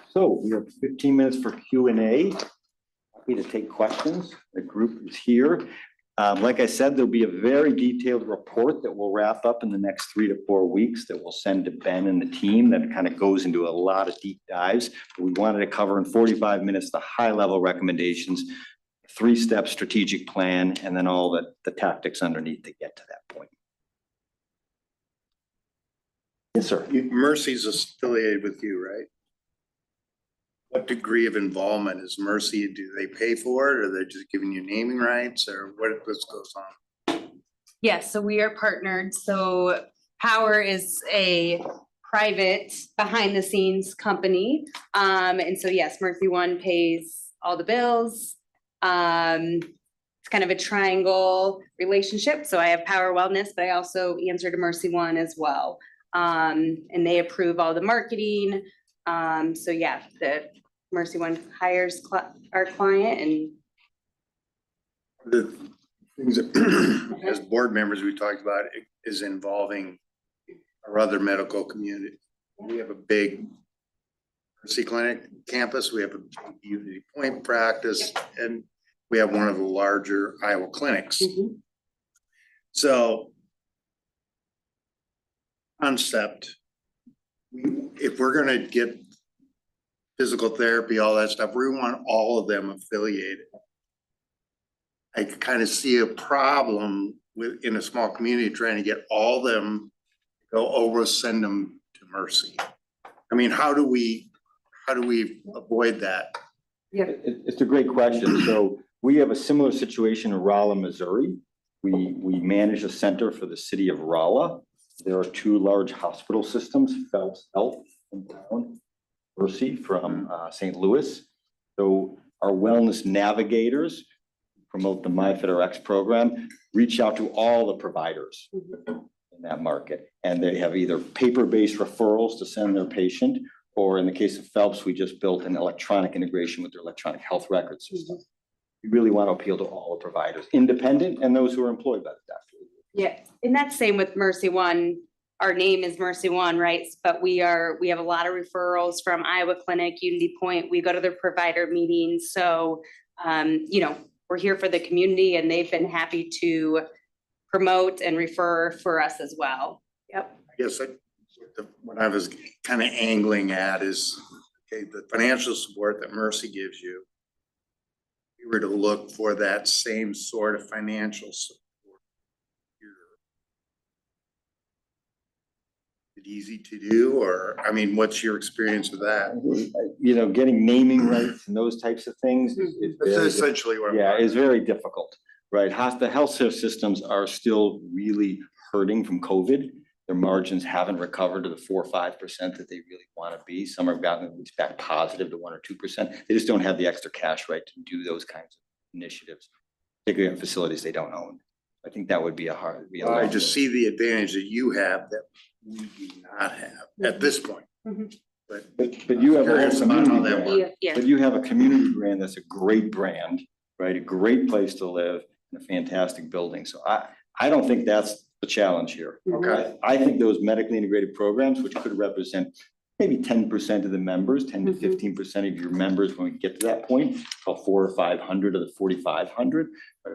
So we have 15 minutes for Q&A. Happy to take questions. The group is here. Like I said, there'll be a very detailed report that we'll wrap up in the next 3 to 4 weeks that we'll send to Ben and the team that kind of goes into a lot of deep dives. But we wanted to cover in 45 minutes the high-level recommendations, 3-step strategic plan, and then all the tactics underneath to get to that point. Yes, sir. Mercy's affiliated with you, right? what degree of involvement is Mercy? Do they pay for it, or they're just giving you naming rights, or what goes on? Yes, so we are partnered. So Power is a private behind the scenes company. And so yes, Mercy One pays all the bills. It's kind of a triangle relationship. So I have Power Wellness, but I also answer to Mercy One as well. And they approve all the marketing. So yeah, the Mercy One hires our client and The things that, as board members, we talked about is involving our other medical community. We have a big Mercy Clinic campus, we have a Unity Point practice, and we have one of the larger Iowa clinics. So concept, if we're gonna get physical therapy, all that stuff, we want all of them affiliated. I kind of see a problem in a small community trying to get all of them, go over, send them to Mercy. I mean, how do we avoid that? Yeah, it's a great question. So we have a similar situation in Rolla, Missouri. We manage a center for the city of Rolla. There are two large hospital systems, Phelps Health in town, Mercy from St. Louis. So our wellness navigators promote the MyFitRx program, reach out to all the providers in that market. And they have either paper-based referrals to send their patient, or in the case of Phelps, we just built an electronic integration with their electronic health record system. We really want to appeal to all the providers, independent and those who are employed by the doctor. yeah, and that's same with Mercy One. Our name is Mercy One, right? But we have a lot of referrals from Iowa Clinic, Unity Point. We go to their provider meetings. So, you know, we're here for the community and they've been happy to promote and refer for us as well. Yep. I guess what I was kind of angling at is, okay, the financial support that Mercy gives you, we were to look for that same sort of financial support here. Is it easy to do, or, I mean, what's your experience with that? You know, getting naming rights and those types of things is That's very, essentially what I'm. yeah, is very difficult, right? The healthcare systems are still really hurting from COVID. Their margins haven't recovered to the 4 or 5% that they really want to be. Some have gotten at least back positive to 1 or 2%. They just don't have the extra cash, right, to do those kinds of initiatives, particularly in facilities they don't own. I think that would be I just see the advantage that you have that we do not have at this point. But you have a curious whole about how community that brand. works. Yeah. But you have a community brand that's a great brand, right? A great place to live and a fantastic building. So I don't think that's the challenge here. Okay. I think those medically integrated programs, which could represent maybe 10% of the members, 10 to 15% of your members when we get to that point, about 400 or 500 of the 4,500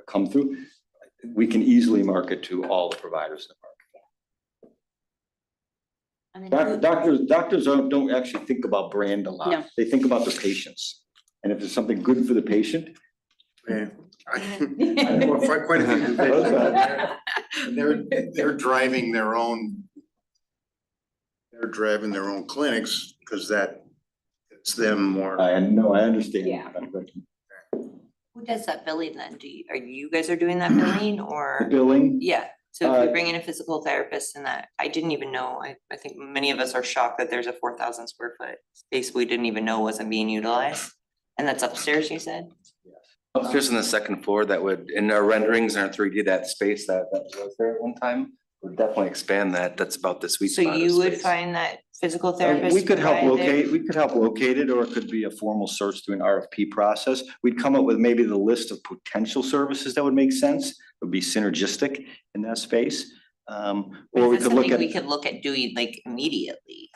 come through. We can easily market to all the providers in the market. Doctors don't actually think about brand a lot. No. They think about their patients. And if there's something good for the patient. Yeah. I know quite a few divisions. They're driving their own. They're driving their own clinics because it's them more. I understand. Yeah. Who does that billing then? Are you guys doing that billing The or? billing, Yeah, so if we bring in a physical therapist and that, I didn't even know, I think many of us are shocked that there's a 4,000 square foot space we didn't even know wasn't being utilized. And that's upstairs, you said? Upstairs on the second floor, that would, in our renderings and our 3D, that space that was there at one time, would definitely expand that. That's about the sweet So spot of you would space. find that physical therapist? we could help provide it? locate, it, or it could be a formal search through an RFP process. We'd come up with maybe the list of potential services that would make sense, would be synergistic in that space. Or we Is this could look something at. we could look at doing like immediately?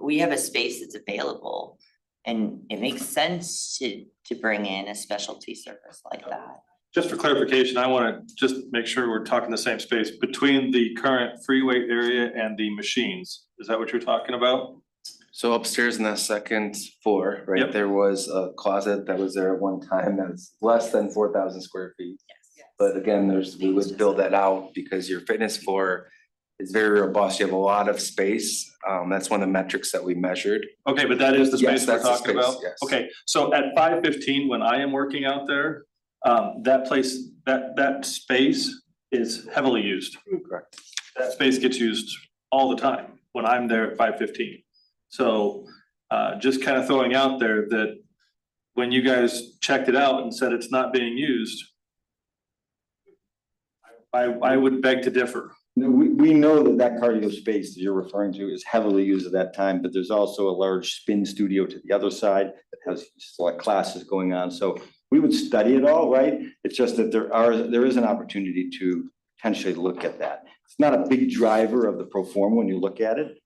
We have a space that's available and it makes sense to bring in a specialty service like that. Just for clarification, I wanna just make sure we're talking the same space between the current free weight area and the machines. Is that what you're talking about? So upstairs in that second floor, right, Yep. there was a closet that was there at one time that's less than 4,000 square feet. But again, we would build that out because your fitness floor is very robust. You have a lot of space. That's one of the metrics that we measured. Okay, but that is the Yes, space we're that's the talking space, about? yes. Okay, so at 5:15, when I am working out there, that place, that space is heavily used. Correct. That space gets used all the time when I'm there at 5:15. So just kind of throwing out there that when you guys checked it out and said it's not being used, I would beg to differ. No, we know that that cardio space that you're referring to is heavily used at that time, but there's also a large spin studio to the other side that has select classes going on. So we would study it all, right? It's just that there is an opportunity to potentially look at that. It's not a big driver of the pro forma when you look at it,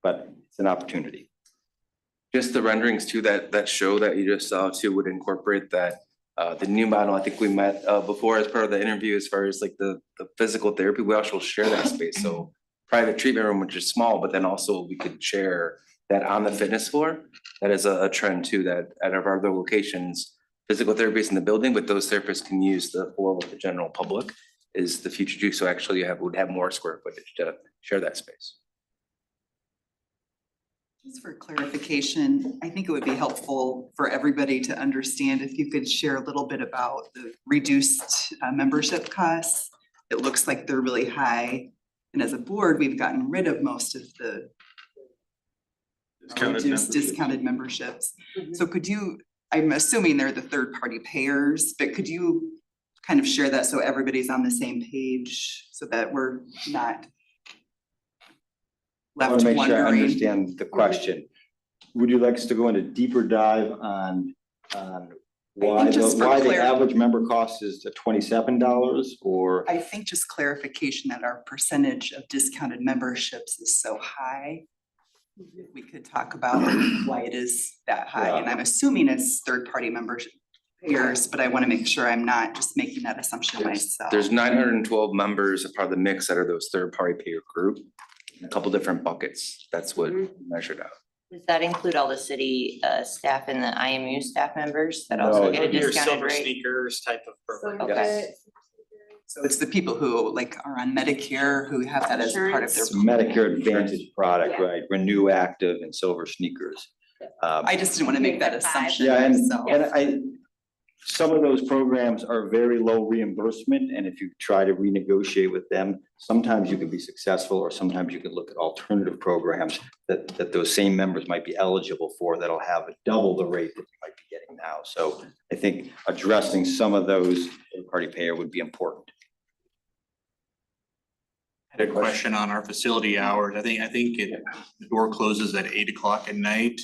but it's an opportunity. Just the renderings too, that show that you just saw too would incorporate that. The new model, I think we met before as part of the interview, as far as like the physical therapy, we also share that space. So private treatment room, which is small, but then also we could share that on the fitness floor. That is a trend too, that at our other locations, physical therapy is in the building, but those therapists can use the floor with the general public is the future too. So actually would have more square footage to share that space. Just for clarification, I think it would be helpful for everybody to understand if you could share a little bit about the reduced membership costs. It looks like they're really high. And as a board, we've gotten rid of most of the discounted memberships. So could you, I'm assuming they're the third party payers, but could you kind of share that so everybody's on the same page so that we're not I left want to make sure I wondering? understand the question. Would you like us to go into deeper dive on why think just for the clarity. average member cost is $27 or? I think just clarification that our percentage of discounted memberships is so high. We could talk about why it is that high, and I'm assuming it's third-party membership payers, but I want to make sure I'm not just making that assumption myself. There's 912 members of part of the mix that are those third-party payer group, in a couple different buckets. That's what we measured out. Does that include all the city staff and the IMU staff members that also get a Your discounted silver rate? sneakers type of program. Okay. So it's the people who like are on Medicare who have that as part of their. It's a Medicare Advantage product, right? Renew Active and Silver Sneakers. I just didn't want to make that assumption Yeah, myself. and some of those programs are very low reimbursement, and if you try to renegotiate with them, sometimes you can be successful, or sometimes you can look at alternative programs that those same members might be eligible for that'll have double the rate that you might be getting now. So I think addressing some of those third-party payer would be important. I had a question on our facility hours. I think the door closes at 8 o'clock at night.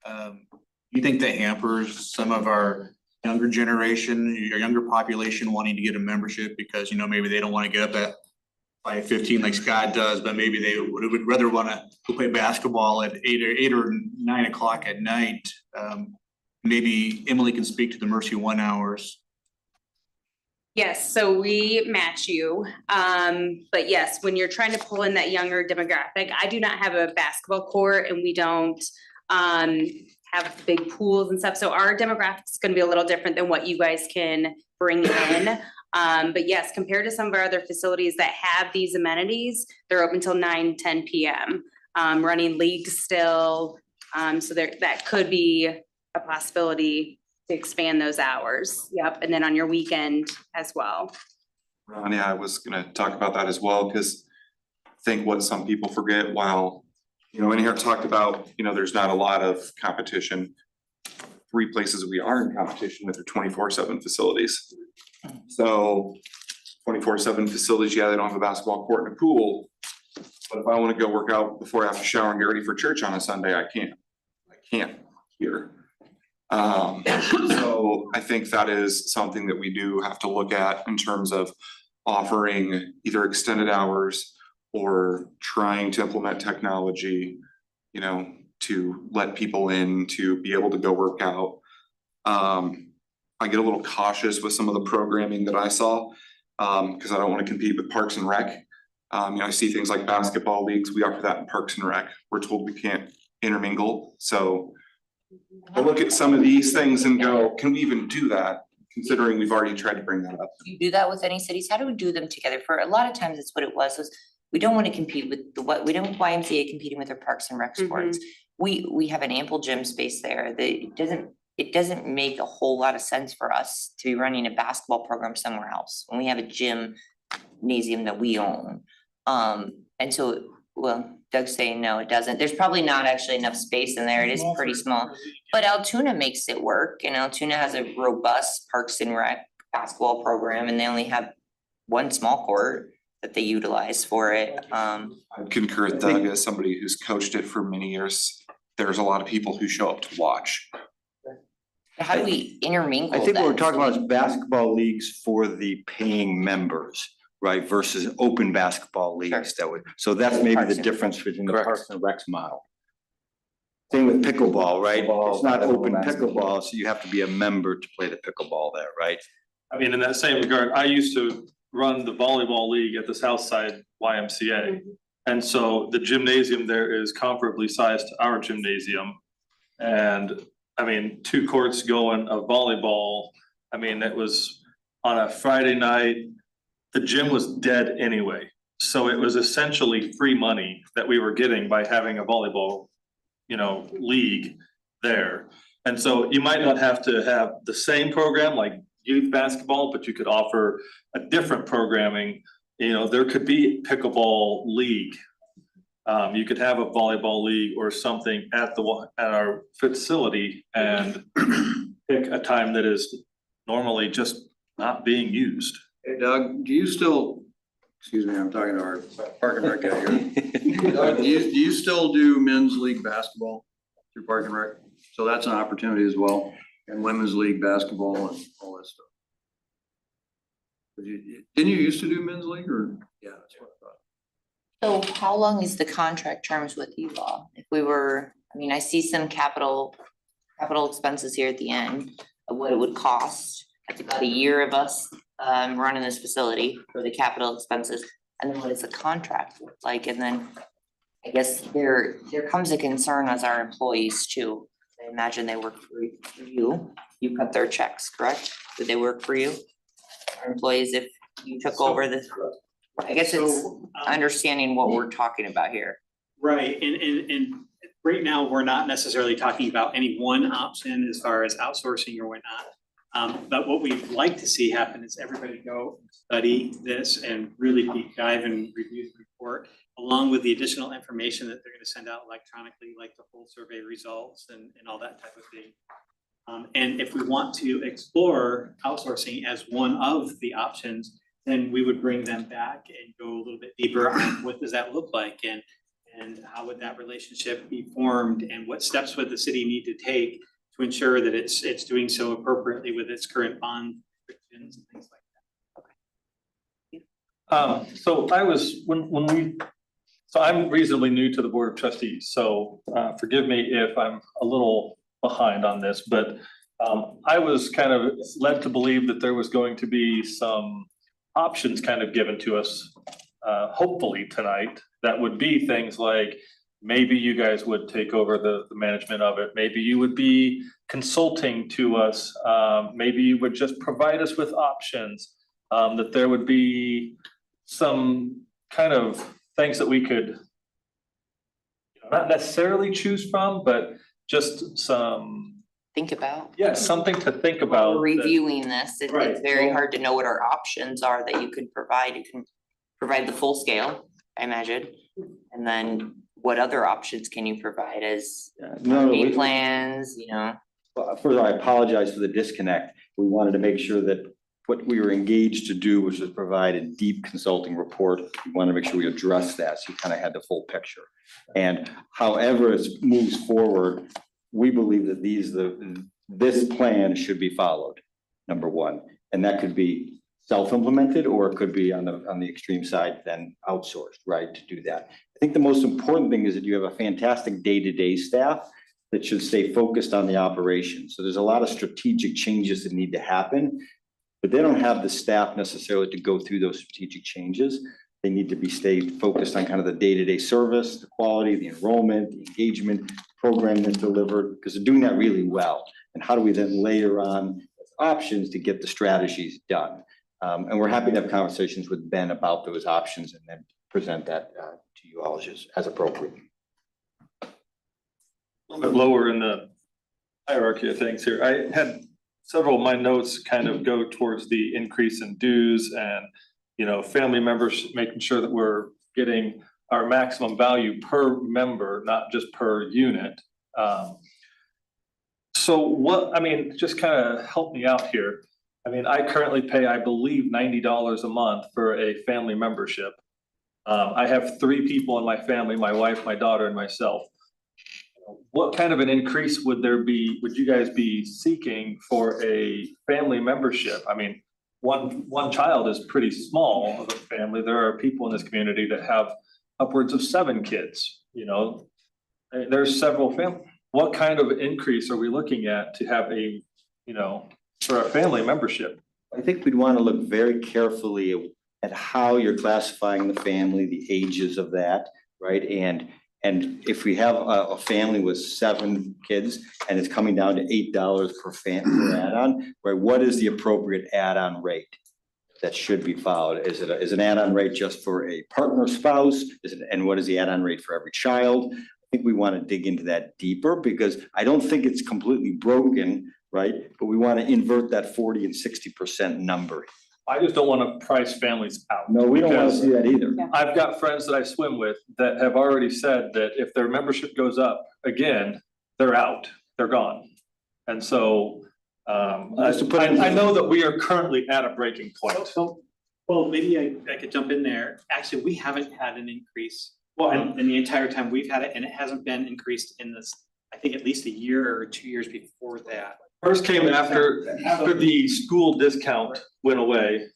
You think that hampers some of our younger generation, your younger population wanting to get a membership because, you know, maybe they don't want to get up at 5:15 like Scott does, but maybe they would rather want to go play basketball at 8 or 9 o'clock at night. Maybe Emily can speak to the Mercy One hours. Yes, so we match you. But yes, when you're trying to pull in that younger demographic, I do not have a basketball court and we don't have big pools and stuff. So our demographic is gonna be a little different than what you guys can bring in. But yes, compared to some of our other facilities that have these amenities, they're open till 9-10 PM. Running leagues still. So that could be a possibility to expand those hours. Yep, and then on your weekend as well. Ronnie, I was gonna talk about that as well, because I think what some people forget while, you know, in here talked about, you know, there's not a lot of competition. 3 places we are in competition with are 24/7 facilities. So 24/7 facilities, yeah, they don't have a basketball court and a pool. But if I wanna go work out before I have to shower and get ready for church on a Sunday, I can't. I can't here. So I think that is something that we do have to look at in terms of offering either extended hours or trying to implement technology, you know, to let people in to be able to go work out. I get a little cautious with some of the programming that I saw, because I don't want to compete with Parks and Rec. You know, I see things like basketball leagues, we offer that in Parks and Rec. We're told we can't intermingle, so I look at some of these things and go, can we even do that? Considering we've already tried to bring that up. Do you do that with any cities? How do we do them together? For a lot of times, it's what it was we don't want to compete with we don't want YMCA competing with their Parks and Rec sports. We have an ample gym space there that it doesn't make a whole lot of sense for us to be running a basketball program somewhere else when we have a gymnasium that we own. And so, well, Doug's saying no, it doesn't. There's probably not actually enough space in there. It is pretty small. But Altoona makes it work, and Altoona has a robust Parks and Rec basketball program, and they only have one small court that they utilize for it. I concur with Doug, as somebody who's coached it for many years. There's a lot of people who show up to watch. How do we intermingle I think what we're that? talking about is basketball leagues for the paying members, right, versus open basketball leagues that would, so that's maybe the difference between the Parks and Recs model. Same with pickleball, right? It's not open pickleball, so you have to be a member to play the pickleball there, right? I mean, in that same regard, I used to run the volleyball league at the Southside YMCA. And so the gymnasium there is comparably sized to our gymnasium. And I mean, 2 courts going of volleyball. I mean, it was on a Friday night, the gym was dead anyway. So it was essentially free money that we were getting by having a volleyball, league there. And so you might not have to have the same program like youth basketball, but you could offer a different programming. There could be pickleball league. You could have a volleyball league or something at our facility and pick a time that is normally just not being used. Hey Doug, do you still, excuse me, I'm talking to our Park and Rec guy here. Doug, do you still do men's league basketball through Park and Rec? So that's an opportunity as well, and women's league basketball and all that stuff. Didn't you used to do men's league or? Yeah, that's what I thought. So how long is the contract terms with you all? If we were, I see some capital expenses here at the end of what it would cost. That's about a year of us running this facility for the capital expenses. And then what does the contract look like? And then I guess there comes a concern as our employees too. I imagine they work for you. You cut their checks, correct? Did they work for you? Our employees, if you took over this, I guess it's understanding what we're talking about here. Right, and right now, we're not necessarily talking about any one option as far as outsourcing or whatnot. But what we'd like to see happen is everybody go study this and really deep dive and review the report, along with the additional information that they're gonna send out electronically, like the full survey results and all that type of thing. And if we want to explore outsourcing as one of the options, then we would bring them back and go a little bit deeper on what does that look like and how would that relationship be formed and what steps would the city need to take to ensure that it's doing so appropriately with its current bond restrictions and things like that. So I'm reasonably new to the Board of Trustees, so forgive me if I'm a little behind on this, but I was kind of led to believe that there was going to be some options kind of given to us, hopefully tonight, that would be things like, maybe you guys would take over the management of it, maybe you would be consulting to us, maybe you would just provide us with options, that there would be some kind of things that we could not necessarily choose from, but just some. Think about. Yeah, something to think about. Reviewing this, it's Right. very hard to know what our options are that you could provide. You can provide the full scale, I imagine. And then what other options can you provide as plans, Well, first, I apologize for the disconnect. We wanted to make sure that what we were engaged to do was to provide a deep consulting report. We wanted to make sure we addressed that, so you kind of had the full picture. And however it moves forward, we believe that this plan should be followed, number one. And that could be self-implemented, or it could be on the extreme side, then outsourced, right, to do that. I think the most important thing is that you have a fantastic day-to-day staff that should stay focused on the operation. So there's a lot of strategic changes that need to happen, but they don't have the staff necessarily to go through those strategic changes. They need to stay focused on kind of the day-to-day service, the quality, the enrollment, the engagement program that's delivered, because they're doing that really well. And how do we then layer on options to get the strategies done? And we're happy to have conversations with Ben about those options and then present that to you all as appropriate. A little bit lower in the hierarchy of things here. I had several of my notes kind of go towards the increase in dues and, you know, family members, making sure that we're getting our maximum value per member, not just per unit. So what, I mean, just kind of help me out here. I mean, I currently pay, I believe, $90 a month for a family membership. I have 3 people in my family, my wife, my daughter, and myself. What kind of an increase would you guys be seeking for a family membership? I mean, one child is pretty small of a family. There are people in this community that have upwards of 7 kids, you know. There's several families. What kind of increase are we looking at to have a, you know, for a family membership? I think we'd want to look very carefully at how you're classifying the family, the ages of that, right? And if we have a family with 7 kids and it's coming down to $8 per add-on, right? What is the appropriate add-on rate that should be followed? Is an add-on rate just for a partner spouse? And what is the add-on rate for every child? I think we want to dig into that deeper because I don't think it's completely broken, right? But we want to invert that 40 and 60% number. I just don't want to price families out. No, we don't want to see that either. I've got friends that I swim with that have already said that if their membership goes up again, they're out, they're gone. And so I know that we are currently at a breaking point. Well, maybe I could jump in there. Actually, we haven't had an increase. Well, in the entire time we've had it, and it hasn't been increased in this, I think at least a year or 2 years before that. First came after the school discount went away.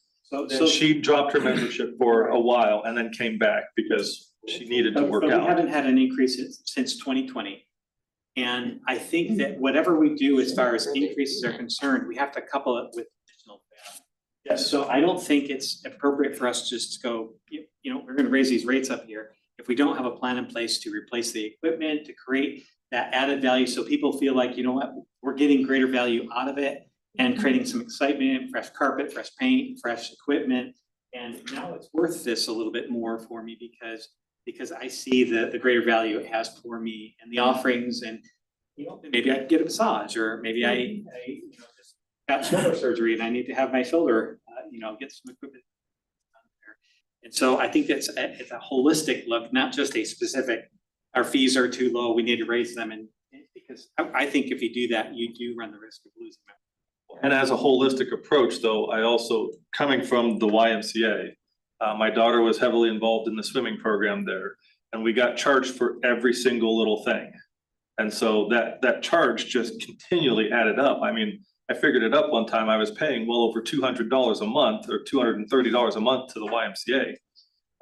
So she dropped her membership for a while and then came back because she needed to work But out. we haven't had an increase since 2020. And I think that whatever we do as far as increases are concerned, we have to couple it with additional value. Yes, so I don't think it's appropriate for us just to go, you know, we're gonna raise these rates up here. If we don't have a plan in place to replace the equipment, to create that added value, so people feel like, you know what, we're getting greater value out of it and creating some excitement, fresh carpet, fresh paint, fresh equipment. And now it's worth this a little bit more for me because I see the greater value it has for me and the offerings, and you know, maybe I could get a massage, or maybe I you know, just got shoulder surgery and I need to have my shoulder you know, get some equipment. And so I think it's a holistic look, not just a specific, our fees are too low, we need to raise them. And because I think if you do that, you do run the risk of losing them. And as a holistic approach, though, I also, coming from the YMCA, my daughter was heavily involved in the swimming program there, and we got charged for every single little thing. And so that charge just continually added up. I mean, I figured it up one time, I was paying well over $200 a month or $230 a month to the YMCA.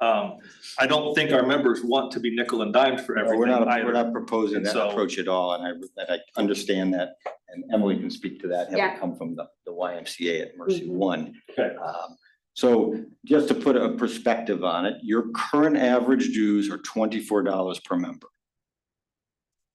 I don't think our members want to be nickel and dimed for everything. We're not proposing that approach at all, and I understand that, and Emily can speak to that, having come from the YMCA at Mercy One. Okay. So just to put a perspective on it, your current average dues are $24 per member.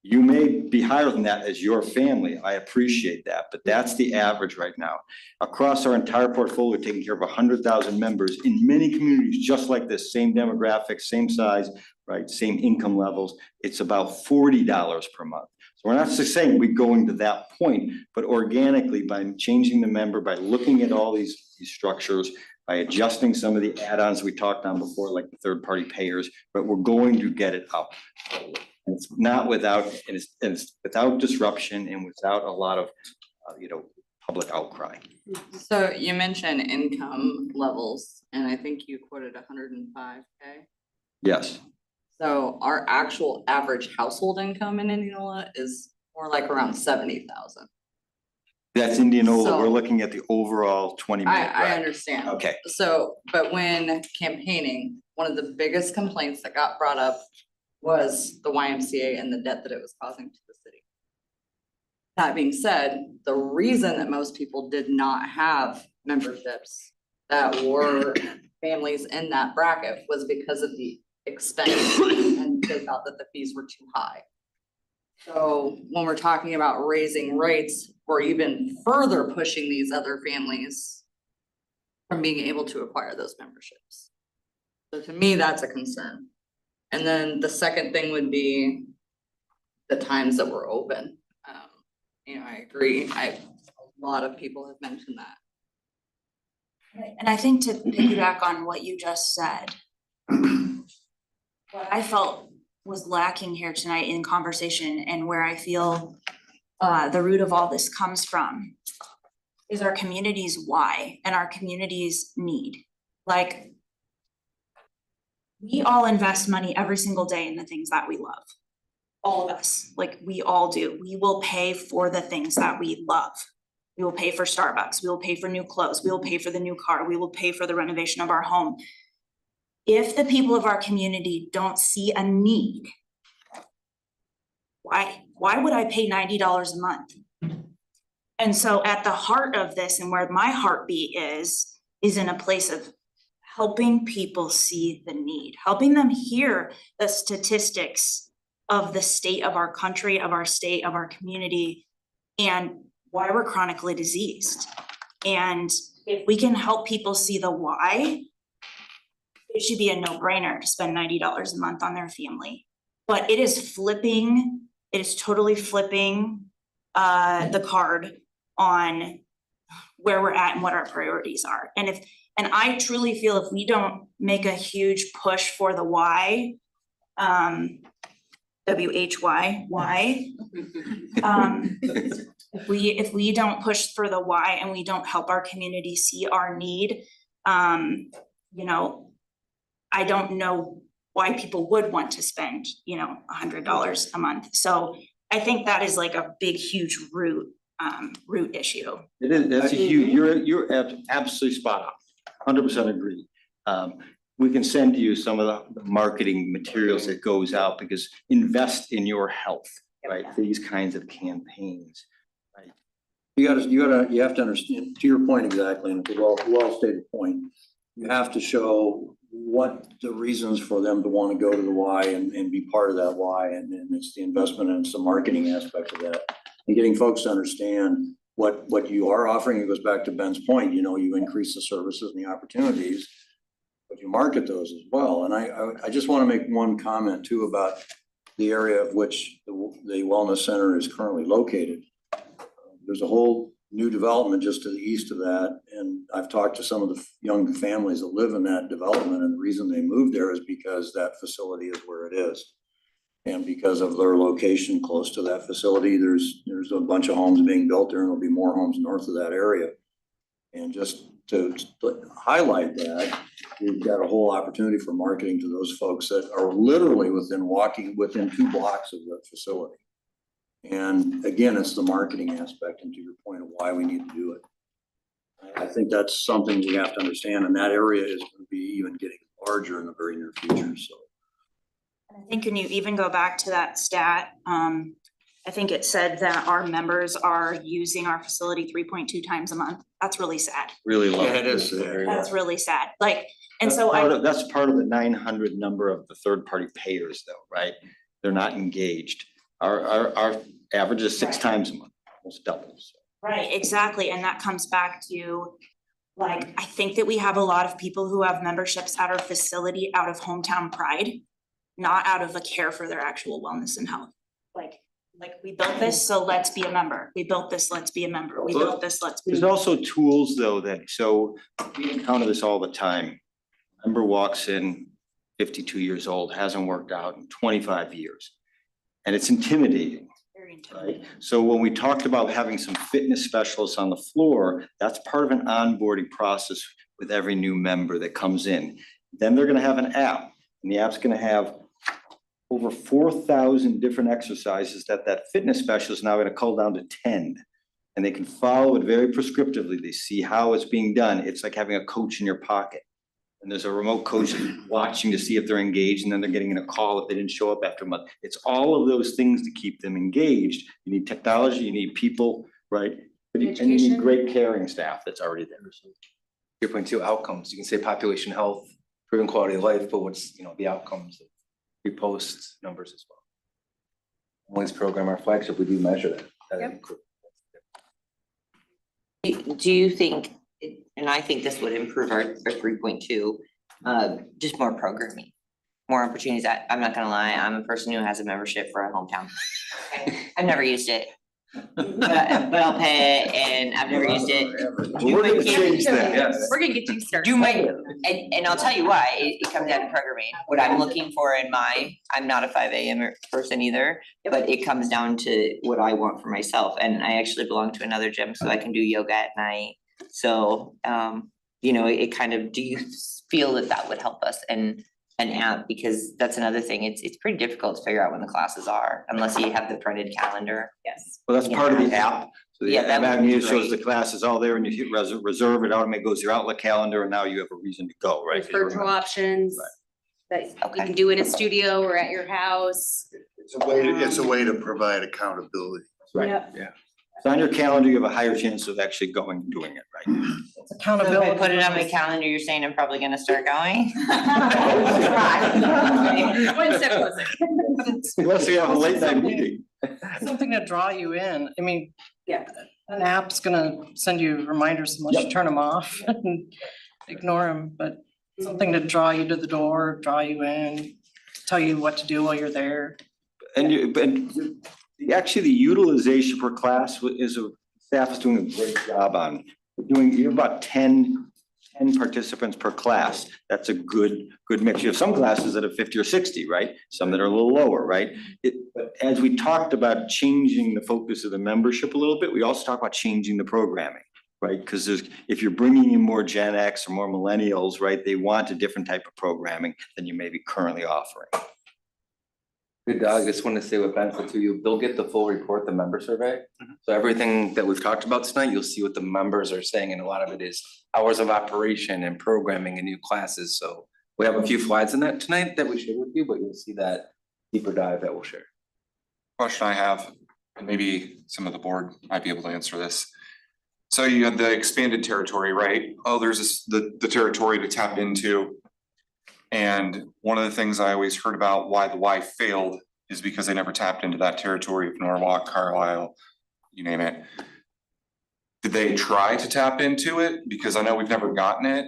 You may be higher than that as your family. I appreciate that, but that's the average right now. Across our entire portfolio, taking care of 100,000 members in many communities just like this, same demographics, same size, right? Same income levels. It's about $40 per month. So we're not just saying we're going to that point, but organically by changing the member, by looking at all these structures, by adjusting some of the add-ons we talked on before, like the third-party payers, but we're going to get it up. And it's not without, and it's without disruption and without a lot of, you know, public outcry. So you mentioned income levels, and I think you quoted 105K. Yes. So our actual average household income in Indianola is more like around 70,000. That's Indianola. So- We're looking at the overall 20-minute I ride. understand. Okay. So, but when campaigning, one of the biggest complaints that got brought up was the YMCA and the debt that it was causing to the city. That being said, the reason that most people did not have memberships that were families in that bracket was because of the expense, and they thought that the fees were too high. So when we're talking about raising rates or even further pushing these other families from being able to acquire those memberships. So to me, that's a concern. And then the second thing would be the times that we're open. I agree. A lot of people have mentioned that. And I think to piggyback on what you just said, what I felt was lacking here tonight in conversation and where I feel the root of all this comes from is our community's why and our community's need. Like, we all invest money every single day in the things that we love. All of us, like we all do. We will pay for the things that we love. We will pay for Starbucks. We will pay for new clothes. We will pay for the new car. We will pay for the renovation of our home. If the people of our community don't see a need, why would I pay $90 a month? And so at the heart of this and where my heartbeat is in a place of helping people see the need, helping them hear the statistics of the state of our country, of our state, of our community, and why we're chronically diseased. And if we can help people see the why, it should be a no-brainer to spend $90 a month on their family. But it is totally flipping the card on where we're at and what our priorities are. And I truly feel if we don't make a huge push for the why, WHY, why? If we don't push for the why and we don't help our community see our need, I don't know why people would want to spend, $100 a month. So I think that is like a big, huge root issue. It is, that's a huge, you're absolutely spot on, 100% agree. We can send you some of the marketing materials that goes out because invest in your health, right? These kinds of campaigns, right? You have to understand, to your point exactly, and it's a well stated point. You have to show what the reasons for them to want to go to the why and be part of that why, and it's the investment and it's the marketing aspect of that. And getting folks to understand what you are offering. It goes back to Ben's point, you increase the services and the opportunities, but you market those as well. And I just want to make one comment too about the area of which the wellness center is currently located. There's a whole new development just to the east of that. And I've talked to some of the young families that live in that development, and the reason they moved there is because that facility is where it is. And because of their location close to that facility, there's a bunch of homes being built there, and there'll be more homes north of that area. And just to highlight that, we've got a whole opportunity for marketing to those folks that are literally within 2 blocks of the facility. And again, it's the marketing aspect, and to your point of why we need to do it. I think that's something we have to understand, and that area is going to be even getting larger in the very near future, so. I think when you even go back to that stat, I think it said that our members are using our facility 3.2 times a month. That's really sad. Really low. Yeah, it is. That's really sad. That's part of the 900 number of the third-party payers though, right? They're not engaged. Our average is 6 times a month, almost double. So. Right, exactly. And that comes back to, I think that we have a lot of people who have memberships at our facility out of hometown pride, not out of a care for their actual wellness and health. We built this, so let's be a member. We built this, let's be a member. We built this, let's be. There's also tools though so we encounter this all the time. Member walks in, 52 years old, hasn't worked out in 25 years. And it's intimidating. Very intimidating. Right? So when we talked about having some fitness specialists on the floor, that's part of an onboarding process with every new member that comes in. Then they're gonna have an app, and the app's gonna have over 4,000 different exercises that fitness specialist is now gonna cull down to 10. And they can follow it very prescriptively. They see how it's being done. It's like having a coach in your pocket. And there's a remote coach watching to see if they're engaged, and then they're getting a call if they didn't show up after a month. It's all of those things to keep them engaged. You need technology, you need people, right? And you need great caring staff that's already there. So. Your point too, outcomes. You can say population health, improving quality of life, but what's the outcomes of repost numbers as well. Emily's program, our flagship, we do measure that. Do you think and I think this would improve our 3.2, just more programming. More opportunities. I'm not gonna lie, I'm a person who has a membership for a hometown. I've never used it. But I'll pay it and I've never used it. We're gonna change that, yes. We're gonna get you started. Do my, and I'll tell you why, it comes down to programming, what I'm looking for in I'm not a 5 AM person either. But it comes down to what I want for myself, and I actually belong to another gym, so I can do yoga at night. So, you know, it kind of, do you feel that would help us and an app, because that's another thing, it's pretty difficult to figure out when the classes are, unless you have the printed calendar. Yes. Well, that's part of the app. So the Yeah, app that would be shows the great. classes all there, and if you reserve it, automatically goes to your Outlook calendar, and now you have a reason to go, right? There's virtual options that you can do in a studio or at your house. It's a way to provide accountability. Right, Yep. yeah. So on your calendar, you have a higher chance of actually going and doing it, right? It's So if accountability. I put it on my calendar, you're saying I'm probably gonna start going? One step closer. Unless you have a late night meeting. Something to draw you in. I mean, Yeah. an app's gonna send you reminders unless you turn them off and ignore them, but something to draw you to the door, draw you in, tell you what to do while you're there. Actually, the utilization per class staff is doing a great job on. You're about 10 participants per class. That's a good mix. You have some classes that have 50 or 60, right? Some that are a little lower, right? But as we talked about changing the focus of the membership a little bit, we also talk about changing the programming, right? Because if you're bringing in more Gen X or more millennials, right, they want a different type of programming than you may be currently offering. Good, Doug. I just want to say what benefit to you. They'll get the full report, the member survey. So everything that we've talked about tonight, you'll see what the members are saying, and a lot of it is hours of operation and programming and new classes. So we have a few slides in that tonight that we share with you, but you'll see that deeper dive that we'll share. Question I have, and maybe some of the board might be able to answer this. So you had the expanded territory, right? Oh, there's the territory to tap into. And one of the things I always heard about why the Y failed is because they never tapped into that territory of Norwalk, Carlisle, you name it. Did they try to tap into it? Because I know we've never gotten it.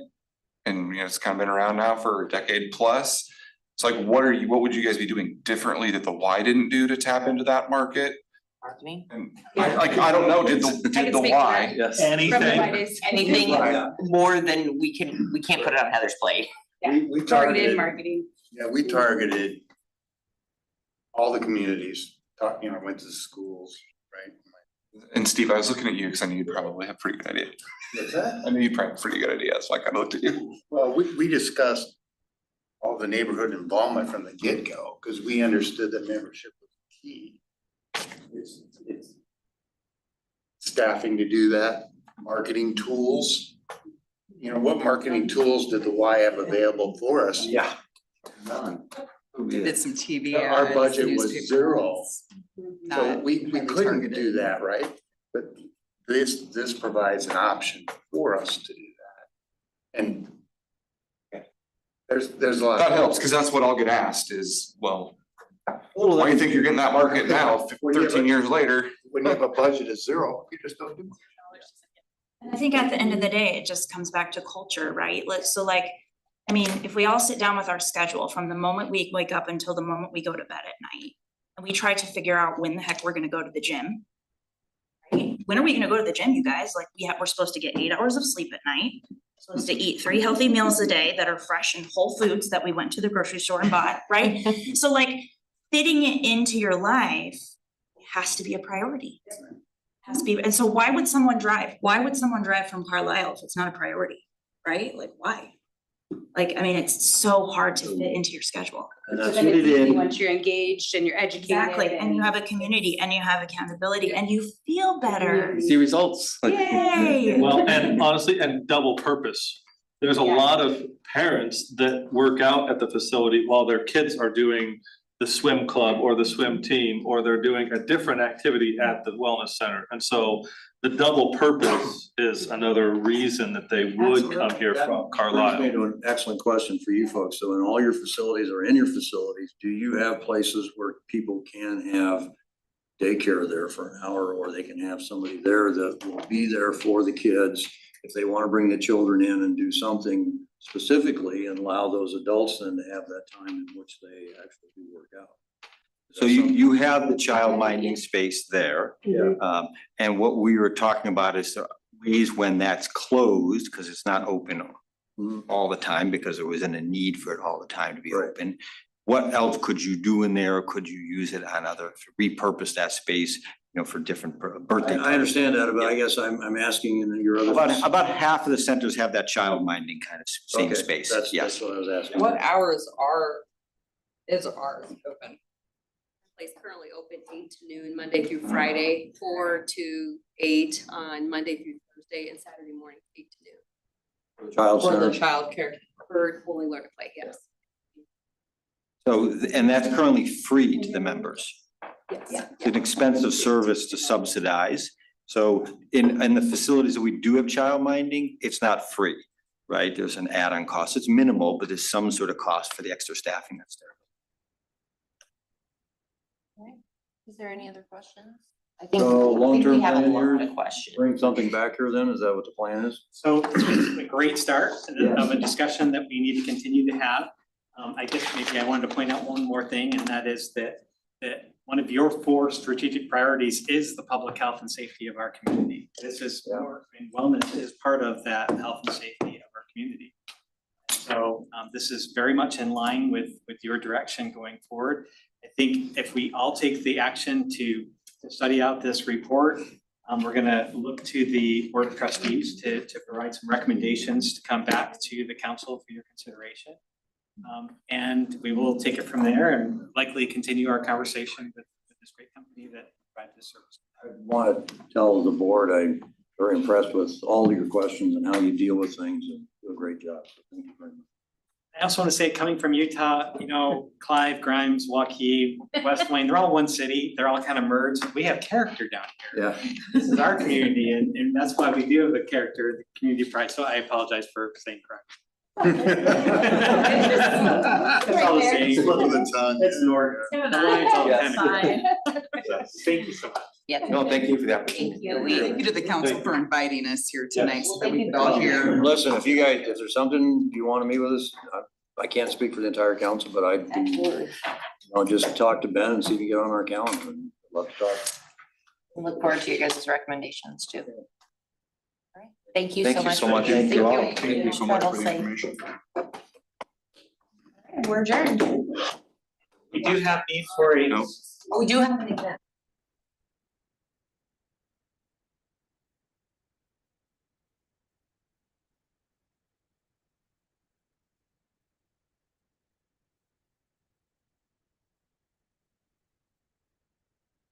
And you know, it's kind of been around now for a decade plus. It's like, what would you guys be doing differently that the Y didn't do to tap into that market? Marketing? And I don't know, did the Y? Yes. Anything more than we can't put it on Heather's plate. We Targeted marketing. Yeah, we targeted all the communities, went to the schools, right? And Steve, I was looking at you because I knew you'd probably have a pretty good idea. What's that? I knew you'd probably have a pretty good idea, so I kind of looked at you. Well, we discussed all the neighborhood involvement from the get-go, because we understood that membership was key. It's staffing to do that, marketing tools. What marketing tools did the Y have available for us? Yeah. None. Did some TV Our ads, budget was newspaper zero. ads, So not we highly couldn't targeted. do that, right? But this provides an option for us to do that. And there's a lot. That helps, because that's what I'll get asked is, well, why do you think you're getting that market now, 13 years later? When you have a budget of zero, you just don't do it. I think at the end of the day, it just comes back to culture, right? I mean, if we all sit down with our schedule from the moment we wake up until the moment we go to bed at night, and we try to figure out when the heck we're gonna go to the gym. Right? When are we gonna go to the gym, you guys? Like, we're supposed to get 8 hours of sleep at night. Supposed to eat 3 healthy meals a day that are fresh and whole foods that we went to the grocery store and bought, right? So like, fitting it into your life has to be a priority. Has to be, and so why would someone drive? Why would someone drive from Carlisle if it's not a priority, right? Like, why? Like, I mean, it's so hard to fit into your schedule. And So that's then what it's it easy is. once you're engaged and you're educated. Exactly, and you have a community and you have accountability and you feel better. See results. Yay! Well, and honestly, and double purpose. There's a lot of parents that work out at the facility while their kids are doing the swim club or the swim team, or they're doing a different activity at the wellness center. And so the double purpose is another reason that they would come here from Carlisle. Brings me to an excellent question for you folks. So in all your facilities or in your facilities, do you have places where people can have daycare there for an hour, or they can have somebody there that will be there for the kids if they wanna bring the children in and do something specifically and allow those adults then to have that time in which they actually do work out. So you have the child minding space there. Yeah. And what we were talking about is the ways when that's closed, because it's not open all the time, because there wasn't a need for it all the time to be open. What else could you do in there? Could you use it on repurpose that space, for different birthday? I understand that, but I guess I'm asking in your other. About half of the centers have that child minding kind of same Okay, space, That's yes. what I was asking. What hours is ours open? Place currently open 8 to noon, Monday through Friday, 4 to 8 on Monday through Thursday, and Saturday morning, 8 to noon. Child For the center. childcare. For Holy Learn to Play, yes. So, and that's currently free to the members. Yes. It's an expensive service to subsidize. So in the facilities that we do have child minding, it's not free, right? There's an add-on cost. It's minimal, but there's some sort of cost for the extra staffing that's there. Is there any other questions? I So long-term we have a plan lot here, of questions. bring something back here then, is that what the plan is? So it's a great start of a discussion that we need to continue to have. I guess maybe I wanted to point out one more thing, and that is that one of your 4 strategic priorities is the public health and safety of our community. This is wellness is part of that health and safety of our community. So this is very much in line with your direction going forward. I think if we all take the action to study out this report, we're gonna look to the Board of Trustees to provide some recommendations to come back to the council for your consideration. And we will take it from there and likely continue our conversation with this great company that provides this service. I want to tell the board, I'm very impressed with all of your questions and how you deal with things and do a great job. So thank you very much. I also want to say, coming from Utah, Clive, Grimes, Waukee, West Wayne, they're all one city. They're all kind of merged. We have character down here. Yeah. This is our community, and that's why we do have the character, the community pride. So I apologize for saying crime. It's all the same. Slip of the tongue. It's north. It's all Yes. kind of. Thank you so much. Yeah. No, thank you for the opportunity. Thank you to the council for inviting us here tonight so that we could all hear. Listen, if there's something you want to meet with us, I can't speak for the entire council, but I'd be, just talk to Ben and see if you get on our calendar and love to talk. Look forward to your guys' recommendations too. All right. Thank you so much. Thank you all. Thank you so much for the Travel safe. information. We're adjourned. We do have need for a. We do have an exam.